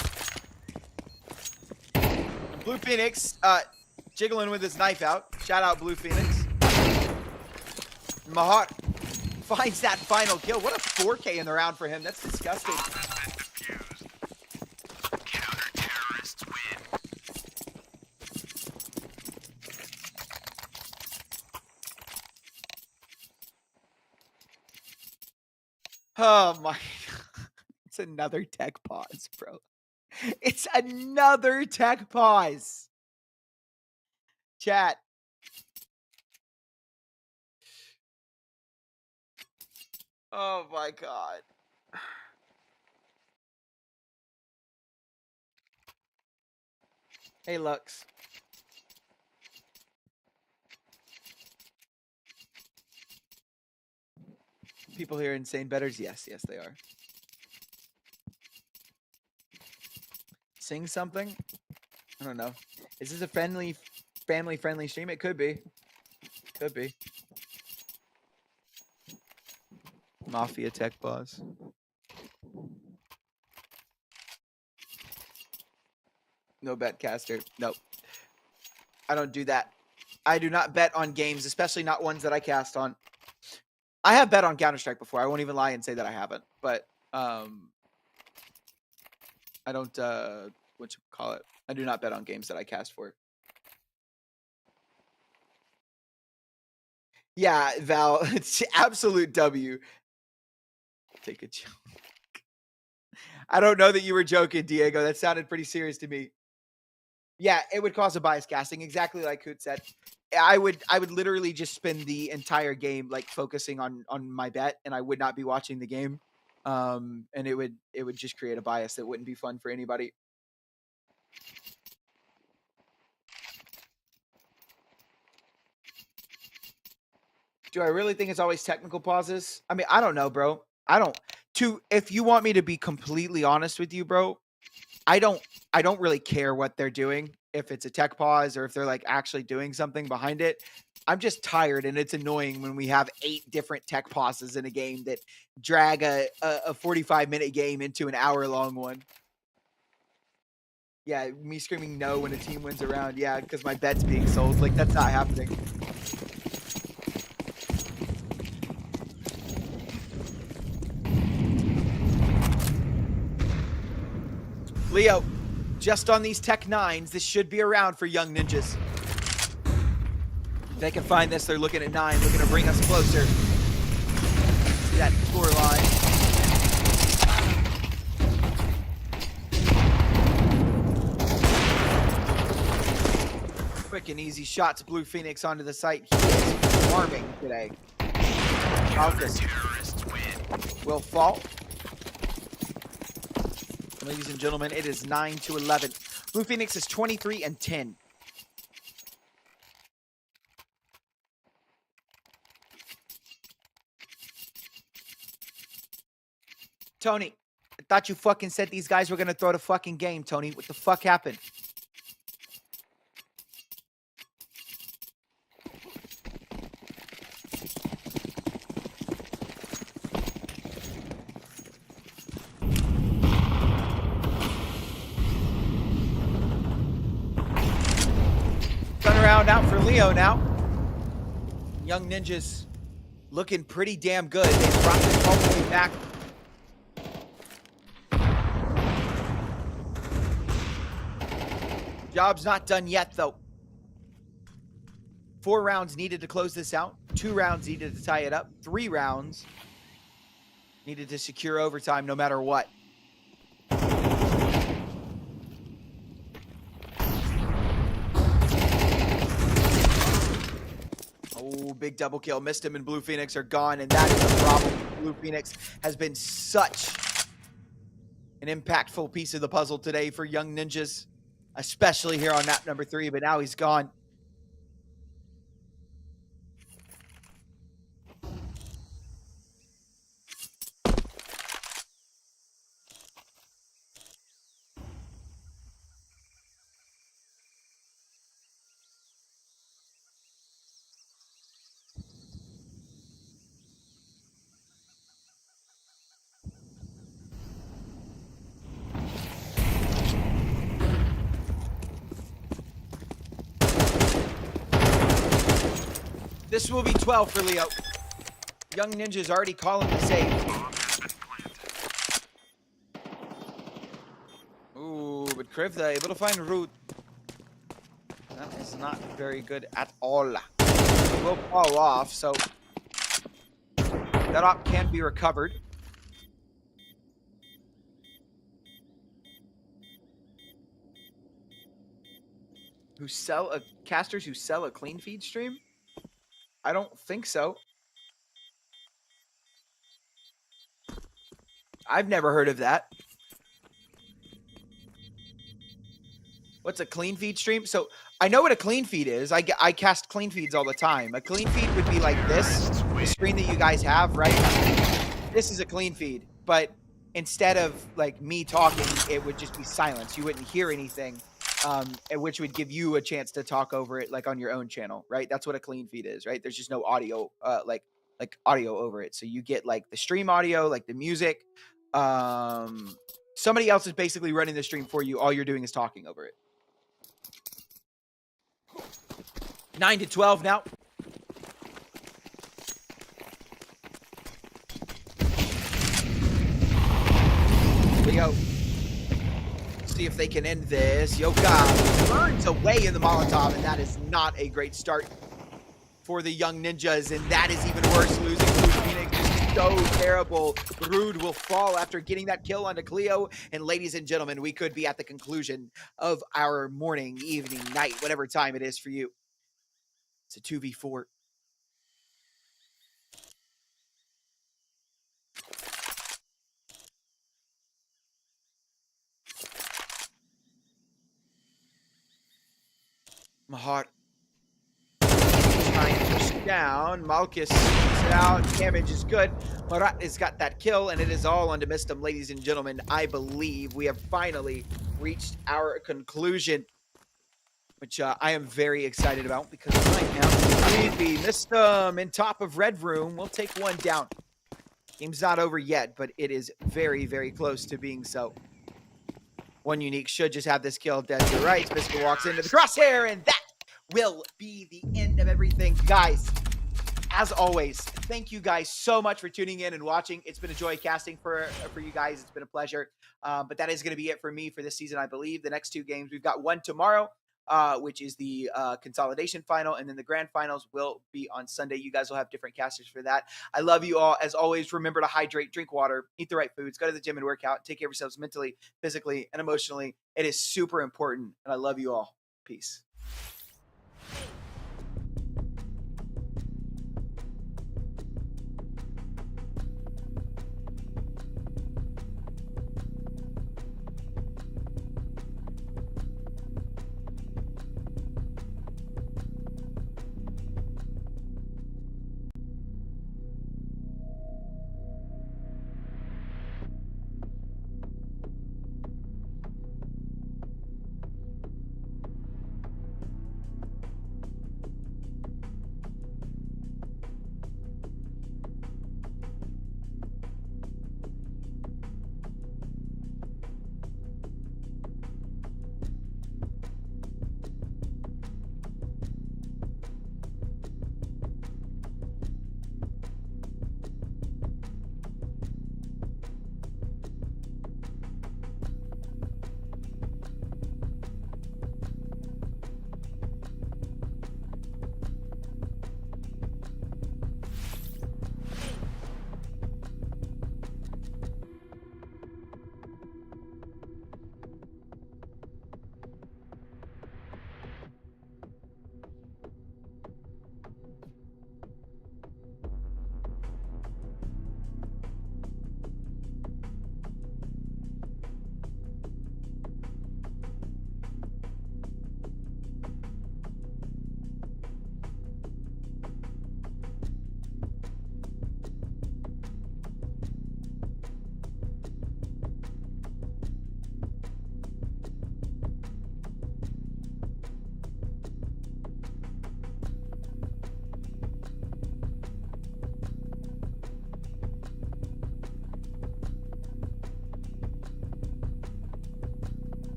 Blue Phoenix jiggling with his knife out. Shout out Blue Phoenix. Mahar finds that final kill. What a 4K in the round for him. That's disgusting. Oh my. It's another tech pause, bro. It's another tech pause. Chat. Oh my god. Hey, Lux. People here insane betters? Yes, they are. Sing something? I don't know. Is this a family-friendly stream? It could be. Could be. Mafia tech boss. No bet caster. Nope. I don't do that. I do not bet on games, especially not ones that I cast on. I have bet on Counter-Strike before. I won't even lie and say that I haven't. But I don't what you call it. I do not bet on games that I cast for. Yeah, Val, it's absolute W. Take a joke. I don't know that you were joking, Diego. That sounded pretty serious to me. Yeah, it would cause a bias casting, exactly like Hoot said. I would literally just spend the entire game like focusing on my bet, and I would not be watching the game. And it would just create a bias that wouldn't be fun for anybody. Do I really think it's always technical pauses? I mean, I don't know, bro. If you want me to be completely honest with you, bro, I don't really care what they're doing, if it's a tech pause or if they're like actually doing something behind it. I'm just tired, and it's annoying when we have 8 different tech pauses in a game that drag a 45-minute game into an hour-long one. Yeah, me screaming no when a team wins a round. Yeah, because my bet's being sold. Like, that's not happening. Leo, just on these Tech 9s, this should be around for Young Ninjas. If they can find this, they're looking at 9, looking to bring us closer. See that score line. Quick and easy shots, Blue Phoenix onto the site. He is farming today. Malchus will fall. Ladies and gentlemen, it is 9-11. Blue Phoenix is 23-10. Tony, I thought you fucking said these guys were gonna throw the fucking game, Tony. What the fuck happened? Turnaround out for Leo now. Young Ninjas looking pretty damn good. They dropped it all the way back. Job's not done yet, though. 4 rounds needed to close this out. 2 rounds needed to tie it up. 3 rounds needed to secure overtime no matter what. Oh, big double kill. Missed him, and Blue Phoenix are gone, and that is a problem. Blue Phoenix has been such an impactful piece of the puzzle today for Young Ninjas, especially here on map number 3, but now he's gone. This will be 12 for Leo. Young Ninja's already calling the save. Ooh, but Krivda able to find Root. That is not very good at all. He will fall off, so that op can be recovered. Casters who sell a clean feed stream? I don't think so. I've never heard of that. What's a clean feed stream? So I know what a clean feed is. I cast clean feeds all the time. A clean feed would be like this, the screen that you guys have, right? This is a clean feed, but instead of like me talking, it would just be silence. You wouldn't hear anything. Which would give you a chance to talk over it, like on your own channel, right? That's what a clean feed is, right? There's just no audio, like audio over it. So you get like the stream audio, like the music. Somebody else is basically running the stream for you. All you're doing is talking over it. 9-12 now. Leo. See if they can end this. Yoka burns away in the Molotov, and that is not a great start for the Young Ninjas, and that is even worse. Losing Blue Phoenix is so terrible. Rude will fall after getting that kill onto Cleo, and ladies and gentlemen, we could be at the conclusion of our morning, evening, night, whatever time it is for you. It's a 2v4. Mahar trying to push down. Malchus takes it out. Damage is good. Marat has got that kill, and it is all on Demistum. Ladies and gentlemen, I believe we have finally reached our conclusion, which I am very excited about because right now creepy. Missed them in top of red room. We'll take one down. Game's not over yet, but it is very, very close to being so. One unique should just have this kill dead to the right. Biscuit walks into the crosshair, and that will be the end of everything. Guys, as always, thank you guys so much for tuning in and watching. It's been a joy casting for you guys. It's been a pleasure. But that is going to be it for me for this season, I believe. The next two games, we've got one tomorrow, which is the consolidation final, and then the grand finals will be on Sunday. You guys will have different casters for that. I love you all. As always, remember to hydrate, drink water, eat the right foods, go to the gym and work out, take care of yourselves mentally, physically, and emotionally. It is super important, and I love you all. Peace.